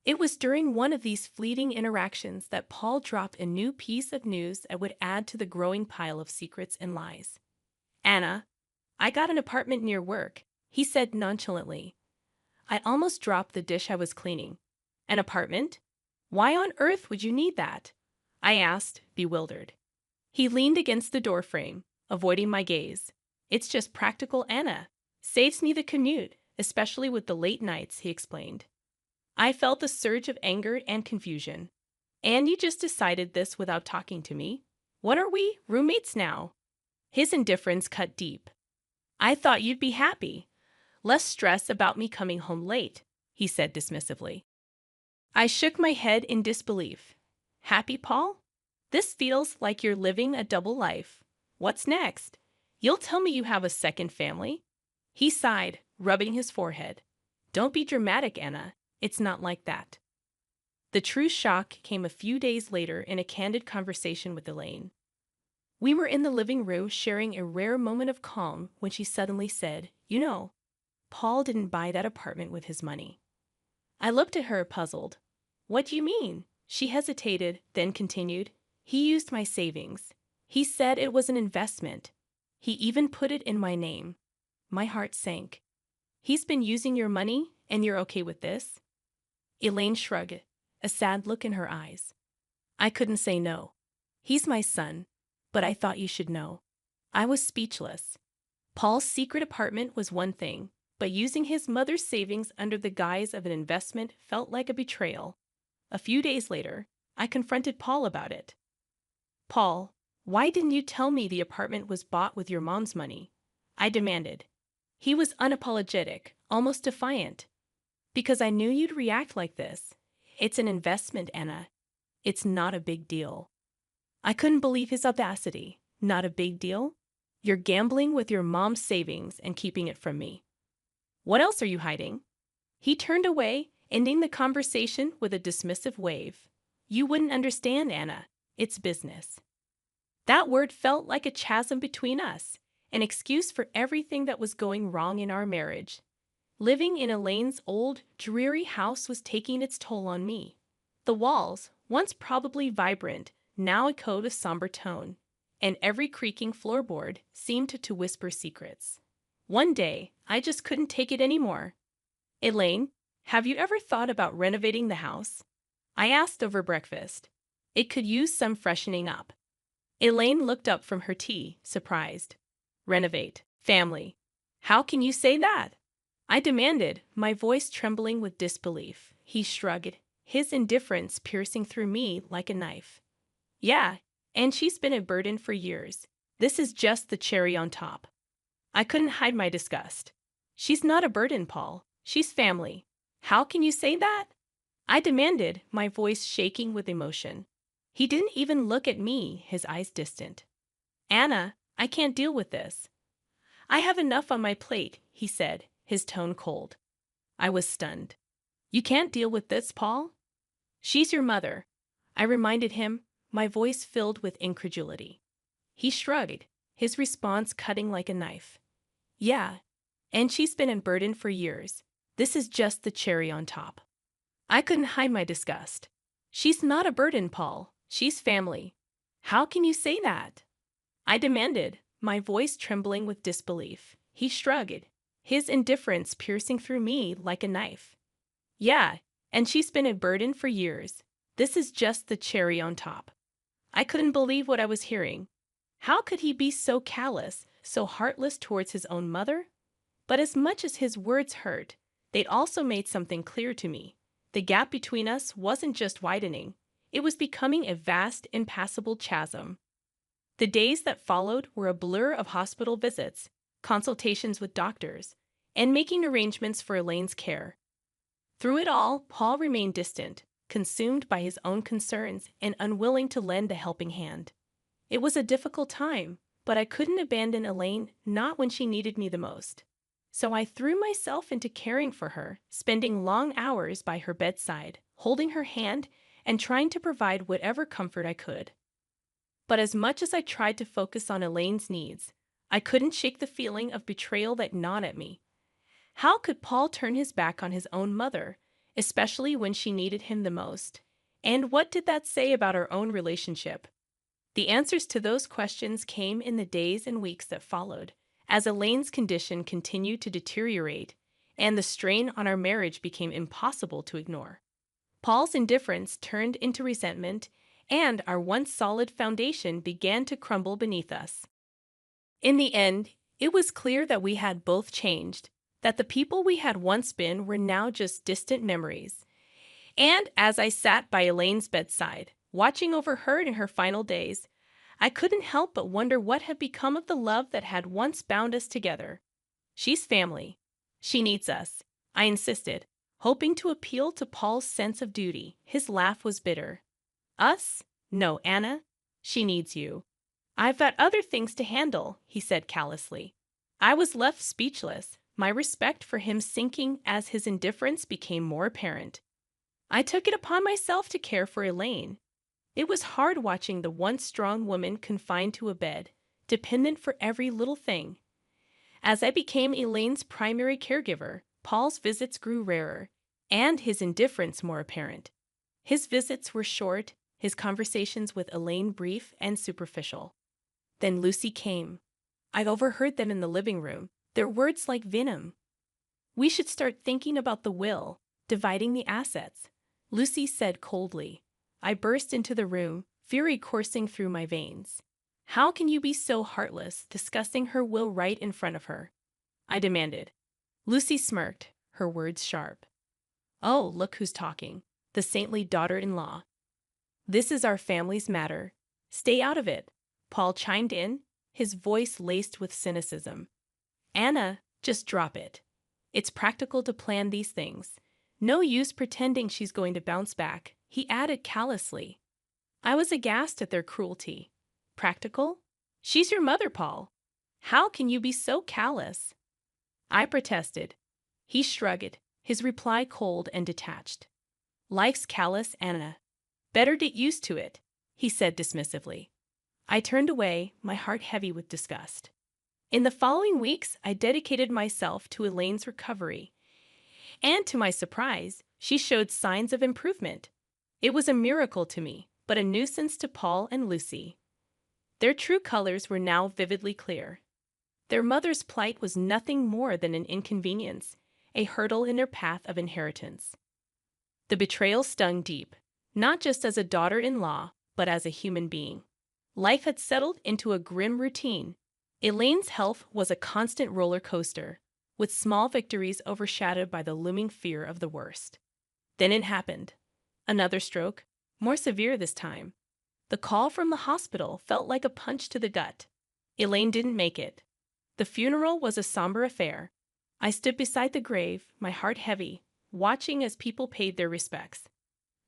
It was during one of these fleeting interactions that Paul dropped a new piece of news that would add to the growing pile of secrets and lies. Anna, I got an apartment near work, he said nonchalantly. I almost dropped the dish I was cleaning. An apartment? Why on earth would you need that? I asked, bewildered. He leaned against the doorframe, avoiding my gaze. It's just practical, Anna. Saves me the commute, especially with the late nights, he explained. I felt a surge of anger and confusion. And you just decided this without talking to me? What are we, roommates now? His indifference cut deep. I thought you'd be happy. Less stress about me coming home late, he said dismissively. I shook my head in disbelief. Happy, Paul? This feels like you're living a double life. What's next? You'll tell me you have a second family? He sighed, rubbing his forehead. Don't be dramatic, Anna. It's not like that. The true shock came a few days later in a candid conversation with Elaine. We were in the living room sharing a rare moment of calm when she suddenly said, You know, Paul didn't buy that apartment with his money. I looked at her, puzzled. What do you mean? She hesitated, then continued. He used my savings. He said it was an investment. He even put it in my name. My heart sank. He's been using your money, and you're okay with this? Elaine shrugged, a sad look in her eyes. I couldn't say no. He's my son, but I thought you should know. I was speechless. Paul's secret apartment was one thing, but using his mother's savings under the guise of an investment felt like a betrayal. A few days later, I confronted Paul about it. Paul, why didn't you tell me the apartment was bought with your mom's money? I demanded. He was unapologetic, almost defiant. Because I knew you'd react like this. It's an investment, Anna. It's not a big deal. I couldn't believe his audacity. Not a big deal? You're gambling with your mom's savings and keeping it from me. What else are you hiding? He turned away, ending the conversation with a dismissive wave. You wouldn't understand, Anna. It's business. That word felt like a chasm between us, an excuse for everything that was going wrong in our marriage. Living in Elaine's old, dreary house was taking its toll on me. The walls, once probably vibrant, now echoed a somber tone, and every creaking floorboard seemed to whisper secrets. One day, I just couldn't take it anymore. Elaine, have you ever thought about renovating the house? I asked over breakfast. It could use some freshening up. Elaine looked up from her tea, surprised. Renovate. Family. How can you say that? I demanded, my voice trembling with disbelief. He shrugged, his indifference piercing through me like a knife. Yeah, and she's been a burden for years. This is just the cherry on top. I couldn't hide my disgust. She's not a burden, Paul. She's family. How can you say that? I demanded, my voice shaking with emotion. He didn't even look at me, his eyes distant. Anna, I can't deal with this. I have enough on my plate, he said, his tone cold. I was stunned. You can't deal with this, Paul? She's your mother, I reminded him, my voice filled with incredulity. He shrugged, his response cutting like a knife. Yeah, and she's been a burden for years. This is just the cherry on top. I couldn't hide my disgust. She's not a burden, Paul. She's family. How can you say that? I demanded, my voice trembling with disbelief. He shrugged, his indifference piercing through me like a knife. Yeah, and she's been a burden for years. This is just the cherry on top. I couldn't believe what I was hearing. How could he be so callous, so heartless towards his own mother? But as much as his words hurt, they'd also made something clear to me. The gap between us wasn't just widening, it was becoming a vast, impassable chasm. The days that followed were a blur of hospital visits, consultations with doctors, and making arrangements for Elaine's care. Through it all, Paul remained distant, consumed by his own concerns and unwilling to lend a helping hand. It was a difficult time, but I couldn't abandon Elaine, not when she needed me the most. So I threw myself into caring for her, spending long hours by her bedside, holding her hand and trying to provide whatever comfort I could. But as much as I tried to focus on Elaine's needs, I couldn't shake the feeling of betrayal that gnawed at me. How could Paul turn his back on his own mother, especially when she needed him the most? And what did that say about our own relationship? The answers to those questions came in the days and weeks that followed, as Elaine's condition continued to deteriorate and the strain on our marriage became impossible to ignore. Paul's indifference turned into resentment, and our once solid foundation began to crumble beneath us. In the end, it was clear that we had both changed, that the people we had once been were now just distant memories. And as I sat by Elaine's bedside, watching over her in her final days, I couldn't help but wonder what had become of the love that had once bound us together. She's family. She needs us, I insisted, hoping to appeal to Paul's sense of duty. His laugh was bitter. Us? No, Anna. She needs you. I've got other things to handle, he said callously. I was left speechless, my respect for him sinking as his indifference became more apparent. I took it upon myself to care for Elaine. It was hard watching the once strong woman confined to a bed, dependent for every little thing. As I became Elaine's primary caregiver, Paul's visits grew rarer, and his indifference more apparent. His visits were short, his conversations with Elaine brief and superficial. Then Lucy came. I overheard them in the living room, their words like venom. We should start thinking about the will, dividing the assets, Lucy said coldly. I burst into the room, fury coursing through my veins. How can you be so heartless, discussing her will right in front of her? I demanded. Lucy smirked, her words sharp. Oh, look who's talking. The saintly daughter-in-law. This is our family's matter. Stay out of it, Paul chimed in, his voice laced with cynicism. Anna, just drop it. It's practical to plan these things. No use pretending she's going to bounce back, he added callously. I was aghast at their cruelty. Practical? She's your mother, Paul. How can you be so callous? I protested. He shrugged, his reply cold and detached. Life's callous, Anna. Better get used to it, he said dismissively. I turned away, my heart heavy with disgust. In the following weeks, I dedicated myself to Elaine's recovery. And to my surprise, she showed signs of improvement. It was a miracle to me, but a nuisance to Paul and Lucy. Their true colors were now vividly clear. Their mother's plight was nothing more than an inconvenience, a hurdle in their path of inheritance. The betrayal stung deep, not just as a daughter-in-law, but as a human being. Life had settled into a grim routine. Elaine's health was a constant roller coaster, with small victories overshadowed by the looming fear of the worst. Then it happened. Another stroke, more severe this time. The call from the hospital felt like a punch to the gut. Elaine didn't make it. The funeral was a somber affair. I stood beside the grave, my heart heavy, watching as people paid their respects.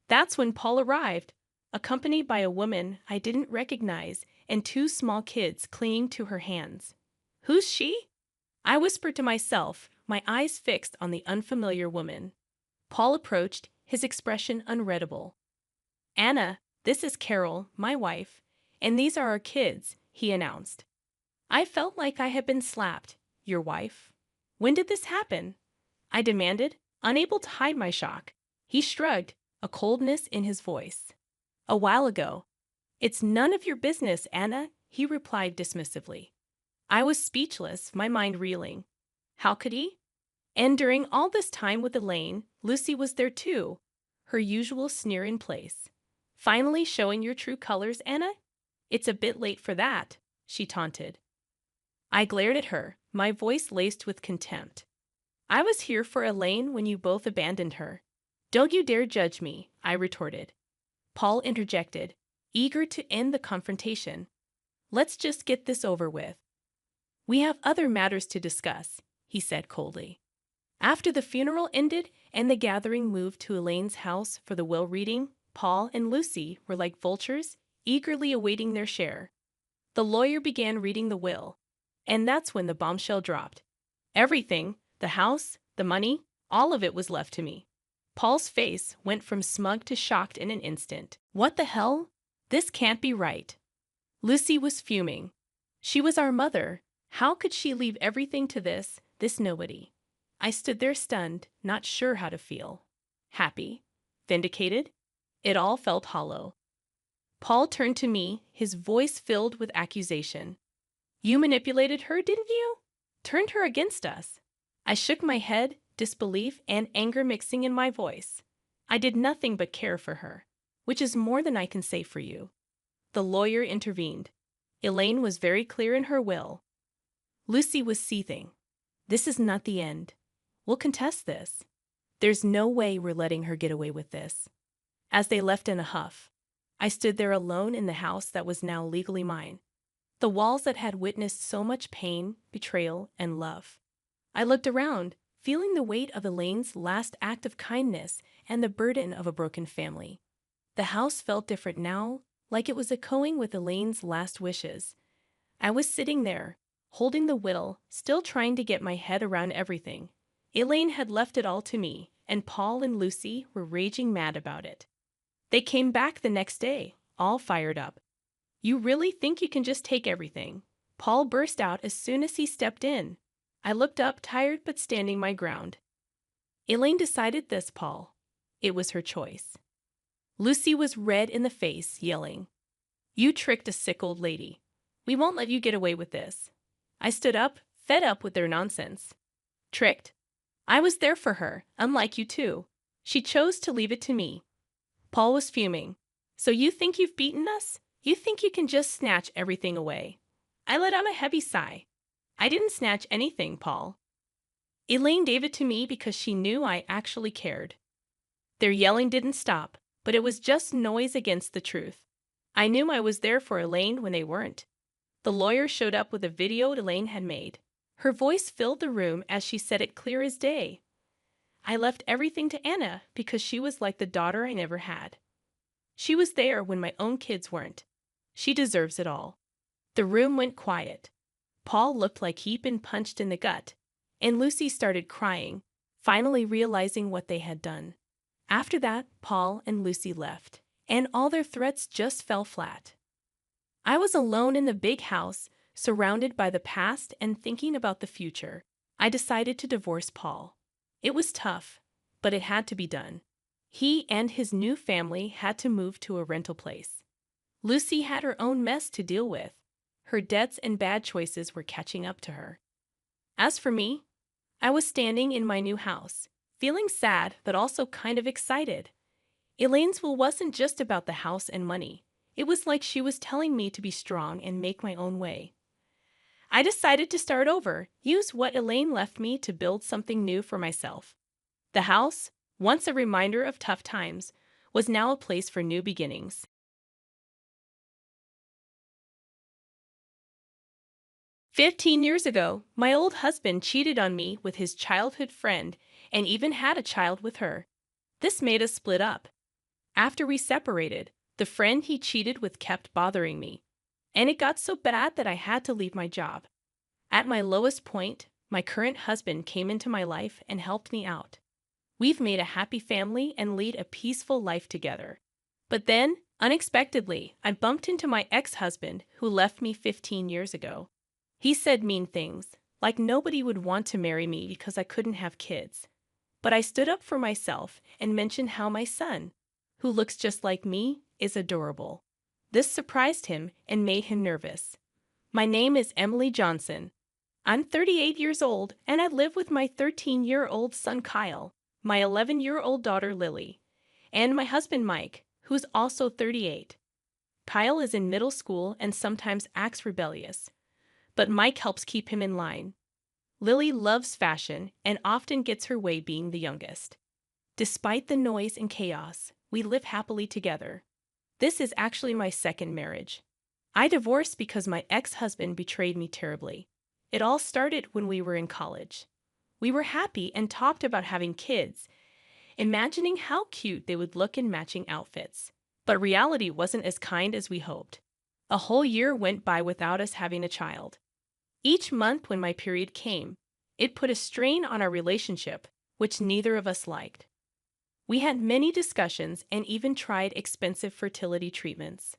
That's when Paul arrived, accompanied by a woman I didn't recognize and two small kids clinging to her hands. "Who's she?" I whispered to myself, my eyes fixed on the unfamiliar woman. Paul approached, his expression unreadable. "Anna, this is Carol, my wife, and these are our kids," he announced. I felt like I had been slapped. "Your wife? When did this happen?" I demanded, unable to hide my shock. He shrugged, a coldness in his voice. "A while ago." "It's none of your business, Anna," he replied dismissively. I was speechless, my mind reeling. How could he? And during all this time with Elaine, Lucy was there too, her usual sneer in place. "Finally showing your true colors, Anna? It's a bit late for that," she taunted. I glared at her, my voice laced with contempt. "I was here for Elaine when you both abandoned her. Don't you dare judge me," I retorted. Paul interjected, eager to end the confrontation. "Let's just get this over with." "We have other matters to discuss," he said coldly. After the funeral ended and the gathering moved to Elaine's house for the will reading, Paul and Lucy were like vultures, eagerly awaiting their share. The lawyer began reading the will, and that's when the bombshell dropped. Everything, the house, the money, all of it was left to me. Paul's face went from smug to shocked in an instant. "What the hell? This can't be right." Lucy was fuming. She was our mother. How could she leave everything to this nobody? I stood there stunned, not sure how to feel. Happy? Vindicated? It all felt hollow. Paul turned to me, his voice filled with accusation. "You manipulated her, didn't you? Turned her against us." I shook my head, disbelief and anger mixing in my voice. "I did nothing but care for her, which is more than I can say for you." The lawyer intervened. Elaine was very clear in her will. Lucy was seething. "This is not the end. We'll contest this. There's no way we're letting her get away with this." As they left in a huff, I stood there alone in the house that was now legally mine. The walls that had witnessed so much pain, betrayal, and love. I looked around, feeling the weight of Elaine's last act of kindness and the burden of a broken family. The house felt different now, like it was echoing with Elaine's last wishes. I was sitting there, holding the will, still trying to get my head around everything. Elaine had left it all to me, and Paul and Lucy were raging mad about it. They came back the next day, all fired up. "You really think you can just take everything?" Paul burst out as soon as he stepped in. I looked up, tired but standing my ground. "Elaine decided this, Paul. It was her choice." Lucy was red in the face, yelling, "You tricked a sick old lady. We won't let you get away with this." I stood up, fed up with their nonsense. "Tricked? I was there for her, unlike you two. She chose to leave it to me." Paul was fuming. "So you think you've beaten us? You think you can just snatch everything away?" I let out a heavy sigh. "I didn't snatch anything, Paul. Elaine gave it to me because she knew I actually cared." Their yelling didn't stop, but it was just noise against the truth. I knew I was there for Elaine when they weren't. The lawyer showed up with a video Elaine had made. Her voice filled the room as she said it clear as day. "I left everything to Anna because she was like the daughter I never had. She was there when my own kids weren't. She deserves it all." The room went quiet. Paul looked like he'd been punched in the gut, and Lucy started crying, finally realizing what they had done. After that, Paul and Lucy left, and all their threats just fell flat. I was alone in the big house, surrounded by the past and thinking about the future. I decided to divorce Paul. It was tough, but it had to be done. He and his new family had to move to a rental place. Lucy had her own mess to deal with. Her debts and bad choices were catching up to her. As for me, I was standing in my new house, feeling sad but also kind of excited. Elaine's will wasn't just about the house and money. It was like she was telling me to be strong and make my own way. I decided to start over, use what Elaine left me to build something new for myself. The house, once a reminder of tough times, was now a place for new beginnings. 15 years ago, my old husband cheated on me with his childhood friend and even had a child with her. This made us split up. After we separated, the friend he cheated with kept bothering me, and it got so bad that I had to leave my job. At my lowest point, my current husband came into my life and helped me out. We've made a happy family and lead a peaceful life together. But then, unexpectedly, I bumped into my ex-husband who left me 15 years ago. He said mean things, like nobody would want to marry me because I couldn't have kids. But I stood up for myself and mentioned how my son, who looks just like me, is adorable. This surprised him and made him nervous. My name is Emily Johnson. I'm 38 years old and I live with my 13-year-old son Kyle, my 11-year-old daughter Lily, and my husband Mike, who's also 38. Kyle is in middle school and sometimes acts rebellious, but Mike helps keep him in line. Lily loves fashion and often gets her way being the youngest. Despite the noise and chaos, we live happily together. This is actually my second marriage. I divorced because my ex-husband betrayed me terribly. It all started when we were in college. We were happy and talked about having kids, imagining how cute they would look in matching outfits. But reality wasn't as kind as we hoped. A whole year went by without us having a child. Each month when my period came, it put a strain on our relationship, which neither of us liked. We had many discussions and even tried expensive fertility treatments.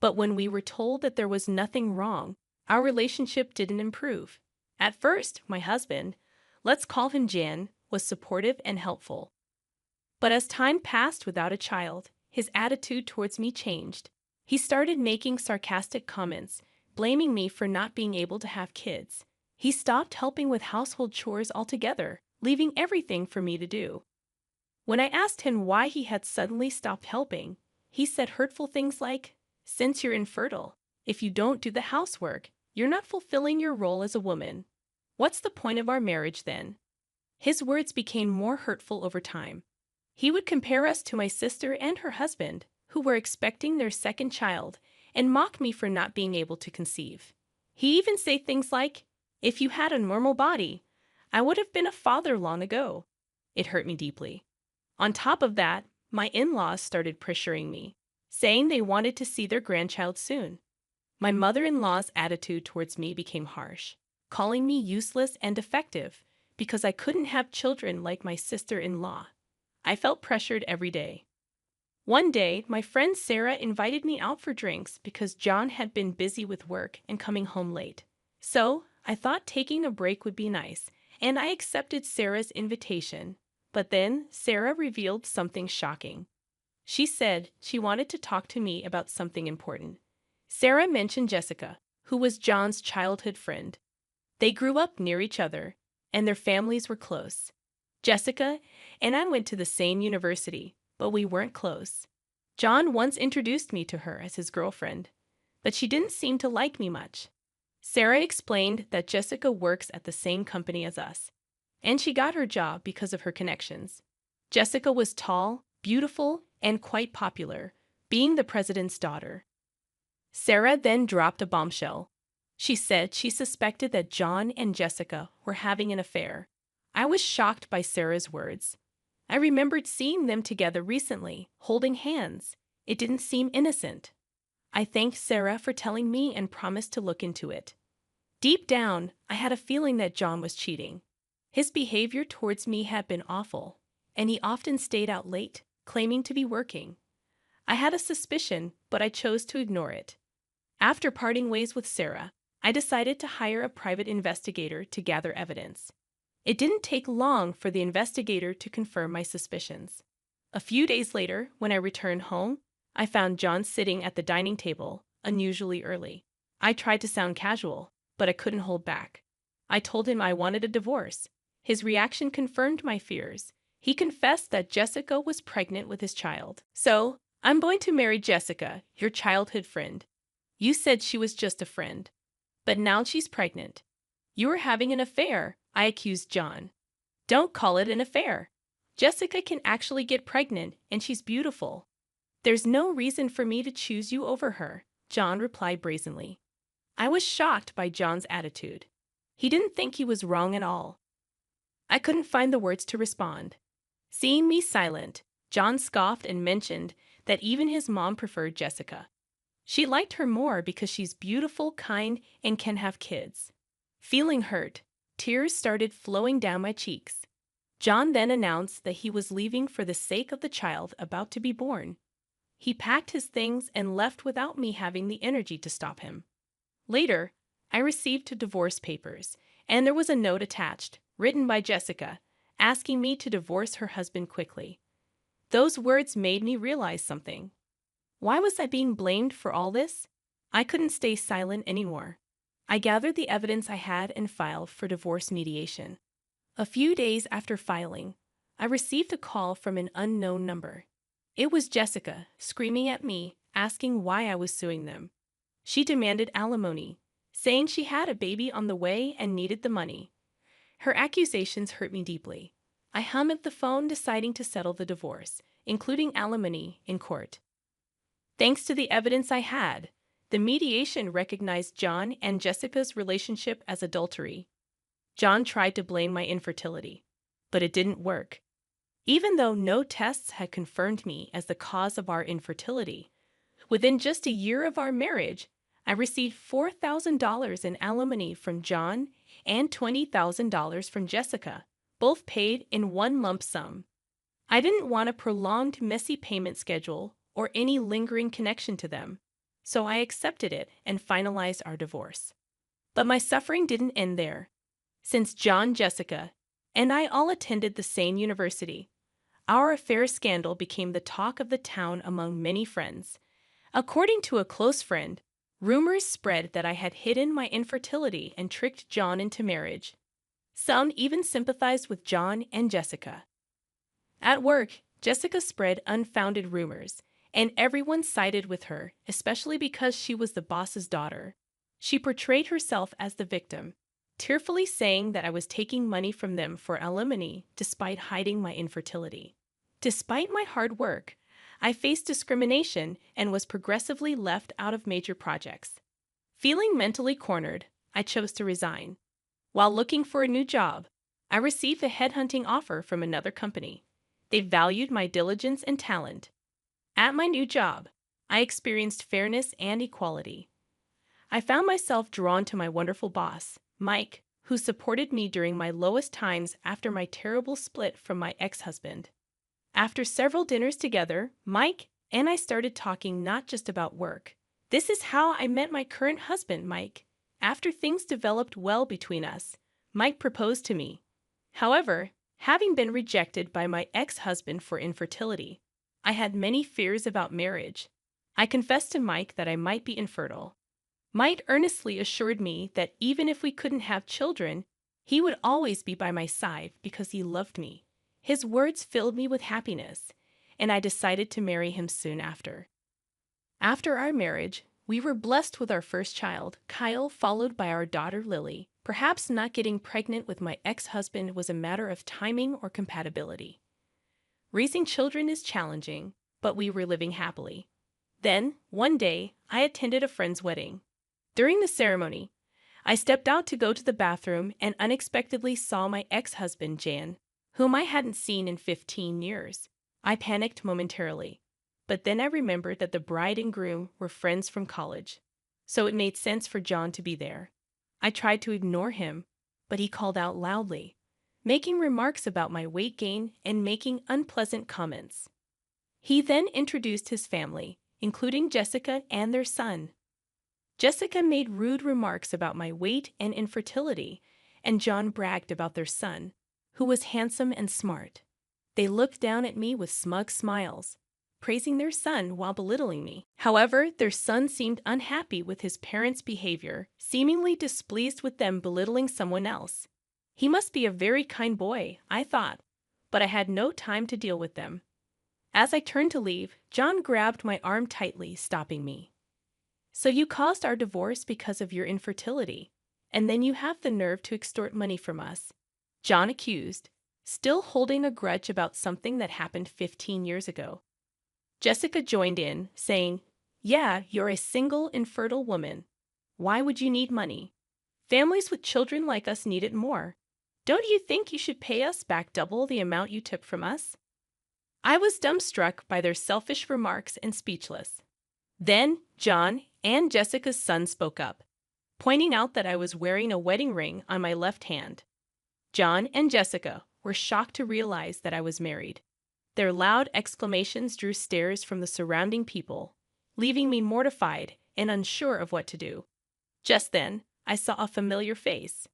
But when we were told that there was nothing wrong, our relationship didn't improve. At first, my husband, let's call him Jan, was supportive and helpful. But as time passed without a child, his attitude towards me changed. He started making sarcastic comments, blaming me for not being able to have kids. He stopped helping with household chores altogether, leaving everything for me to do. When I asked him why he had suddenly stopped helping, he said hurtful things like, "Since you're infertile, if you don't do the housework, you're not fulfilling your role as a woman. What's the point of our marriage then?" His words became more hurtful over time. He would compare us to my sister and her husband, who were expecting their second child, and mock me for not being able to conceive. He even said things like, "If you had a normal body, I would have been a father long ago." It hurt me deeply. On top of that, my in-laws started pressuring me, saying they wanted to see their grandchild soon. My mother-in-law's attitude towards me became harsh, calling me useless and defective because I couldn't have children like my sister-in-law. I felt pressured every day. One day, my friend Sarah invited me out for drinks because John had been busy with work and coming home late. So, I thought taking a break would be nice, and I accepted Sarah's invitation. But then, Sarah revealed something shocking. She said she wanted to talk to me about something important. Sarah mentioned Jessica, who was John's childhood friend. They grew up near each other, and their families were close. Jessica and I went to the same university, but we weren't close. John once introduced me to her as his girlfriend, but she didn't seem to like me much. Sarah explained that Jessica works at the same company as us, and she got her job because of her connections. Jessica was tall, beautiful, and quite popular, being the president's daughter. Sarah then dropped a bombshell. She said she suspected that John and Jessica were having an affair. I was shocked by Sarah's words. I remembered seeing them together recently, holding hands. It didn't seem innocent. I thanked Sarah for telling me and promised to look into it. Deep down, I had a feeling that John was cheating. His behavior towards me had been awful, and he often stayed out late, claiming to be working. I had a suspicion, but I chose to ignore it. After parting ways with Sarah, I decided to hire a private investigator to gather evidence. It didn't take long for the investigator to confirm my suspicions. A few days later, when I returned home, I found John sitting at the dining table, unusually early. I tried to sound casual, but I couldn't hold back. I told him I wanted a divorce. His reaction confirmed my fears. He confessed that Jessica was pregnant with his child. "So, I'm going to marry Jessica, your childhood friend. You said she was just a friend." But now she's pregnant. You are having an affair, I accused John. Don't call it an affair. Jessica can actually get pregnant, and she's beautiful. There's no reason for me to choose you over her, John replied brazenly. I was shocked by John's attitude. He didn't think he was wrong at all. I couldn't find the words to respond. Seeing me silent, John scoffed and mentioned that even his mom preferred Jessica. She liked her more because she's beautiful, kind, and can have kids. Feeling hurt, tears started flowing down my cheeks. John then announced that he was leaving for the sake of the child about to be born. He packed his things and left without me having the energy to stop him. Later, I received divorce papers, and there was a note attached, written by Jessica, asking me to divorce her husband quickly. Those words made me realize something. Why was I being blamed for all this? I couldn't stay silent anymore. I gathered the evidence I had and filed for divorce mediation. A few days after filing, I received a call from an unknown number. It was Jessica, screaming at me, asking why I was suing them. She demanded alimony, saying she had a baby on the way and needed the money. Her accusations hurt me deeply. I hung up the phone, deciding to settle the divorce, including alimony, in court. Thanks to the evidence I had, the mediation recognized John and Jessica's relationship as adultery. John tried to blame my infertility, but it didn't work. Even though no tests had confirmed me as the cause of our infertility, within just a year of our marriage, I received $4,000 in alimony from John and $20,000 from Jessica, both paid in one lump sum. I didn't want a prolonged, messy payment schedule or any lingering connection to them, so I accepted it and finalized our divorce. But my suffering didn't end there. Since John, Jessica, and I all attended the same university, our affair scandal became the talk of the town among many friends. According to a close friend, rumors spread that I had hidden my infertility and tricked John into marriage. Some even sympathized with John and Jessica. At work, Jessica spread unfounded rumors, and everyone sided with her, especially because she was the boss's daughter. She portrayed herself as the victim, tearfully saying that I was taking money from them for alimony despite hiding my infertility. Despite my hard work, I faced discrimination and was progressively left out of major projects. Feeling mentally cornered, I chose to resign. While looking for a new job, I received a headhunting offer from another company. They valued my diligence and talent. At my new job, I experienced fairness and equality. I found myself drawn to my wonderful boss, Mike, who supported me during my lowest times after my terrible split from my ex-husband. After several dinners together, Mike and I started talking not just about work. This is how I met my current husband, Mike. After things developed well between us, Mike proposed to me. However, having been rejected by my ex-husband for infertility, I had many fears about marriage. I confessed to Mike that I might be infertile. Mike earnestly assured me that even if we couldn't have children, he would always be by my side because he loved me. His words filled me with happiness, and I decided to marry him soon after. After our marriage, we were blessed with our first child, Kyle, followed by our daughter, Lily. Perhaps not getting pregnant with my ex-husband was a matter of timing or compatibility. Raising children is challenging, but we were living happily. Then, one day, I attended a friend's wedding. During the ceremony, I stepped out to go to the bathroom and unexpectedly saw my ex-husband, Jan, whom I hadn't seen in 15 years. I panicked momentarily, but then I remembered that the bride and groom were friends from college, so it made sense for John to be there. I tried to ignore him, but he called out loudly, making remarks about my weight gain and making unpleasant comments. He then introduced his family, including Jessica and their son. Jessica made rude remarks about my weight and infertility, and John bragged about their son, who was handsome and smart. They looked down at me with smug smiles, praising their son while belittling me. However, their son seemed unhappy with his parents' behavior, seemingly displeased with them belittling someone else. He must be a very kind boy, I thought, but I had no time to deal with them. As I turned to leave, John grabbed my arm tightly, stopping me. So you caused our divorce because of your infertility, and then you have the nerve to extort money from us, John accused, still holding a grudge about something that happened 15 years ago. Jessica joined in, saying, "Yeah, you're a single, infertile woman. Why would you need money? Families with children like us need it more. Don't you think you should pay us back double the amount you took from us?" I was dumbstruck by their selfish remarks and speechless. Then John and Jessica's son spoke up, pointing out that I was wearing a wedding ring on my left hand. John and Jessica were shocked to realize that I was married. Their loud exclamations drew stares from the surrounding people, leaving me mortified and unsure of what to do. Just then, I saw a familiar face.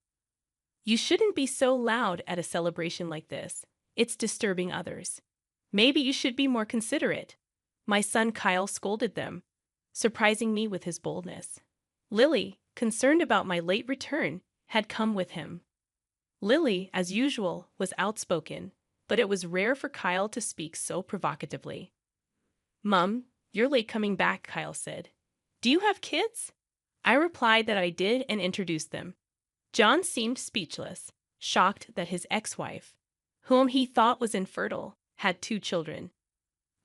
"You shouldn't be so loud at a celebration like this. It's disturbing others. Maybe you should be more considerate." My son Kyle scolded them, surprising me with his boldness. Lily, concerned about my late return, had come with him. Lily, as usual, was outspoken, but it was rare for Kyle to speak so provocatively. "Mum, you're late coming back," Kyle said. "Do you have kids?" I replied that I did and introduced them. John seemed speechless, shocked that his ex-wife, whom he thought was infertile, had 2 children.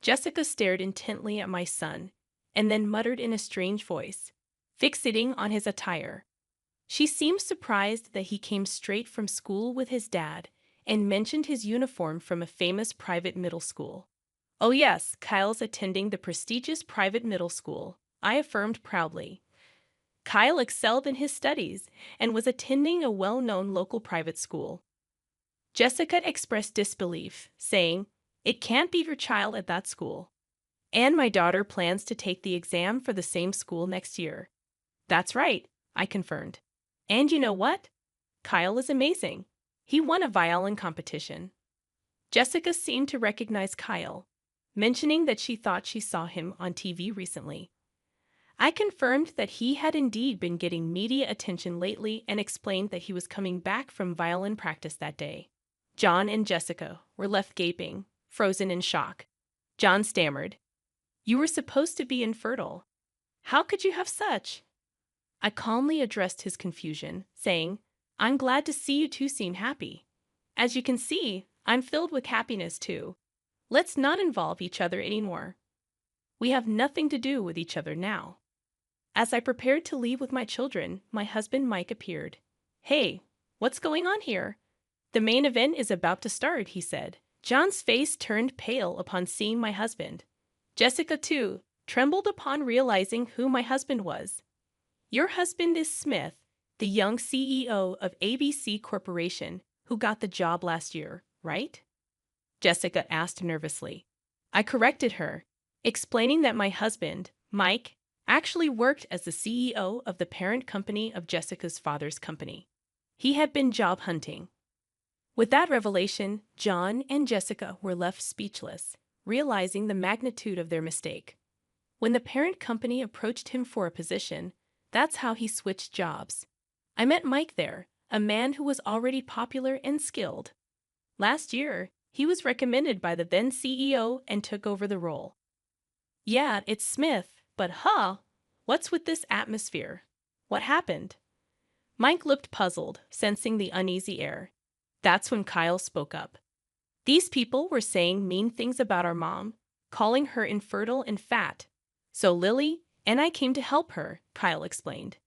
Jessica stared intently at my son and then muttered in a strange voice, fixating on his attire. She seemed surprised that he came straight from school with his dad and mentioned his uniform from a famous private middle school. "Oh yes, Kyle's attending the prestigious private middle school," I affirmed proudly. Kyle excelled in his studies and was attending a well-known local private school. Jessica expressed disbelief, saying, "It can't be your child at that school. And my daughter plans to take the exam for the same school next year." "That's right," I confirmed. "And you know what? Kyle is amazing. He won a violin competition." Jessica seemed to recognize Kyle, mentioning that she thought she saw him on TV recently. I confirmed that he had indeed been getting media attention lately and explained that he was coming back from violin practice that day. John and Jessica were left gaping, frozen in shock. John stammered, "You were supposed to be infertile. How could you have such?" I calmly addressed his confusion, saying, "I'm glad to see you two seem happy. As you can see, I'm filled with happiness too. Let's not involve each other anymore. We have nothing to do with each other now." As I prepared to leave with my children, my husband Mike appeared. "Hey, what's going on here? The main event is about to start," he said. John's face turned pale upon seeing my husband. Jessica, too, trembled upon realizing who my husband was. "Your husband is Smith, the young CEO of ABC Corporation, who got the job last year, right?" Jessica asked nervously. I corrected her, explaining that my husband, Mike, actually worked as the CEO of the parent company of Jessica's father's company. He had been job hunting. With that revelation, John and Jessica were left speechless, realizing the magnitude of their mistake. When the parent company approached him for a position, that's how he switched jobs. I met Mike there, a man who was already popular and skilled. Last year, he was recommended by the then CEO and took over the role. "Yeah, it's Smith, but what's with this atmosphere? What happened?" Mike looked puzzled, sensing the uneasy air. That's when Kyle spoke up. "These people were saying mean things about our mom, calling her infertile and fat. So Lily and I came to help her," Kyle explained.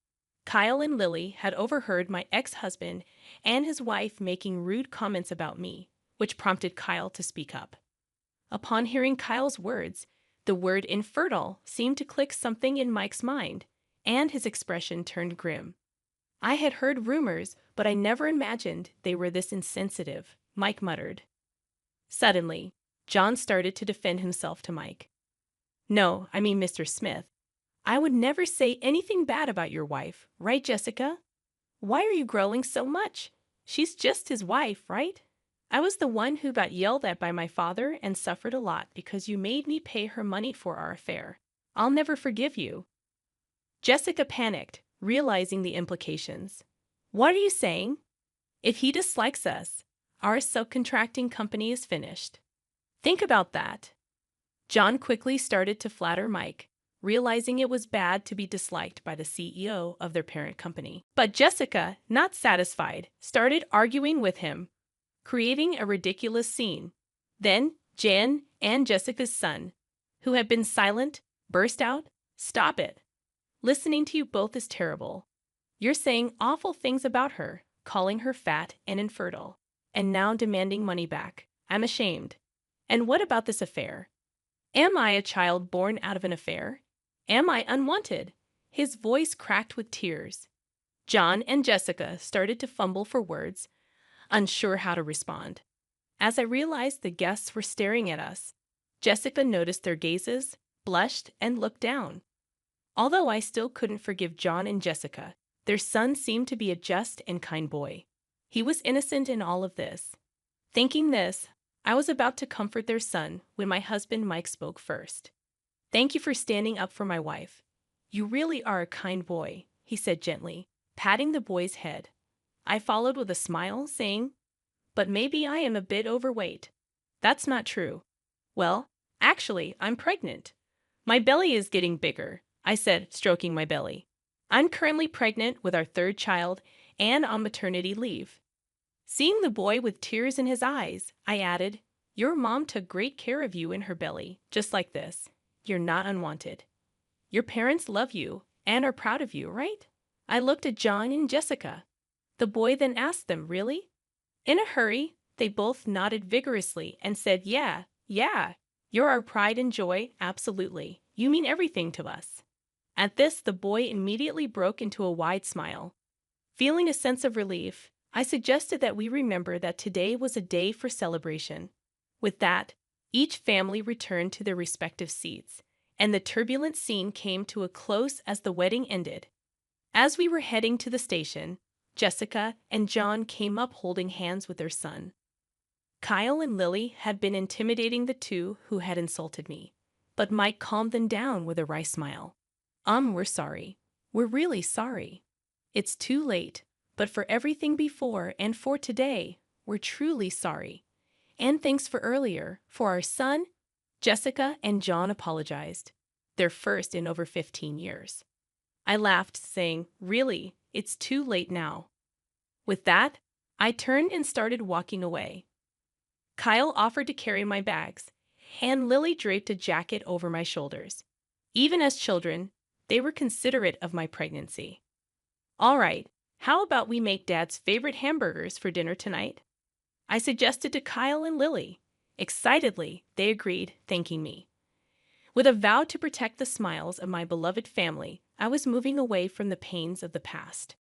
Kyle and Lily had overheard my ex-husband and his wife making rude comments about me, which prompted Kyle to speak up. Upon hearing Kyle's words, the word infertile seemed to click something in Mike's mind, and his expression turned grim. "I had heard rumors, but I never imagined they were this insensitive," Mike muttered. Suddenly, John started to defend himself to Mike. "No, I mean Mr. Smith. I would never say anything bad about your wife, right, Jessica? Why are you growling so much? She's just his wife, right? I was the one who got yelled at by my father and suffered a lot because you made me pay her money for our affair. I'll never forgive you." Jessica panicked, realizing the implications. "What are you saying? If he dislikes us, our subcontracting company is finished. Think about that." John quickly started to flatter Mike, realizing it was bad to be disliked by the CEO of their parent company. But Jessica, not satisfied, started arguing with him, creating a ridiculous scene. Then Jen and Jessica's son, who had been silent, burst out, "Stop it. Listening to you both is terrible. You're saying awful things about her, calling her fat and infertile, and now demanding money back. I'm ashamed. And what about this affair? Am I a child born out of an affair? Am I unwanted?" His voice cracked with tears. John and Jessica started to fumble for words, unsure how to respond. As I realized the guests were staring at us, Jessica noticed their gazes, blushed, and looked down. Although I still couldn't forgive John and Jessica, their son seemed to be a just and kind boy. He was innocent in all of this. Thinking this, I was about to comfort their son when my husband Mike spoke first. "Thank you for standing up for my wife. You really are a kind boy," he said gently, patting the boy's head. I followed with a smile, saying, "But maybe I am a bit overweight." "That's not true." "Well, actually, I'm pregnant. My belly is getting bigger," I said, stroking my belly. "I'm currently pregnant with our third child and on maternity leave." Seeing the boy with tears in his eyes, I added, "Your mom took great care of you in her belly, just like this. You're not unwanted. Your parents love you and are proud of you, right?" I looked at John and Jessica. The boy then asked them, "Really?" In a hurry, they both nodded vigorously and said, "Yeah, yeah. You're our pride and joy, absolutely. You mean everything to us." At this, the boy immediately broke into a wide smile. Feeling a sense of relief, I suggested that we remember that today was a day for celebration. With that, each family returned to their respective seats, and the turbulent scene came to a close as the wedding ended. As we were heading to the station, Jessica and John came up holding hands with their son. Kyle and Lily had been intimidating the two who had insulted me, but Mike calmed them down with a wry smile. We're sorry. We're really sorry. It's too late, but for everything before and for today, we're truly sorry. And thanks for earlier, for our son." Jessica and John apologized, their first in over 15 years. I laughed, saying, "Really, it's too late now." With that, I turned and started walking away. Kyle offered to carry my bags, and Lily draped a jacket over my shoulders. Even as children, they were considerate of my pregnancy. "All right, how about we make Dad's favorite hamburgers for dinner tonight?" I suggested to Kyle and Lily. Excitedly, they agreed, thanking me. With a vow to protect the smiles of my beloved family, I was moving away from the pains of the past.